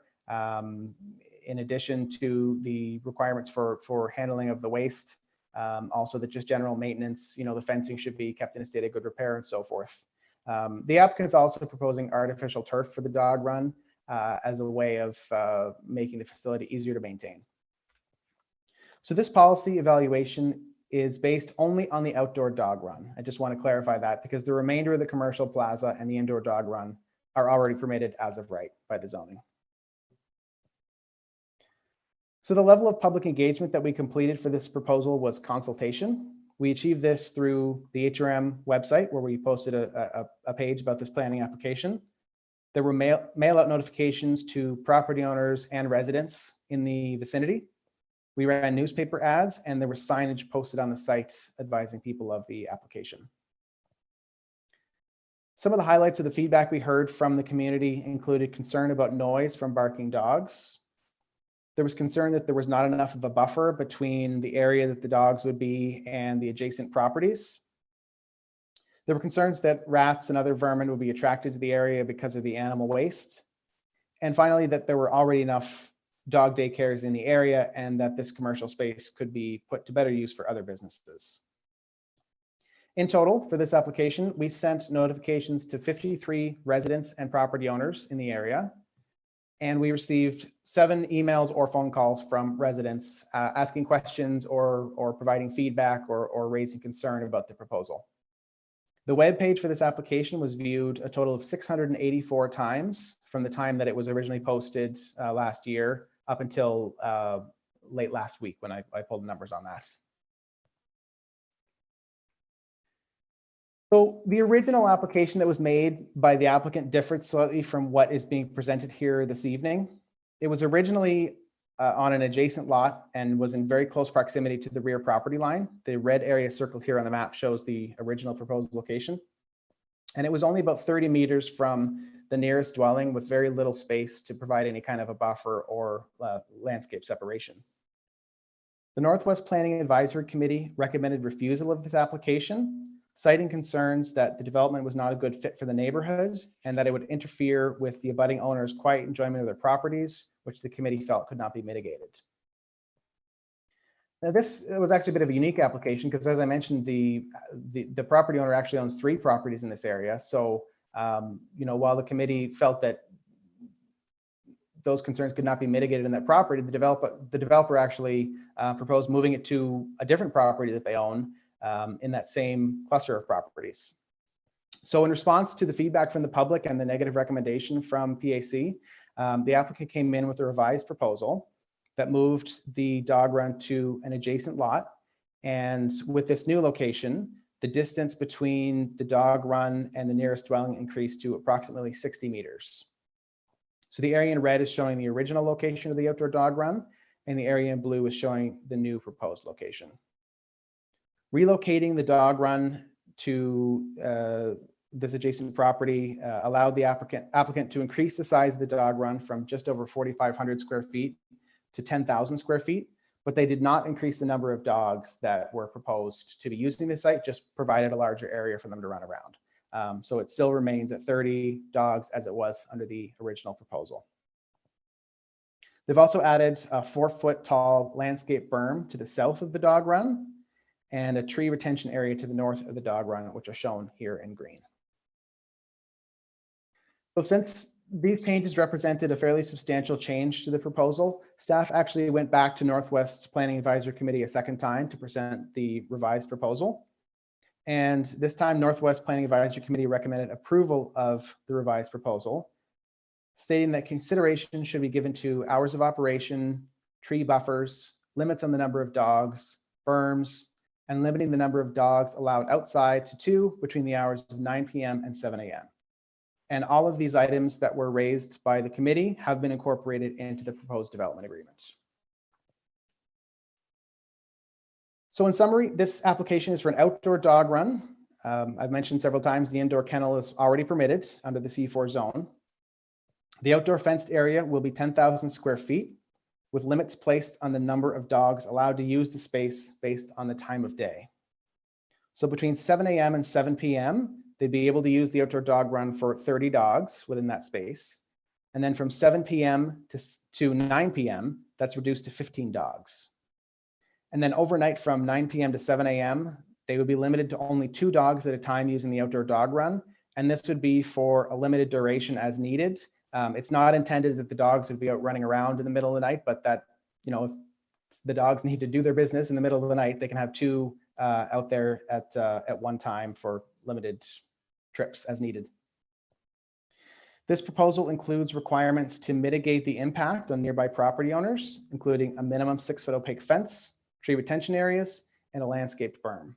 In addition to the requirements for handling of the waste, also that just general maintenance, the fencing should be kept in a state of good repair and so forth. The applicant is also proposing artificial turf for the dog run as a way of making the facility easier to maintain. So this policy evaluation is based only on the outdoor dog run. I just want to clarify that because the remainder of the commercial plaza and the indoor dog run are already permitted as of right by the zoning. So the level of public engagement that we completed for this proposal was consultation. We achieved this through the HRM website where we posted a page about this planning application. There were mail out notifications to property owners and residents in the vicinity. We ran newspaper ads and there was signage posted on the site advising people of the application. Some of the highlights of the feedback we heard from the community included concern about noise from barking dogs. There was concern that there was not enough of a buffer between the area that the dogs would be and the adjacent properties. There were concerns that rats and other vermin would be attracted to the area because of the animal waste. And finally, that there were already enough dog daycares in the area and that this commercial space could be put to better use for other businesses. In total, for this application, we sent notifications to 53 residents and property owners in the area. And we received 7 emails or phone calls from residents asking questions or providing feedback or raising concern about the proposal. The web page for this application was viewed a total of 684 times from the time that it was originally posted last year up until late last week when I pulled the numbers on that. So the original application that was made by the applicant differed slightly from what is being presented here this evening. It was originally on an adjacent lot and was in very close proximity to the rear property line. The red area circled here on the map shows the original proposed location. And it was only about 30 meters from the nearest dwelling with very little space to provide any kind of a buffer or landscape separation. The Northwest Planning Advisory Committee recommended refusal of this application, citing concerns that the development was not a good fit for the neighborhood and that it would interfere with the abutting owners' quiet enjoyment of their properties, which the committee felt could not be mitigated. Now, this was actually a bit of a unique application because, as I mentioned, the property owner actually owns 3 properties in this area. So, while the committee felt that those concerns could not be mitigated in that property, the developer actually proposed moving it to a different property that they own in that same cluster of properties. So in response to the feedback from the public and the negative recommendation from PAC, the applicant came in with a revised proposal that moved the dog run to an adjacent lot. And with this new location, the distance between the dog run and the nearest dwelling increased to approximately 60 meters. So the area in red is showing the original location of the outdoor dog run, and the area in blue is showing the new proposed location. Relocating the dog run to this adjacent property allowed the applicant to increase the size of the dog run from just over 4,500 square feet to 10,000 square feet, but they did not increase the number of dogs that were proposed to be using the site, just provided a larger area for them to run around. So it still remains at 30 dogs as it was under the original proposal. They've also added a 4-foot tall landscape berm to the south of the dog run and a tree retention area to the north of the dog run, which are shown here in green. So since these changes represented a fairly substantial change to the proposal, staff actually went back to Northwest's Planning Advisory Committee a second time to present the revised proposal. And this time, Northwest Planning Advisory Committee recommended approval of the revised proposal, stating that consideration should be given to hours of operation, tree buffers, limits on the number of dogs, berms, and limiting the number of dogs allowed outside to 2 between the hours of 9 p.m. and 7 a.m. And all of these items that were raised by the committee have been incorporated into the proposed development agreement. So in summary, this application is for an outdoor dog run. I've mentioned several times the indoor kennel is already permitted under the C4 zone. The outdoor fenced area will be 10,000 square feet with limits placed on the number of dogs allowed to use the space based on the time of day. So between 7 a.m. and 7 p.m., they'd be able to use the outdoor dog run for 30 dogs within that space. And then from 7 p.m. to 9 p.m., that's reduced to 15 dogs. And then overnight from 9 p.m. to 7 a.m., they would be limited to only 2 dogs at a time using the outdoor dog run. And this would be for a limited duration as needed. It's not intended that the dogs would be out running around in the middle of the night, but that, if the dogs need to do their business in the middle of the night, they can have 2 out there at one time for limited trips as needed. This proposal includes requirements to mitigate the impact on nearby property owners, including a minimum 6-foot opaque fence, tree retention areas, and a landscaped berm.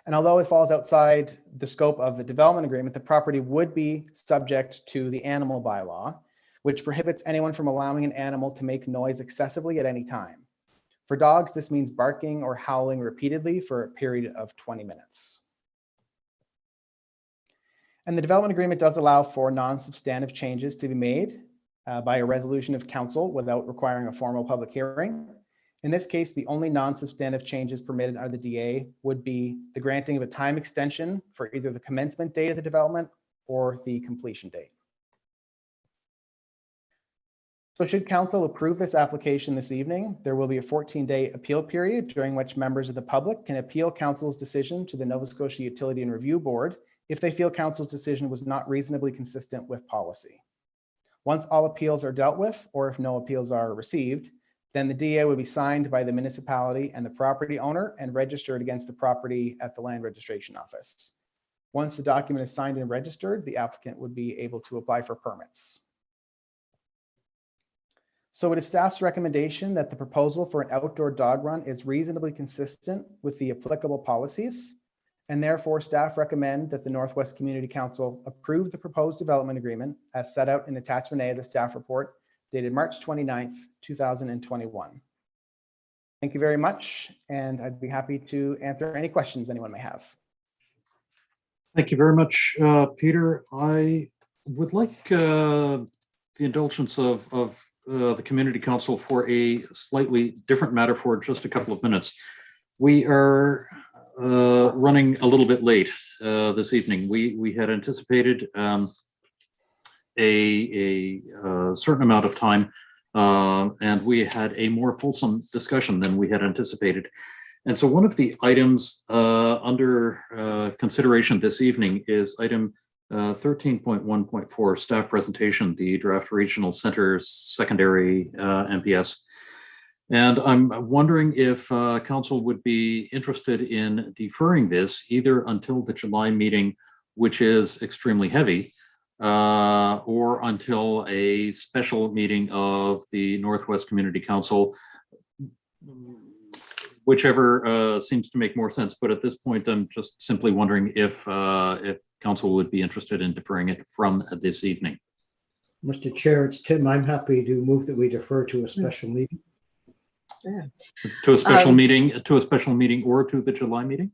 And although it falls outside the scope of the development agreement, the property would be subject to the animal bylaw, which prohibits anyone from allowing an animal to make noise excessively at any time. For dogs, this means barking or howling repeatedly for a period of 20 minutes. And the development agreement does allow for non-substantive changes to be made by a resolution of council without requiring a formal public hearing. In this case, the only non-substantive changes permitted under the DA would be the granting of a time extension for either the commencement date of the development or the completion date. So should council approve this application this evening, there will be a 14-day appeal period during which members of the public can appeal council's decision to the Nova Scotia Utility and Review Board if they feel council's decision was not reasonably consistent with policy. Once all appeals are dealt with, or if no appeals are received, then the DA would be signed by the municipality and the property owner and registered against the property at the land registration office. Once the document is signed and registered, the applicant would be able to apply for permits. So it is staff's recommendation that the proposal for an outdoor dog run is reasonably consistent with the applicable policies, and therefore staff recommend that the Northwest Community Council approve the proposed development agreement as set out in attachment A of the staff report dated March 29th, 2021. Thank you very much, and I'd be happy to answer any questions anyone may have. Thank you very much, Peter. I would like the indulgence of the Community Council for a slightly different matter for just a couple of minutes. We are running a little bit late this evening. We had anticipated a certain amount of time, and we had a more fulsome discussion than we had anticipated. And so one of the items under consideration this evening is item 13.1.4, staff presentation, the Draft Regional Center Secondary MPS. And I'm wondering if council would be interested in deferring this either until the July meeting, which is extremely heavy, or until a special meeting of the Northwest Community Council, whichever seems to make more sense. But at this point, I'm just simply wondering if council would be interested in deferring it from this evening. Mr. Chair, it's Tim. I'm happy to move that we defer to a special meeting. Yeah. To a special meeting, or to the July meeting?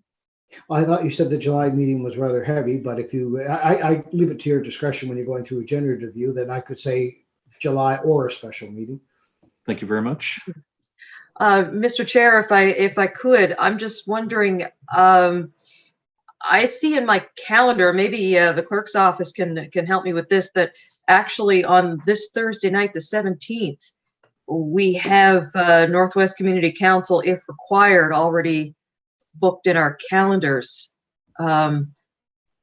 I thought you said the July meeting was rather heavy, but if you, I leave it to your discretion when you're going through a generative review, then I could say July or a special meeting. Thank you very much. Mr. Chair, if I could, I'm just wondering, I see in my calendar, maybe the clerk's office can help me with this, that actually on this Thursday night, the 17th, we have Northwest Community Council, if required, already booked in our calendars. I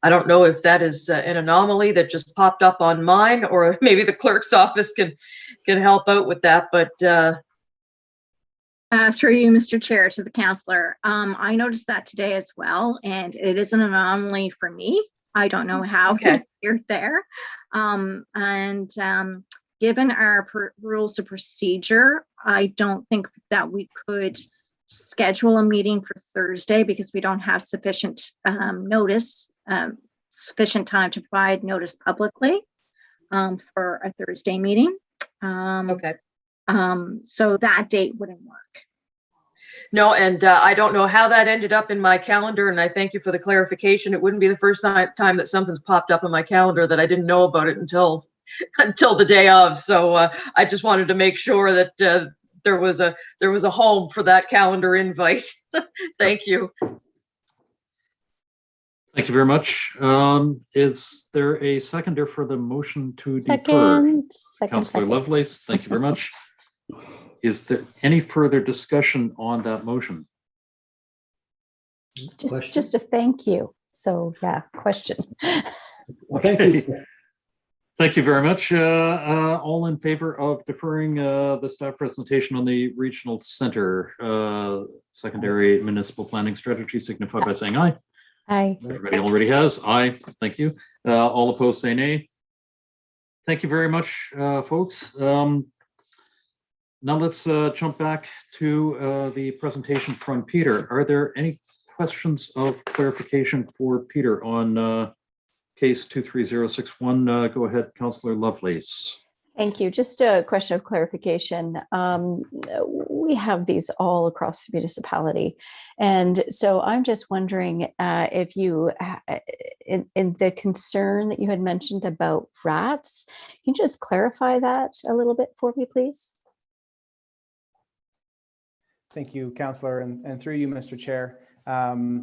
don't know if that is an anomaly that just popped up on mine, or maybe the clerk's office can help out with that, but through you, Mr. Chair, to the councillor. I noticed that today as well, and it is an anomaly for me. I don't know how you're there. Given our rules of procedure, I don't think that we could schedule a meeting for Thursday because we don't have sufficient notice, sufficient time to provide notice publicly for a Thursday meeting. So that date wouldn't work. No, and I don't know how that ended up in my calendar, and I thank you for the clarification. It wouldn't be the first time that something's popped up in my calendar that I didn't know about it until the day of. So I just wanted to make sure that there was a home for that calendar invite. Thank you. Thank you very much. Is there a seconder for the motion to defer? Second. Councillor Lovelace, thank you very much. Is there any further discussion on that motion? Just a thank you. So yeah, question. Okay. Thank you very much. All in favor of deferring the staff presentation on the Regional Center Secondary Municipal Planning Strategy signify by saying aye. Aye. Everybody already has. Aye. Thank you. All opposed say nay. Thank you very much, folks. Now let's jump back to the presentation from Peter. Are there any questions of clarification for Peter on case 23061? Go ahead, Councillor Lovelace. Thank you. Just a question of clarification. We have these all across the municipality. And so I'm just wondering if you, in the concern that you had mentioned about rats, can you just clarify that a little bit for me, please? Thank you, Councillor, and through you, Mr. Chair.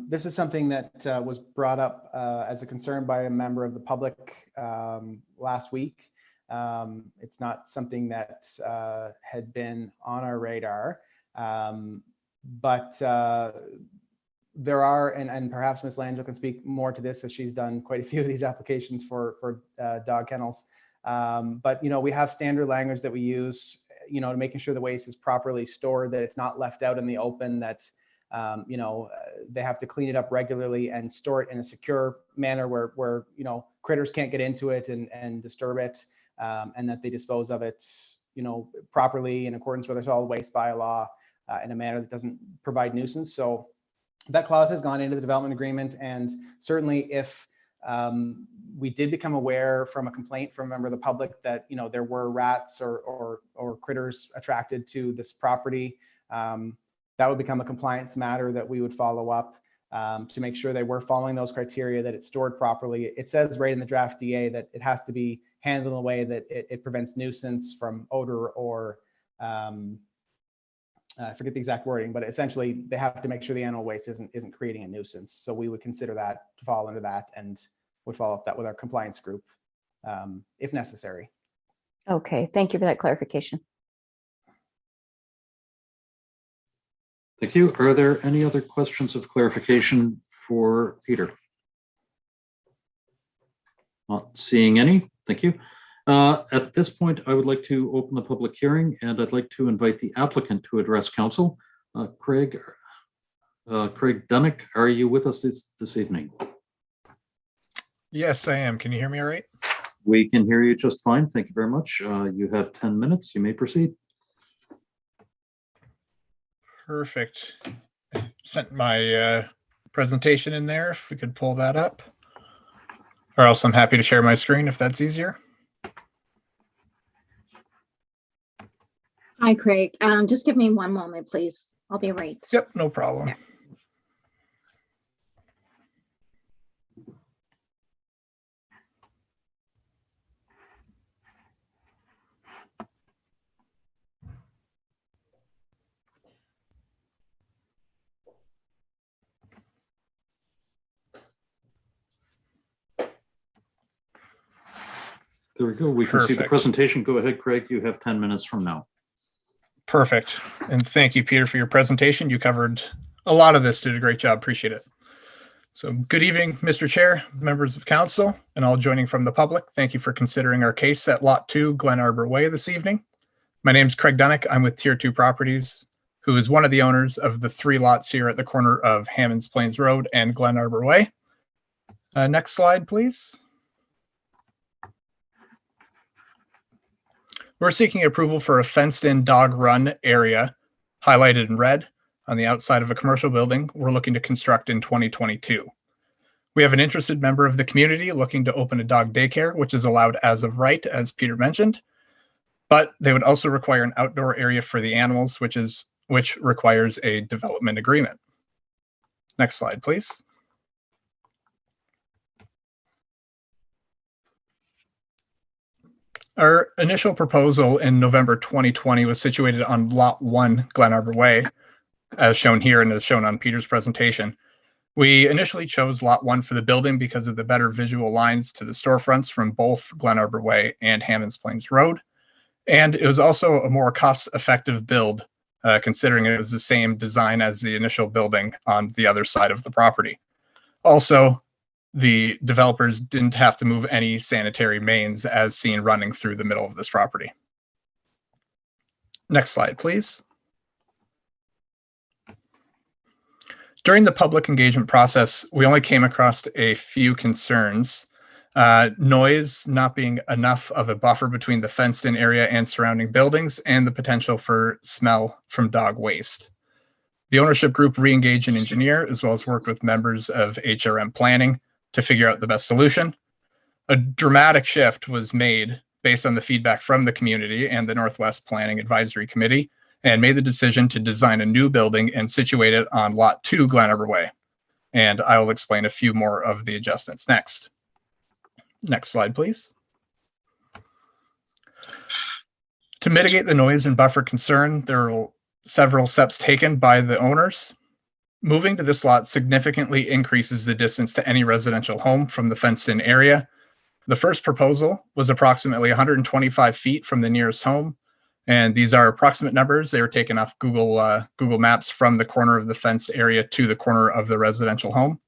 This is something that was brought up as a concern by a member of the public last week. It's not something that had been on our radar, but there are, and perhaps Ms. Langell can speak more to this as she's done quite a few of these applications for dog kennels. But, you know, we have standard language that we use, you know, to making sure the waste is properly stored, that it's not left out in the open, that you know, they have to clean it up regularly and store it in a secure manner where you know, critters can't get into it and disturb it, and that they dispose of it, you know, properly in accordance with our solid waste bylaw in a manner that doesn't provide nuisance. So that clause has gone into the development agreement, and certainly if we did become aware from a complaint from a member of the public that, you know, there were rats or critters attracted to this property, that would become a compliance matter that we would follow up to make sure they were following those criteria, that it's stored properly. It says right in the draft DA that it has to be handled in a way that it prevents nuisance from odor or I forget the exact wording, but essentially they have to make sure the animal waste isn't creating a nuisance. So we would consider that to fall under that and would follow up that with our compliance group if necessary. Okay, thank you for that clarification. Thank you. Are there any other questions of clarification for Peter? Not seeing any. Thank you. At this point, I would like to open the public hearing, and I'd like to invite the applicant to address council. Craig Dunnick, are you with us this evening? Yes, I am. Can you hear me all right? We can hear you just fine. Thank you very much. You have 10 minutes. You may proceed. Perfect. I sent my presentation in there, if we could pull that up. Or else I'm happy to share my screen if that's easier. Hi, Craig. Just give me one moment, please. I'll be right. Yep, no problem. Yeah. There we go. We can see the presentation. Go ahead, Craig. You have 10 minutes from now. Perfect. And thank you, Peter, for your presentation. You covered a lot of this, did a great job. Appreciate it. So good evening, Mr. Chair, members of council, and all joining from the public. Thank you for considering our case at Lot 2, Glen Arbor Way this evening. My name is Craig Dunnick. I'm with Tier 2 Properties, who is one of the owners of the 3 lots here at the corner of Hammonds Plains Road and Glen Arbor Way. Next slide, please. We're seeking approval for a fenced-in dog run area, highlighted in red, on the outside of a commercial building we're looking to construct in 2022. We have an interested member of the community looking to open a dog daycare, which is allowed as of right, as Peter mentioned, but they would also require an outdoor area for the animals, which requires a development agreement. Next slide, please. Our initial proposal in November 2020 was situated on Lot 1, Glen Arbor Way, as shown here and as shown on Peter's presentation. We initially chose Lot 1 for the building because of the better visual lines to the storefronts from both Glen Arbor Way and Hammonds Plains Road. And it was also a more cost-effective build, considering it was the same design as the initial building on the other side of the property. Also, the developers didn't have to move any sanitary mains as seen running through the middle of this property. Next slide, please. During the public engagement process, we only came across a few concerns. Noise not being enough of a buffer between the fenced-in area and surrounding buildings, and the potential for smell from dog waste. The ownership group re-engaged an engineer, as well as worked with members of HRM planning to figure out the best solution. A dramatic shift was made based on the feedback from the community and the Northwest Planning Advisory Committee, and made the decision to design a new building and situate it on Lot 2, Glen Arbor Way. And I will explain a few more of the adjustments next. Next slide, please. To mitigate the noise and buffer concern, there are several steps taken by the owners. Moving to this lot significantly increases the distance to any residential home from the fenced-in area. The first proposal was approximately 125 feet from the nearest home, and these are approximate numbers. They were taken off Google Maps from the corner of the fenced area to the corner of the residential home.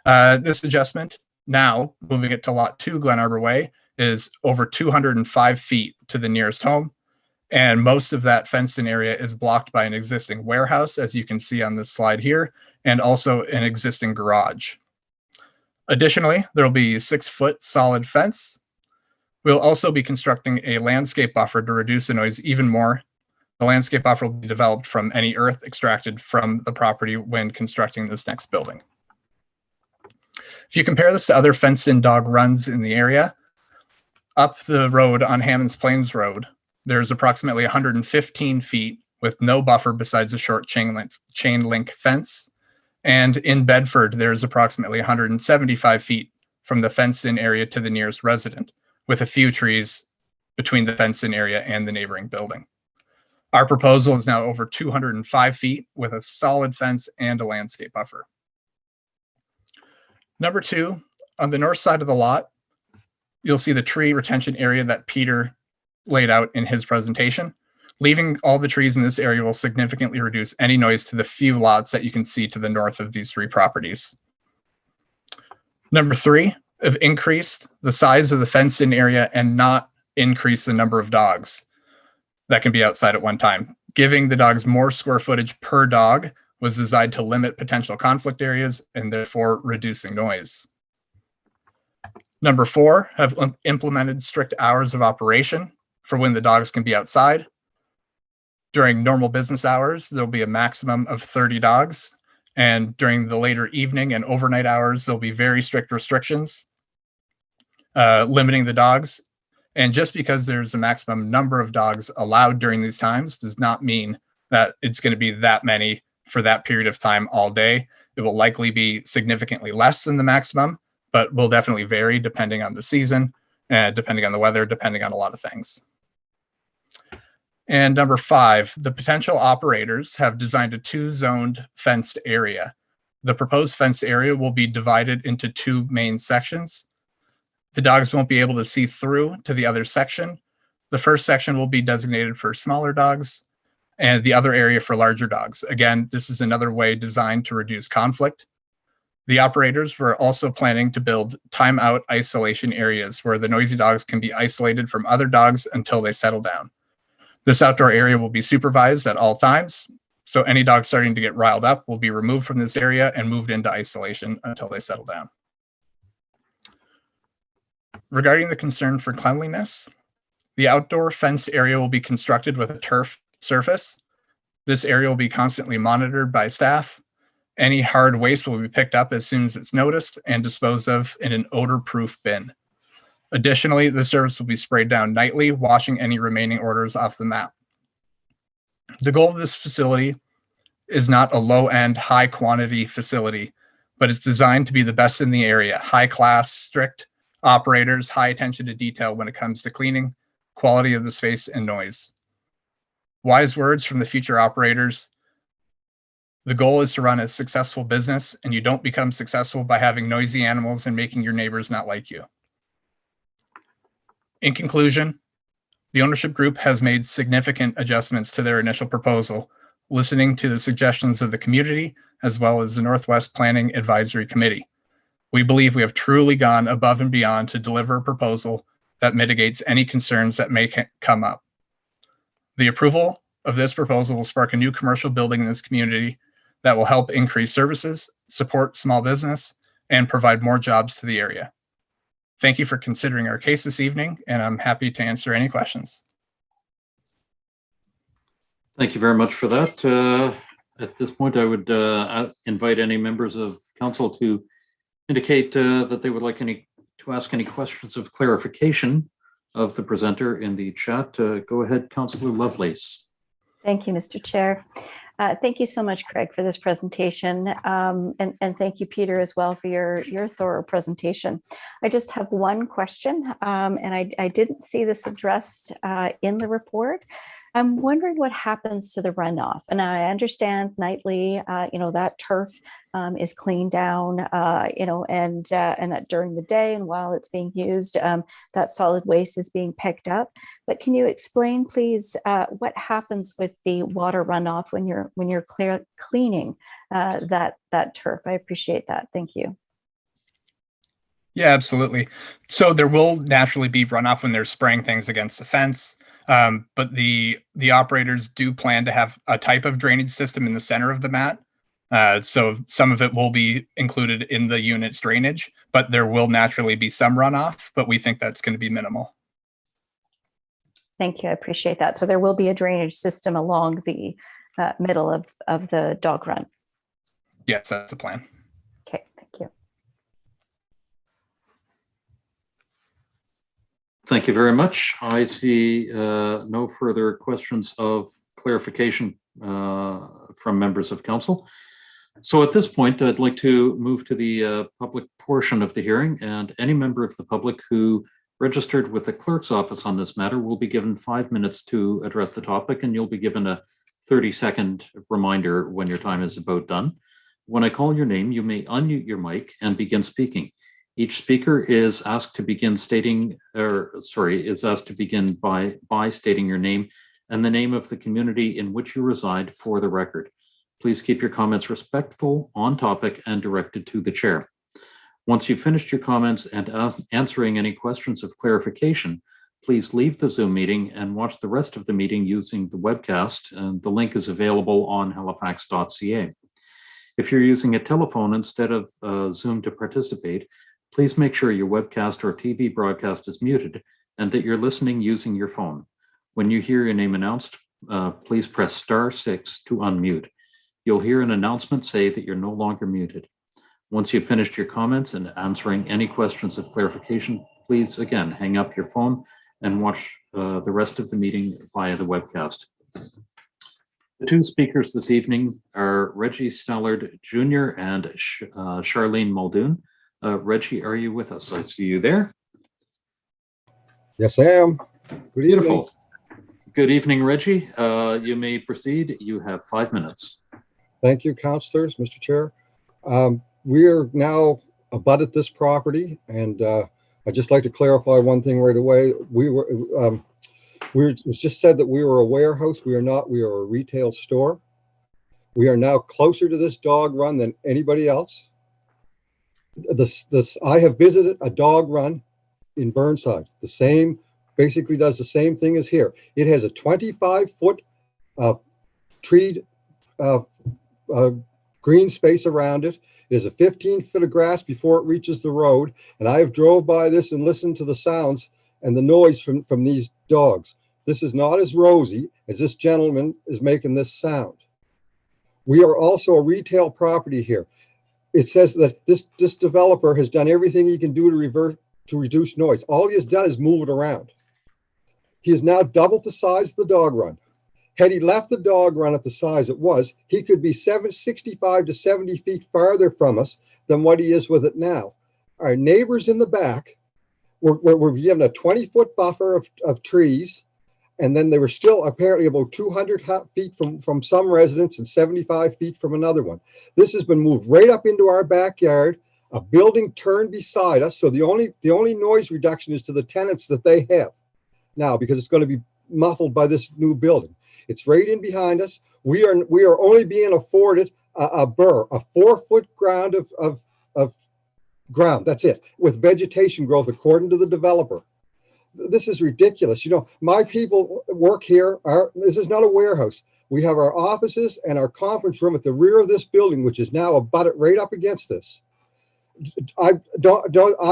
This adjustment, now moving it to Lot 2, Glen Arbor Way, is over 205 feet to the nearest home. And most of that fenced-in area is blocked by an existing warehouse, as you can see on this slide here, and also an existing garage. Additionally, there will be a 6-foot solid fence. We'll also be constructing a landscape buffer to reduce the noise even more. The landscape buffer will be developed from any earth extracted from the property when constructing this next building. If you compare this to other fenced-in dog runs in the area, up the road on Hammonds Plains Road, there's approximately 115 feet with no buffer besides a short chain link fence. And in Bedford, there's approximately 175 feet from the fenced-in area to the nearest resident, with a few trees between the fenced-in area and the neighboring building. Our proposal is now over 205 feet with a solid fence and a landscape buffer. Number 2, on the north side of the lot, you'll see the tree retention area that Peter laid out in his presentation. Leaving all the trees in this area will significantly reduce any noise to the few lots that you can see to the north of these 3 properties. Number 3, have increased the size of the fenced-in area and not increase the number of dogs that can be outside at one time. Giving the dogs more square footage per dog was designed to limit potential conflict areas and therefore reducing noise. Number 4, have implemented strict hours of operation for when the dogs can be outside. During normal business hours, there'll be a maximum of 30 dogs. And during the later evening and overnight hours, there'll be very strict restrictions limiting the dogs. And just because there's a maximum number of dogs allowed during these times does not mean that it's going to be that many for that period of time all day. It will likely be significantly less than the maximum, but will definitely vary depending on the season, depending on the weather, depending on a lot of things. And number 5, the potential operators have designed a 2-zoned fenced area. The proposed fenced area will be divided into 2 main sections. The dogs won't be able to see through to the other section. The first section will be designated for smaller dogs and the other area for larger dogs. Again, this is another way designed to reduce conflict. The operators were also planning to build timeout isolation areas where the noisy dogs can be isolated from other dogs until they settle down. This outdoor area will be supervised at all times, so any dog starting to get riled up will be removed from this area and moved into isolation until they settle down. Regarding the concern for cleanliness, the outdoor fence area will be constructed with a turf surface. This area will be constantly monitored by staff. Any hard waste will be picked up as soon as it's noticed and disposed of in an odor-proof bin. Additionally, the surface will be sprayed down nightly, washing any remaining odors off the mat. The goal of this facility is not a low-end, high-quantity facility, but it's designed to be the best in the area. High-class, strict operators, high attention to detail when it comes to cleaning, quality of the space, and noise. Wise words from the future operators. The goal is to run a successful business, and you don't become successful by having noisy animals and making your neighbors not like you. In conclusion, the ownership group has made significant adjustments to their initial proposal, listening to the suggestions of the community as well as the Northwest Planning Advisory Committee. We believe we have truly gone above and beyond to deliver a proposal that mitigates any concerns that may come up. The approval of this proposal will spark a new commercial building in this community that will help increase services, support small business, and provide more jobs to the area. Thank you for considering our case this evening, and I'm happy to answer any questions. Thank you very much for that. At this point, I would invite any members of council to indicate that they would like to ask any questions of clarification of the presenter in the chat. Go ahead, Councillor Lovelace. Thank you, Mr. Chair. Thank you so much, Craig, for this presentation. And thank you, Peter, as well, for your thorough presentation. I just have one question, and I didn't see this addressed in the report. I'm wondering what happens to the runoff. And I understand nightly, that turf is cleaned down, and that during the day and while it's being used, that solid waste is being picked up. But can you explain, please, what happens with the water runoff when you're cleaning that turf? I appreciate that. Thank you. Yeah, absolutely. So there will naturally be runoff when they're spraying things against the fence. But the operators do plan to have a type of drainage system in the center of the mat. So some of it will be included in the unit's drainage, but there will naturally be some runoff, but we think that's going to be minimal. Thank you. I appreciate that. So there will be a drainage system along the middle of the dog run. Yes, that's the plan. Okay, thank you. Thank you very much. I see no further questions of clarification from members of council. So at this point, I'd like to move to the public portion of the hearing, and any member of the public who registered with the clerk's office on this matter will be given 5 minutes to address the topic, and you'll be given a 30-second reminder when your time is about done. When I call your name, you may unmute your mic and begin speaking. Each speaker is asked to begin by stating your name and the name of the community in which you reside for the record. Please keep your comments respectful, on topic, and directed to the chair. Once you've finished your comments and answering any questions of clarification, please leave the Zoom meeting and watch the rest of the meeting using the webcast. And the link is available on halifax.ca. If you're using a telephone instead of Zoom to participate, please make sure your webcast or TV broadcast is muted and that you're listening using your phone. When you hear your name announced, please press *6 to unmute. You'll hear an announcement say that you're no longer muted. Once you've finished your comments and answering any questions of clarification, please again hang up your phone and watch the rest of the meeting via the webcast. The two speakers this evening are Reggie Stallard Jr. and Charlene Muldoon. Reggie, are you with us? I see you there. Yes, I am. Good Beautiful. evening. Good evening, Reggie. You may proceed. You have 5 minutes. Thank you, councilors, Mr. Chair. We are now abutted this property, and I'd just like to clarify one thing right away. It was just said that we were a warehouse. We are not. We are a retail store. We are now closer to this dog run than anybody else. I have visited a dog run in Burnside. The same, basically does the same thing as here. It has a 25-foot treed green space around it. It has a 15-foot of grass before it reaches the road. And I have drove by this and listened to the sounds and the noise from these dogs. This is not as rosy as this gentleman is making this sound. We are also a retail property here. It says that this developer has done everything he can do to reduce noise. All he has done is move it around. He has now doubled the size of the dog run. Had he left the dog run at the size it was, he could be 65 to 70 feet farther from us than what he is with it now. Our neighbors in the back were given a 20-foot buffer of trees, and then they were still apparently about 200 feet from some residents and 75 feet from another one. This has been moved right up into our backyard, a building turned beside us, so the only noise reduction is to the tenants that they have now, because it's going to be muffled by this new building. It's right in behind us. We are only being afforded a 4-foot ground of ground. That's it, with vegetation growth according to the developer. This is ridiculous. You know, my people work here. This is not a warehouse. We have our offices and our conference room at the rear of this building, which is now abutted right up against this. I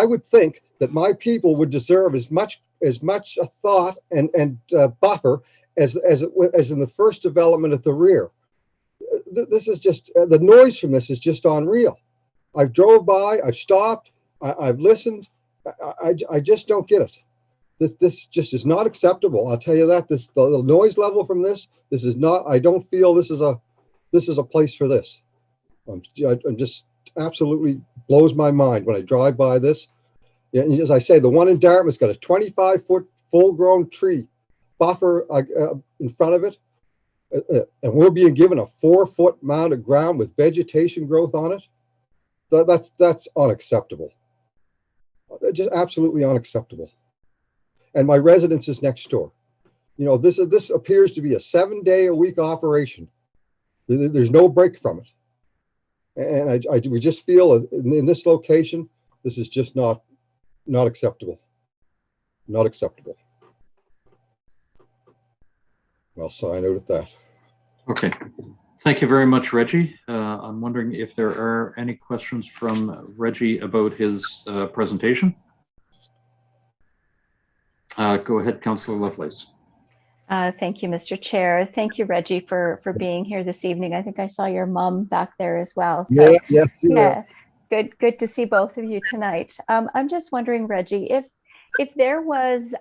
would think that my people would deserve as much a thought and buffer as in the first development at the rear. This is just the noise from this is just unreal. I've drove by, I've stopped, I've listened. I just don't get it. This just is not acceptable. I'll tell you that. The noise level from this is not. I don't feel this is a place for this. I'm just absolutely blows my mind when I drive by this. And as I say, the one in Dartmouth's got a 25-foot full-grown tree buffer in front of it, and we're being given a 4-foot mound of ground with vegetation growth on it. That's unacceptable. Just absolutely unacceptable. And my residence is next door. You know, this appears to be a 7-day-a-week operation. There's no break from it. And we just feel in this location, this is just not acceptable. Not acceptable. I'll sign out at that. Okay. Thank you very much, Reggie. I'm wondering if there are any questions from Reggie about his presentation. Go ahead, Councillor Lovelace. Thank you, Mr. Chair. Thank you, Reggie, for being here this evening. I think I saw your mom back there as well. So yeah. good to see both of you tonight. I'm just wondering, Reggie, if there was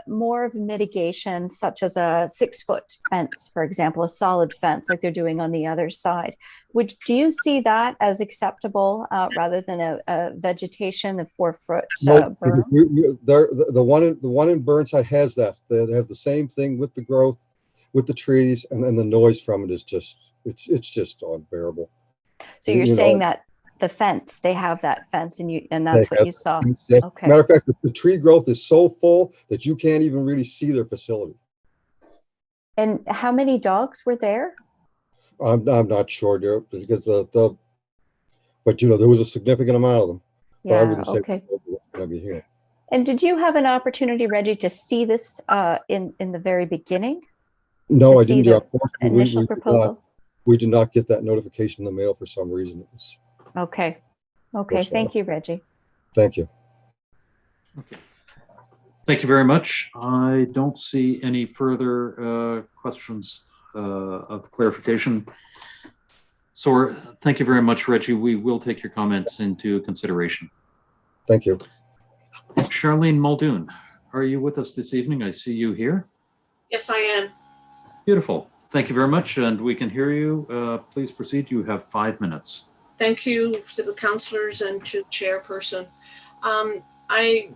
more of a mitigation, such as a 6-foot fence, for example, a solid fence like they're doing on the other side, do you see that as acceptable rather than a vegetation, the 4-foot No, berm? the one in Burnside has that. They have the same thing with the growth, with the trees, and then the noise from it is just it's just unbearable. So you're saying that the fence, they have that fence, and that's what you saw. Yes. Okay. Matter of fact, the tree growth is so full that you can't even really see their facility. And how many dogs were there? I'm not sure, dear, because but there was a significant amount of them. But I Yeah. wouldn't say Okay. going to be here. And did you have an opportunity, Reggie, to see this in the very beginning? No, I see didn't. Dear. the Unfortunately, initial proposal? We did not get that notification in the mail for some reason. Okay. Okay. Thank you, Reggie. Thank you. Okay. Thank you very much. I don't see any further questions of clarification. So thank you very much, Reggie. We will take your comments into consideration. Thank you. Charlene Muldoon, are you with us this evening? I see you here. Yes, I am. Beautiful. Thank you very much, and we can hear you. Please proceed. You have 5 minutes. Thank you to the councillors and to the chairperson. I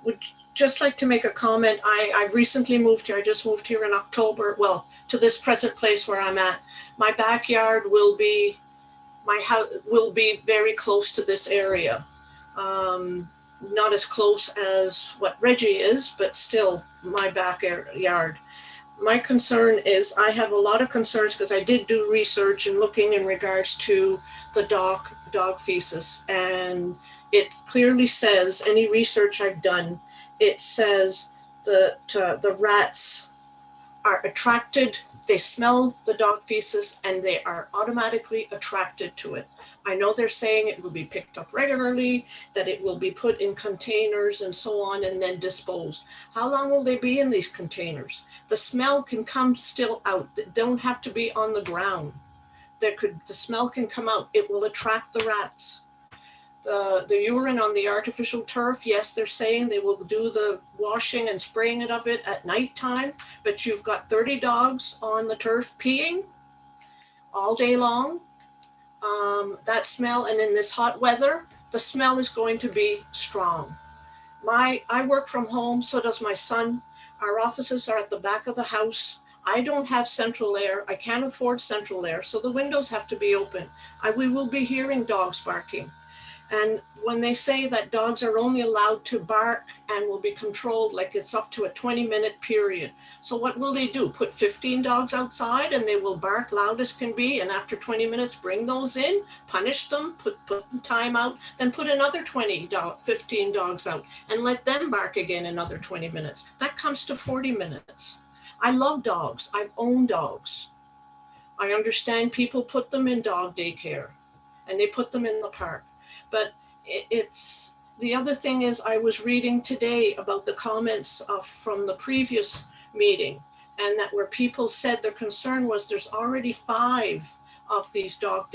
would just like to make a comment. I recently moved here. I just moved here in October. Well, to this present place where I'm at. My backyard will be, my house will be very close to this area. Not as close as what Reggie is, but still my backyard. My concern is I have a lot of concerns because I did do research and looking in regards to the dog feces, and it clearly says, any research I've done, it says that the rats are attracted, they smell the dog feces and they are automatically attracted to it. I know they're saying it will be picked up regularly, that it will be put in containers and so on and then disposed. How long will they be in these containers? The smell can come still out. They don't have to be on the ground. The smell can come out. It will attract the rats. The urine on the artificial turf, yes, they're saying they will do the washing and spraying of it at nighttime, but you've got 30 dogs on the turf peeing all day long. That smell, and in this hot weather, the smell is going to be strong. I work from home, so does my son. Our offices are at the back of the house. I don't have central air. I can't afford central air, so the windows have to be open. We will be hearing dogs barking. And when they say that dogs are only allowed to bark and will be controlled, like it's up to a 20-minute period. So what will they do? Put 15 dogs outside and they will bark loud as can be, and after 20 minutes bring those in, punish them, put time out, then put another 15 dogs out and let them bark again another 20 minutes. That comes to 40 minutes. I love dogs. I've owned dogs. I understand people put them in dog daycare and they put them in the park. But it's the other thing is I was reading today about the comments from the previous meeting, and that where people said their concern was there's already 5 of these dog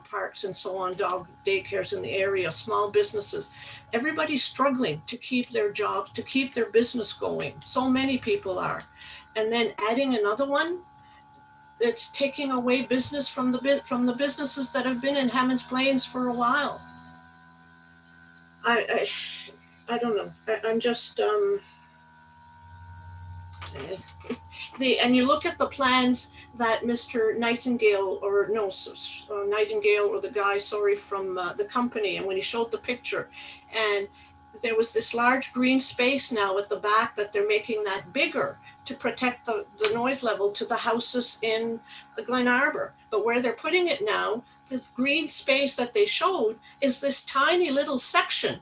parks and so on, dog daycares in the area, small businesses. Everybody's struggling to keep their jobs, to keep their business going. So many people are. And then adding another one, it's taking away business from the businesses that have been in Hammonds Plains for a while. I don't know. I'm just and you look at the plans that Mr. Nightingale or the guy, sorry, from the company, and when he showed the picture, and there was this large green space now at the back that they're making that bigger to protect the noise level to the houses in Glen Arbor. But where they're putting it now, the green space that they showed is this tiny little section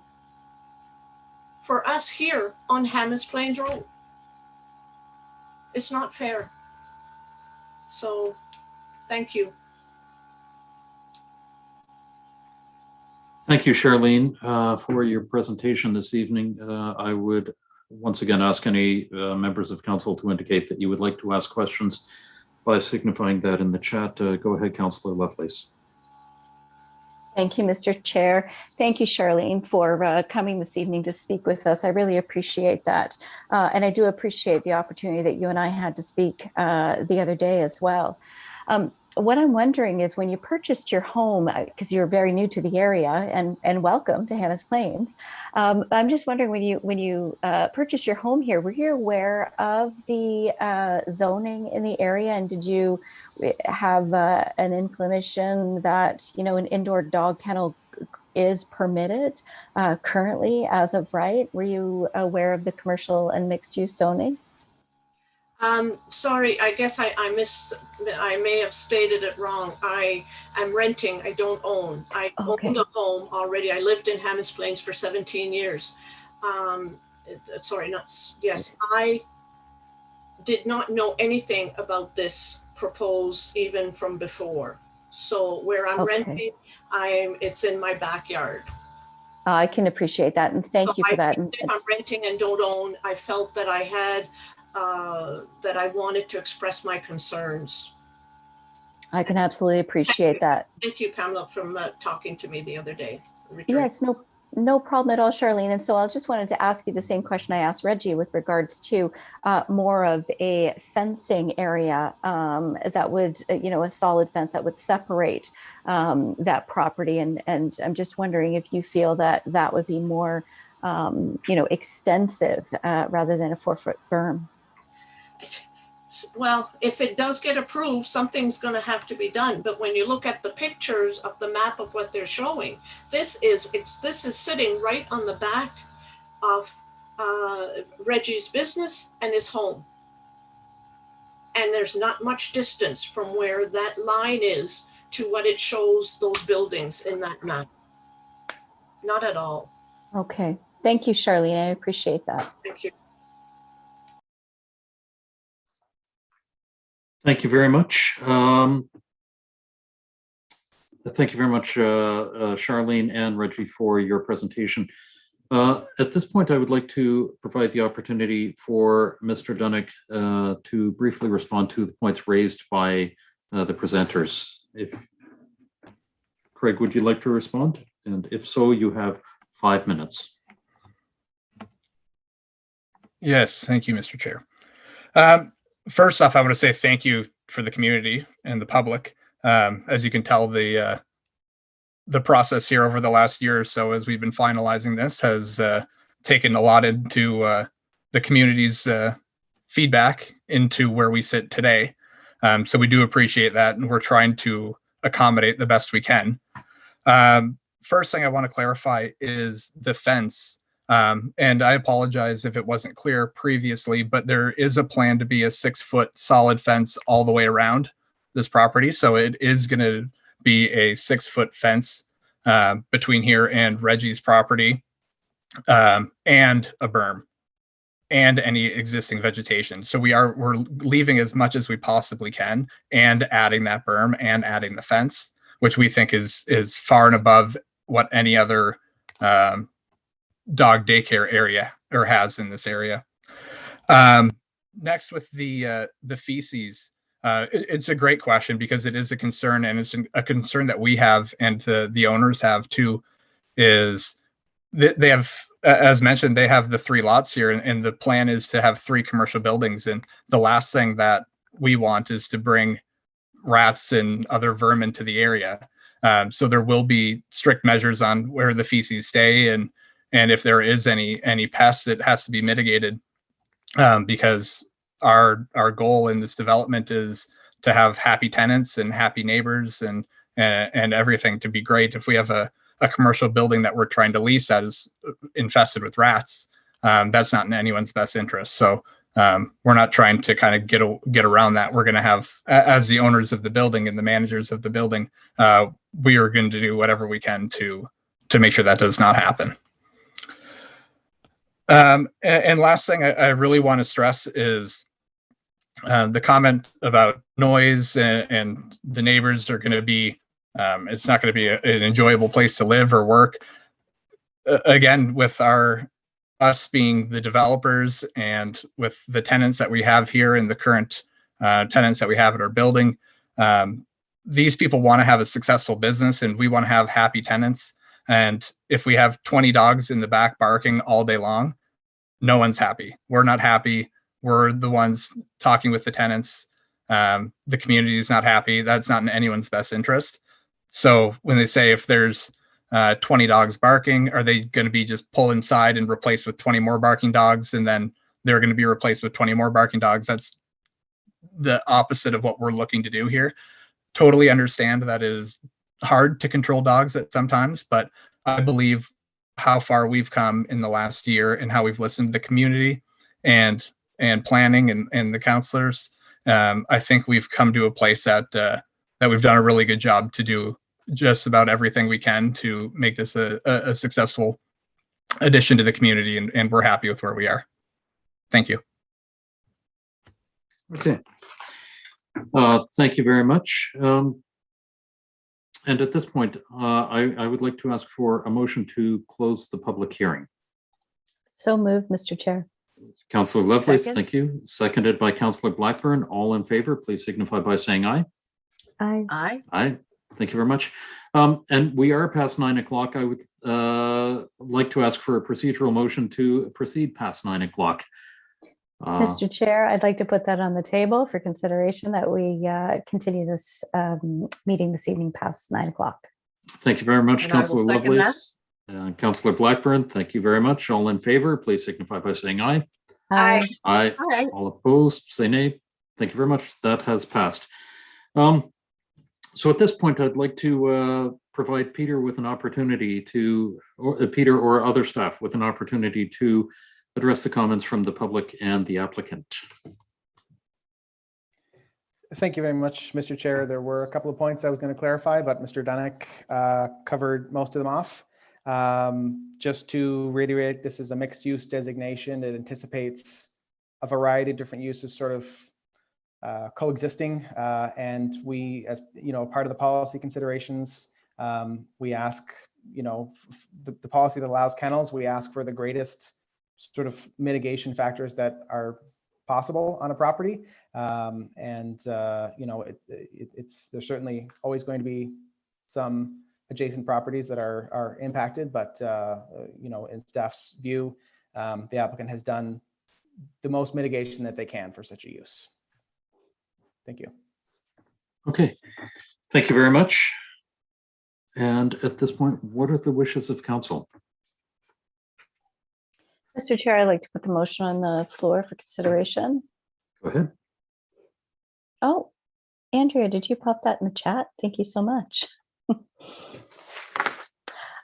for us here on Hammonds Plains Road. It's not fair. So, thank you. Thank you, Charlene, for your presentation this evening. I would once again ask any members of council to indicate that you would like to ask questions by signifying that in the chat. Go ahead, Councillor Lovelace. Thank you, Mr. Chair. Thank you, Charlene, for coming this evening to speak with us. I really appreciate that. And I do appreciate the opportunity that you and I had to speak the other day as well. What I'm wondering is, when you purchased your home, because you're very new to the area, and welcome to Hannah's Plains, I'm just wondering, when you purchased your home here, were you aware of the zoning in the area, and did you have an inclination that, you know, an indoor dog kennel is permitted currently as of right? Were you aware of the commercial and mixed use zoning? Sorry, I guess I missed, I may have stated it wrong. I am renting, I don't own. I owned a home already. I lived in Hammond's Plains for 17 years. Sorry, not, yes, I did not know anything about this proposed even from before. So where I'm renting, it's in my backyard. I can appreciate that, and thank you for that. If I'm renting and don't own, I felt that I had, that I wanted to express my concerns. I can absolutely appreciate that. Thank you, Pamela, for talking to me the other day. Yes, no problem at all, Charlene. And so I just wanted to ask you the same question I asked Reggie with regards to more of a fencing area that would, you know, a solid fence that would separate that property. And I'm just wondering if you feel that that would be more, you know, extensive rather than a 4-foot berm. Well, if it does get approved, something's going to have to be done. But when you look at the pictures of the map of what they're showing, this is sitting right on the back of Reggie's business and his home. And there's not much distance from where that line is to what it shows those buildings in that map. Not at all. Okay. Thank you, Charlene. I appreciate that. Thank you. Thank you very much. Thank you very much, Charlene and Reggie, for your presentation. At this point, I would like to provide the opportunity for Mr. Dunnick to briefly respond to the points raised by the presenters. Craig, would you like to respond? And if so, you have 5 minutes. Yes, thank you, Mr. Chair. First off, I want to say thank you for the community and the public. As you can tell, the process here over the last year or so, as we've been finalizing this, has taken a lot into the community's feedback into where we sit today. So we do appreciate that, and we're trying to accommodate the best we can. First thing I want to clarify is the fence. And I apologize if it wasn't clear previously, but there is a plan to be a 6-foot solid fence all the way around this property. So it is going to be a 6-foot fence between here and Reggie's property, and a berm and any existing vegetation. So we're leaving as much as we possibly can and adding that berm and adding the fence, which we think is far and above what any other dog daycare area or has in this area. Next, with the feces, it's a great question because it is a concern, and it's a concern that we have and the owners have too. Is they have, as mentioned, they have the 3 lots here, and the plan is to have 3 commercial buildings. And the last thing that we want is to bring rats and other vermin to the area. So there will be strict measures on where the feces stay, and if there is any pests, it has to be mitigated, because our goal in this development is to have happy tenants and happy neighbors and everything to be great. If we have a commercial building that we're trying to lease that is infested with rats, that's not in anyone's best interest. So we're not trying to kind of get around that. We're going to have, as the owners of the building and the managers of the building, we are going to do whatever we can to make sure that does not happen. And last thing I really want to stress is the comment about noise and the neighbors are going to be, it's not going to be an enjoyable place to live or work. Again, with us being the developers and with the tenants that we have here and the current tenants that we have at our building, these people want to have a successful business, and we want to have happy tenants. And if we have 20 dogs in the back barking all day long, no one's happy. We're not happy. We're the ones talking with the tenants. The community is not happy. That's not in anyone's best interest. So when they say if there's 20 dogs barking, are they going to be just pulled inside and replaced with 20 more barking dogs, and then they're going to be replaced with 20 more barking dogs? That's the opposite of what we're looking to do here. Totally understand that it is hard to control dogs at sometimes, but I believe how far we've come in the last year and how we've listened to the community and planning and the counselors. I think we've come to a place that we've done a really good job to do just about everything we can to make this a successful addition to the community, and we're happy with where we are. Thank you. Okay. Thank you very much. And at this point, I would like to ask for a motion to close the public hearing. So moved, Mr. Chair. Councillor Lovelace, Second. thank you. Seconded by Councillor Blackburn. All in favor, please signify by saying aye. Aye. Aye. Aye. Thank you very much. And we are past 9 o'clock. I would like to ask for a procedural motion to proceed past 9 o'clock. Mr. Chair, I'd like to put that on the table for consideration that we continue this meeting this evening past 9 o'clock. Thank you very much, And I will Councillor second Lovelace. Councillor Blackburn, thank you very much. All in favor, please signify by saying aye. Aye. Aye. Aye. All opposed, say nay. Thank you very much. That has passed. So at this point, I'd like to provide Peter with an opportunity to, or Peter or other staff with an opportunity to address the comments from the public and the applicant. Thank you very much, Mr. Chair. There were a couple of points I was going to clarify, but Mr. Dunnick covered most of them off. Just to reiterate, this is a mixed use designation. It anticipates a variety of different uses sort of coexisting. And we, as you know, part of the policy considerations, we ask, you know, the policy that allows kennels, we ask for the greatest sort of mitigation factors that are possible on a property. You know, there's certainly always going to be some adjacent properties that are impacted, but you know, in staff's view, the applicant has done the most mitigation that they can for such a use. Thank you. Okay, thank you very much. And at this point, what are the wishes of council? Mr. Chair, I'd like to put the motion on the floor for consideration. Go ahead. Oh, Andrea, did you pop that in the chat? Thank you so much.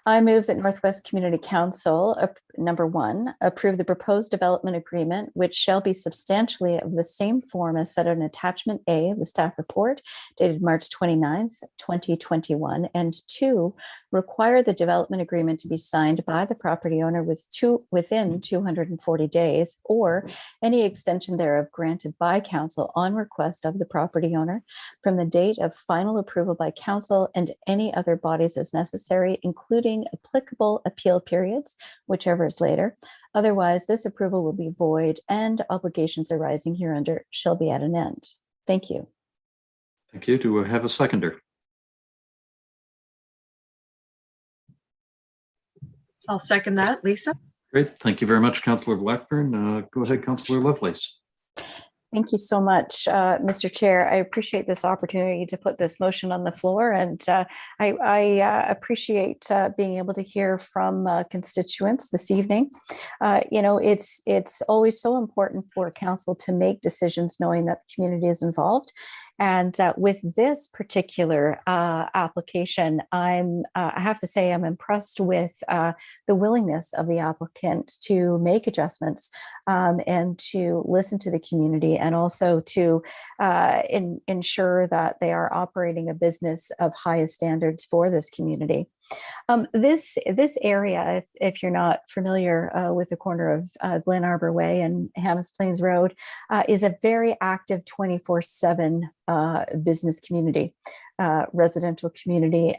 I move that Northwest Community Council, number 1, approve the proposed development agreement, which shall be substantially of the same form as set in attachment A of the staff report dated March 29th, 2021, and 2, require the development agreement to be signed by the property owner within 240 days, or any extension thereof granted by council on request of the property owner from the date of final approval by council and any other bodies as necessary, including applicable appeal periods, whichever is later. Otherwise, this approval will be void and obligations arising hereunder shall be at an end. Thank you. Thank you. Do we have a seconder? I'll second that, Lisa. Great. Thank you very much, Councillor Blackburn. Go ahead, Councillor Lovelace. Thank you so much, Mr. Chair. I appreciate this opportunity to put this motion on the floor, and I appreciate being able to hear from constituents this evening. You know, it's always so important for council to make decisions knowing that the community is involved. And with this particular application, I have to say I'm impressed with the willingness of the applicant to make adjustments and to listen to the community, and also to ensure that they are operating a business of highest standards for this community. This area, if you're not familiar with the corner of Glen Arbor Way and Hammonds Plains Road, is a very active 24/7 business community. residential community.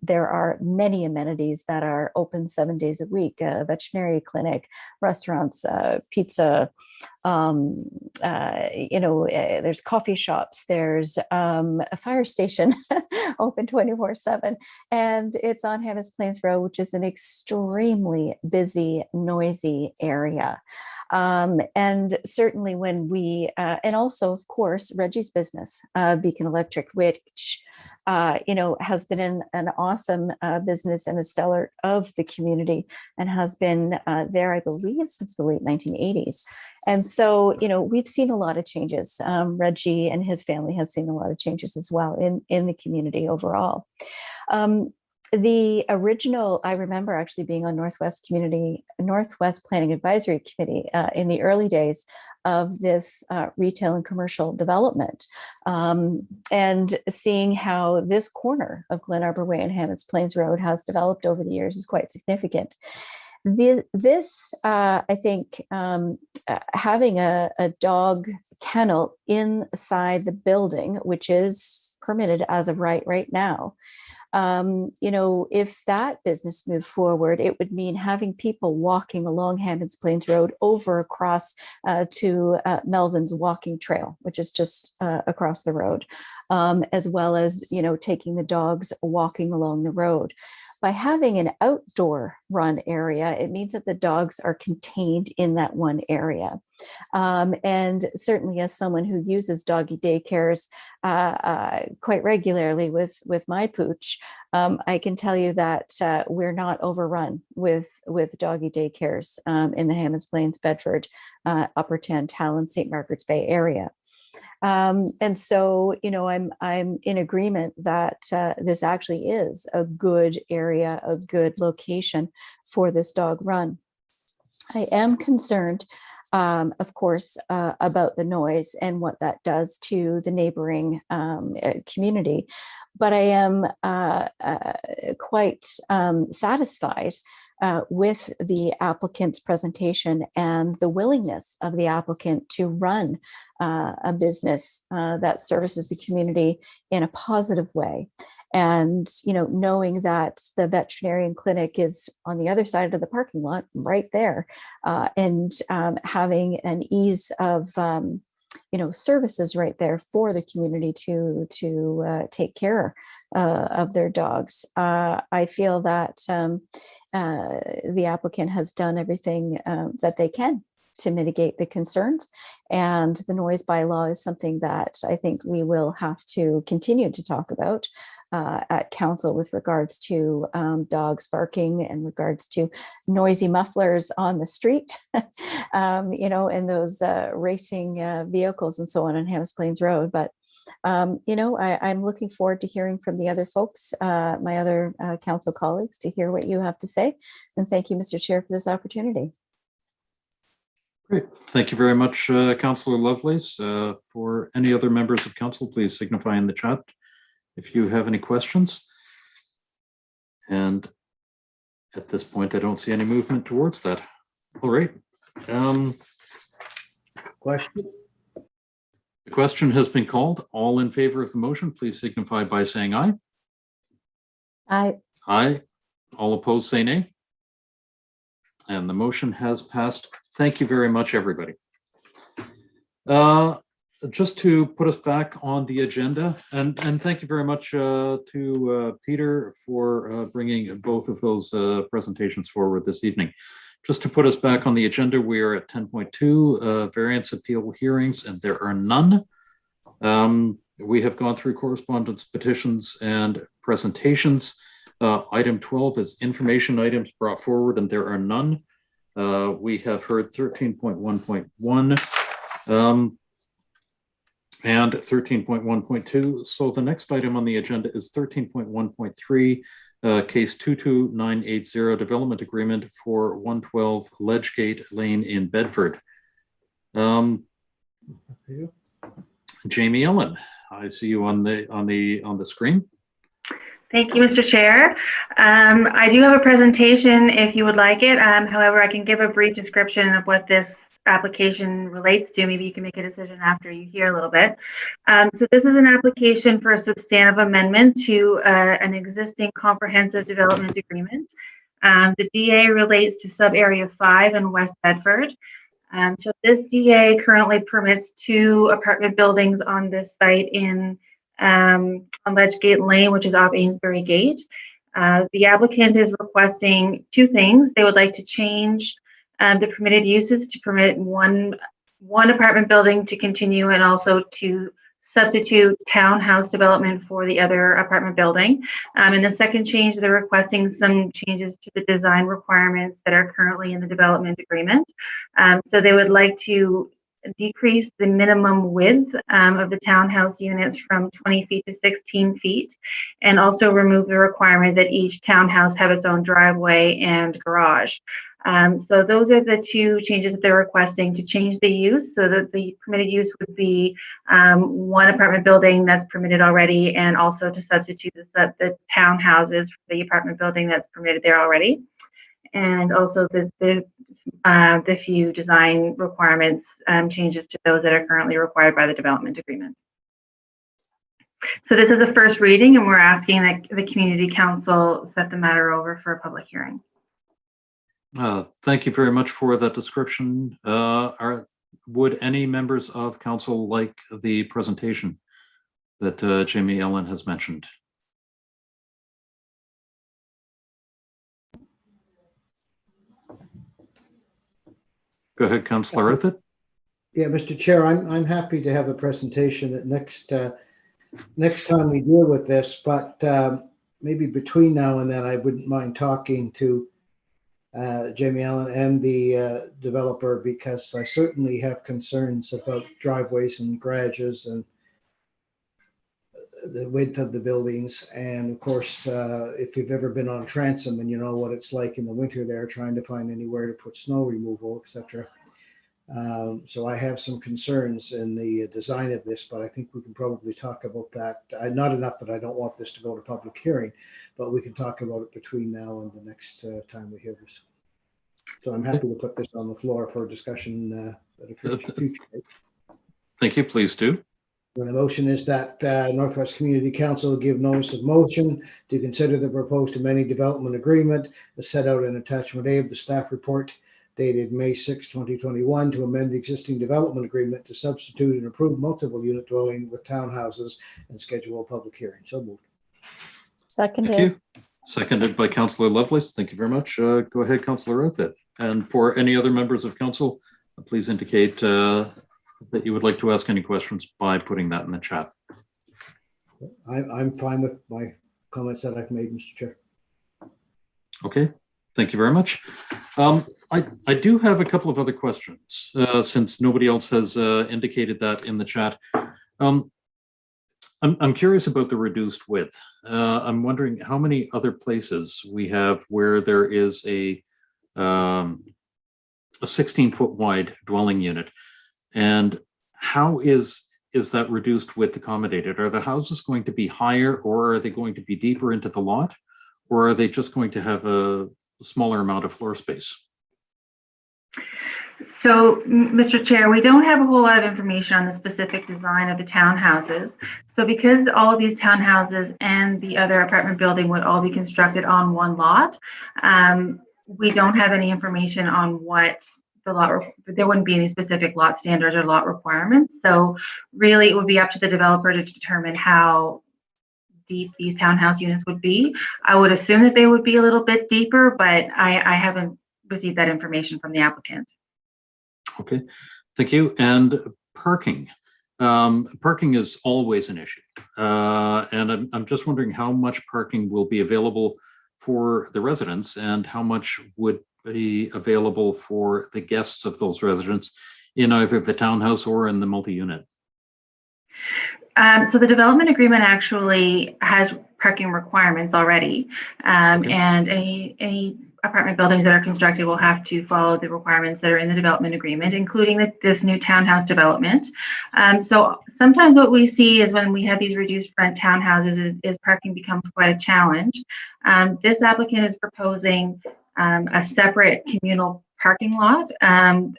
There are many amenities that are open 7 days a week: a veterinary clinic, restaurants, pizza. There's coffee shops. There's a fire station open 24/7, and it's on Hammond's Plains Road, which is an extremely busy, noisy area. And certainly when we, and also of course, Reggie's business, Beacon Electric, which, has been an awesome business and a stellar of the community, and has been there, I believe, since the late 1980s. And so, we've seen a lot of changes. Reggie and his family has seen a lot of changes as well in the community overall. The original, I remember actually being on Northwest Planning Advisory Committee in the early days of this retail and commercial development, and seeing how this corner of Glen Arbor Way and Hammond's Plains Road has developed over the years is quite significant. This, I think, having a dog kennel inside the building, which is permitted as of right now, if that business moved forward, it would mean having people walking along Hammond's Plains Road over across to Melvin's walking trail, which is just across the road, as well as, taking the dogs walking along the road. By having an outdoor run area, it means that the dogs are contained in that one area. And certainly as someone who uses doggy daycares quite regularly with my pooch, I can tell you that we're not overrun with doggy daycares in the Hammond's Plains, Bedford, Upper Tantallon, St. Margaret's Bay area. And so, I'm in agreement that this actually is a good area, a good location for this dog run. I am concerned, of course, about the noise and what that does to the neighboring community, but I am quite satisfied with the applicant's presentation and the willingness of the applicant to run a business that services the community in a positive way. And, knowing that the veterinarian clinic is on the other side of the parking lot right there, and having an ease of, services right there for the community to take care of their dogs. I feel that the applicant has done everything that they can to mitigate the concerns, and the noise bylaw is something that I think we will have to continue to talk about at council with regards to dogs barking and regards to noisy mufflers on the street, and those racing vehicles and so on Hammond's Plains Road. But I'm looking forward to hearing from the other folks, my other council colleagues, to hear what you have to say. And thank you, Mr. Chair, for this opportunity. Great. Thank you very much, Councillor Lovelace. For any other members of council, please signify in the chat if you have any questions. And at this point, I don't see any movement towards that. All right. Question? The question has been called. All in favor of the motion, please signify by saying aye. Aye. Aye. All opposed, say nay. And the motion has passed. Thank you very much, everybody. Just to put us back on the agenda, and thank you very much to Peter for bringing both of those presentations forward this evening. Just to put us back on the agenda, we are at 10.2, variance appeal hearings, and there are none. We have gone through correspondence, petitions, and presentations. Item 12 is information items brought forward, and there are none. We have heard 13.1.1 and 13.1.2. So the next item on the agenda is 13.1.3, case 22980, development agreement for 112 Ledgegate Lane in Bedford. Jamie Ellen, I see you on the screen. Thank you, Mr. Chair. I do have a presentation if you would like it. However, I can give a brief description of what this application relates to. Maybe you can make a decision after you hear a little bit. So this is an application for a substantive amendment to an existing comprehensive development agreement. The DA relates to sub-area 5 in West Bedford. So this DA currently permits 2 apartment buildings on this site on Ledgegate Lane, which is off Amesbury Gate. The applicant is requesting 2 things. They would like to change the permitted uses to permit one apartment building to continue, and also to substitute townhouse development for the other apartment building. And the second change, they're requesting some changes to the design requirements that are currently in the development agreement. So they would like to decrease the minimum width of the townhouse units from 20 feet to 16 feet, and also remove the requirement that each townhouse have its own driveway and garage. So those are the 2 changes that they're requesting to change the use, so that the permitted use would be 1 apartment building that's permitted already, and also to substitute the townhouses for the apartment building that's permitted there already. And also the few design requirements changes to those that are currently required by the development agreement. So this is a first reading, and we're asking that the Community Council set the matter over for a public hearing. Thank you very much for that description. Would any members of council like the presentation that Jamie Ellen has mentioned? Go ahead, Councillor Earthett. Yeah, Mr. Chair, I'm happy to have a presentation at next time we deal with this, but maybe between now and then, I wouldn't mind talking to Jamie Allen and the developer, because I certainly have concerns about driveways and garages and the width of the buildings. And of course, if you've ever been on Transom and you know what it's like in the winter there, trying to find anywhere to put snow removal, etc. So I have some concerns in the design of this, but I think we can probably talk about that. Not enough that I don't want this to go to public hearing, but we can talk about it between now and the next time we hear this. So I'm happy to put this on the floor for discussion at a future date. Thank you. Please do. And the motion is that Northwest Community Council give notice of motion to consider the proposed amending development agreement as set out in attachment A of the staff report dated May 6, 2021, to amend the existing development agreement to substitute an approved multiple unit dwelling with townhouses and schedule a public hearing. So moved. Seconded. Thank you. Seconded by Councillor Lovelace. Thank you very much. Go ahead, Councillor Earthett. And for any other members of council, please indicate that you would like to ask any questions by putting that in the chat. I'm fine with my comments that I've made, Mr. Chair. Okay, thank you very much. I do have a couple of other questions since nobody else has indicated that in the chat. I'm curious about the reduced width. I'm wondering how many other places we have where there is a 16-foot wide dwelling unit, and how is that reduced width accommodated? Are the houses going to be higher, or are they going to be deeper into the lot, or are they just going to have a smaller amount of floor space? So, Mr. Chair, we don't have a whole lot of information on the specific design of the townhouses. So because all of these townhouses and the other apartment building would all be constructed on one lot, we don't have any information on what the lot, there wouldn't be any specific lot standards or lot requirements. So really it would be up to the developer to determine how deep these townhouse units would be. I would assume that they would be a little bit deeper, but I haven't received that information from the applicant. Okay, thank you. And parking. Parking is always an issue. And I'm just wondering how much parking will be available for the residents and how much would be available for the guests of those residents in either the townhouse or in the multi-unit. So the development agreement actually has parking requirements already, okay. And any apartment buildings that are constructed will have to follow the requirements that are in the development agreement, including this new townhouse development. So sometimes what we see is when we have these reduced front townhouses is parking becomes quite a challenge. This applicant is proposing a separate communal parking lot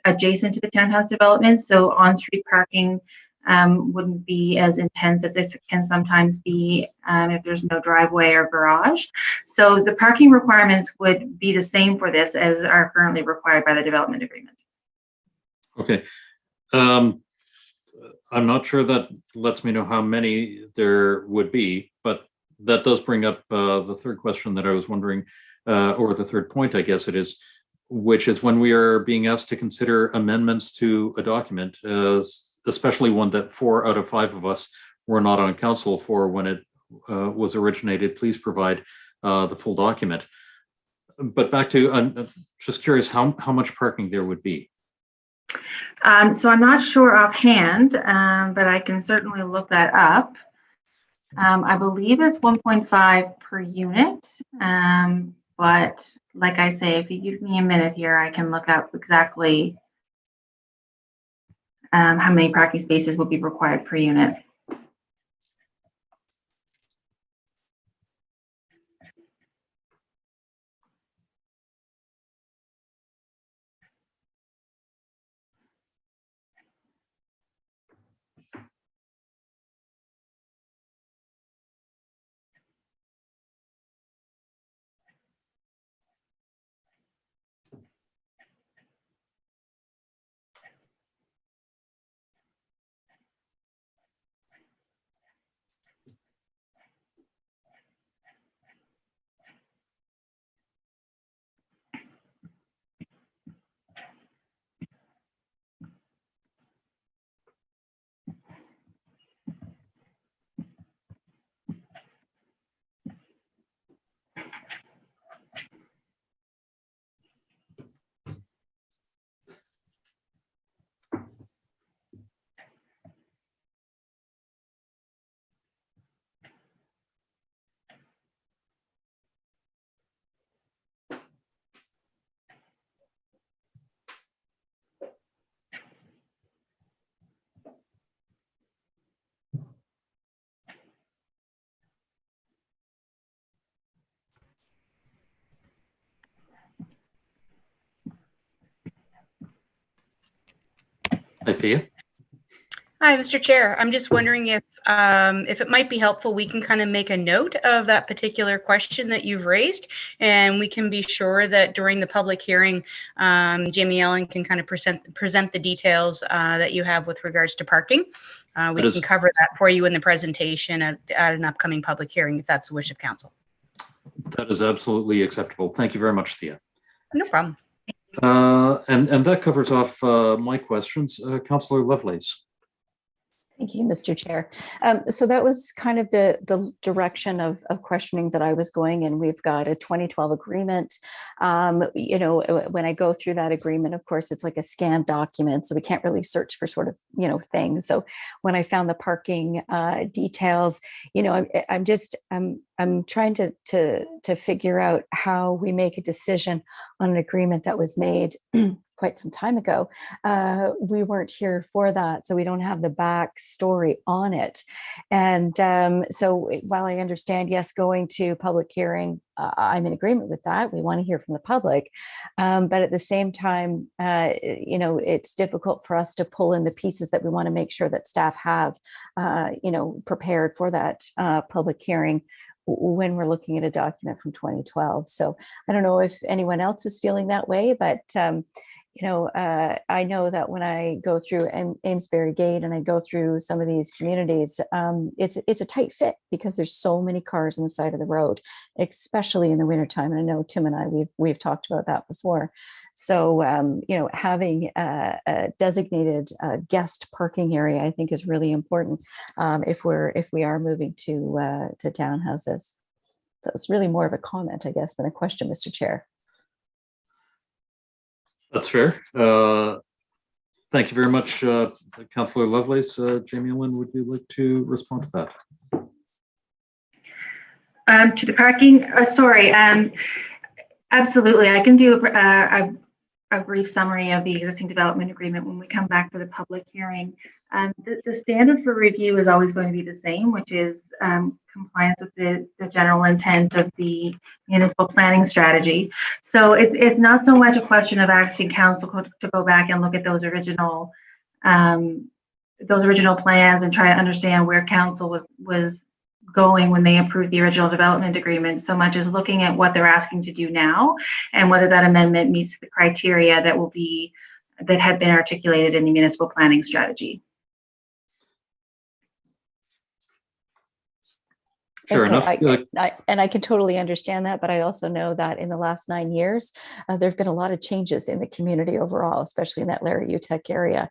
adjacent to the townhouse development. So on-street parking wouldn't be as intense as this can sometimes be if there's no driveway or garage. So the parking requirements would be the same for this as are currently required by the development agreement. Okay. I'm not sure that lets me know how many there would be, but that does bring up the third question that I was wondering, or the third point, I guess it is, which is when we are being asked to consider amendments to a document, especially one that 4 out of 5 of us were not on council for when it was originated, please provide the full document. But back to, just curious how much parking there would be. So I'm not sure offhand, but I can certainly look that up. I believe it's 1.5 per unit. But like I say, if you give me a minute here, I can look up exactly how many parking spaces will be required per unit. Hi, Thea. Hi, Mr. Chair. I'm just wondering if it might be helpful, we can kind of make a note of that particular question that you've raised, and we can be sure that during the public hearing, Jamie Ellen can kind of present the details that you have with regards to parking. We can cover that for you in the presentation at an upcoming public hearing, if that's the wish of council. That is absolutely acceptable. Thank you very much, Thea. No problem. And that covers off my questions. Councillor Lovelace. Thank you, Mr. Chair. So that was kind of the direction of questioning that I was going in. We've got a 2012 agreement. You know, when I go through that agreement, of course, it's like a scanned document, so we can't really search for sort of, you know, things. So when I found the parking details, you know, I'm trying to figure out how we make a decision on an agreement that was made quite some time ago. We weren't here for that, so we don't have the backstory on it. And so while I understand, yes, going to public hearing, I'm in agreement with that. We want to hear from the public. But at the same time, you know, it's difficult for us to pull in the pieces that we want to make sure that staff have, you know, prepared for that public hearing when we're looking at a document from 2012. So I don't know if anyone else is feeling that way, but you know, I know that when I go through Amesbury Gate and I go through some of these communities, it's a tight fit because there's so many cars on the side of the road, especially in the wintertime. And I know Tim and I, we've talked about that before. So, you know, having a designated guest parking area, I think is really important if we are moving to townhouses. So it's really more of a comment, I guess, than a question, Mr. Chair. That's fair. Thank you very much, Councillor Lovelace. Jamie Ellen, would you like to respond to that? To the parking, sorry, absolutely. I can do a a brief summary of the existing development agreement when we come back for the public hearing. The standard for review is always going to be the same, which is compliance with the general intent of the municipal planning strategy. So it's not so much a question of asking council to go back and look at those original plans and try to understand where council was going when they approved the original development agreement, so much as looking at what they're asking to do now and whether that amendment meets the criteria that have been articulated in the municipal planning strategy. Fair enough. I can totally understand that, but I also know that in the last 9 years, there have been a lot of changes in the community overall, especially in that Larry Utech area,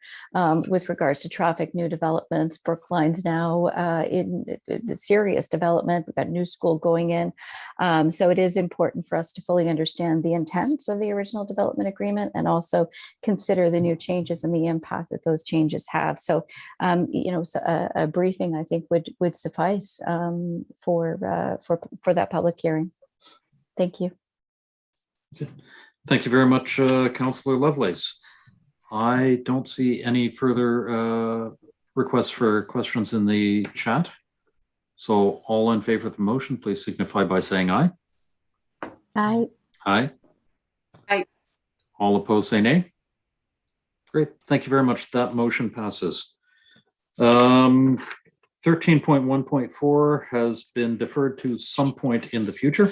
with regards to traffic, new developments. Brookline's now in the serious development. We've got a new school going in. So it is important for us to fully understand the intent of the original development agreement and also consider the new changes and the impact that those changes have. So, a briefing, I think, would suffice for that public hearing. Thank you. Thank you very much, Councillor Lovelace. I don't see any further requests for questions in the chat. So all in favor of the motion, please signify by saying aye. Aye. Aye. Aye. All opposed, say nay. Great. Thank you very much. That motion passes. 13.1.4 has been deferred to some point in the future.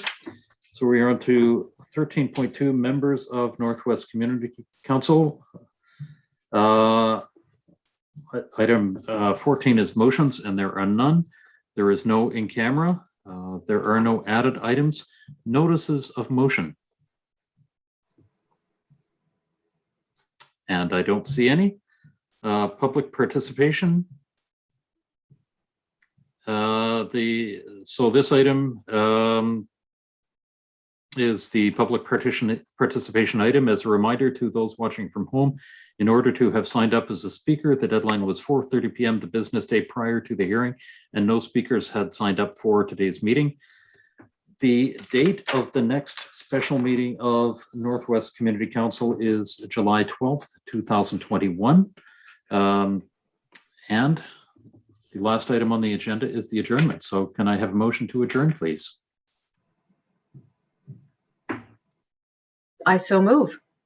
So we are on to 13.2, members of Northwest Community Council. Item 14 is motions, and there are none. There is no in camera. There are no added items. Notices of motion. And I don't see any. Public participation. So this item is the public participation item. As a reminder to those watching from home, in order to have signed up as a speaker, the deadline was 4:30 p.m. the business day prior to the hearing, and no speakers had signed up for today's meeting. The date of the next special meeting of Northwest Community Council is July 12th, 2021. And the last item on the agenda is the adjournment. So can I have a motion to adjourn, please? I so move.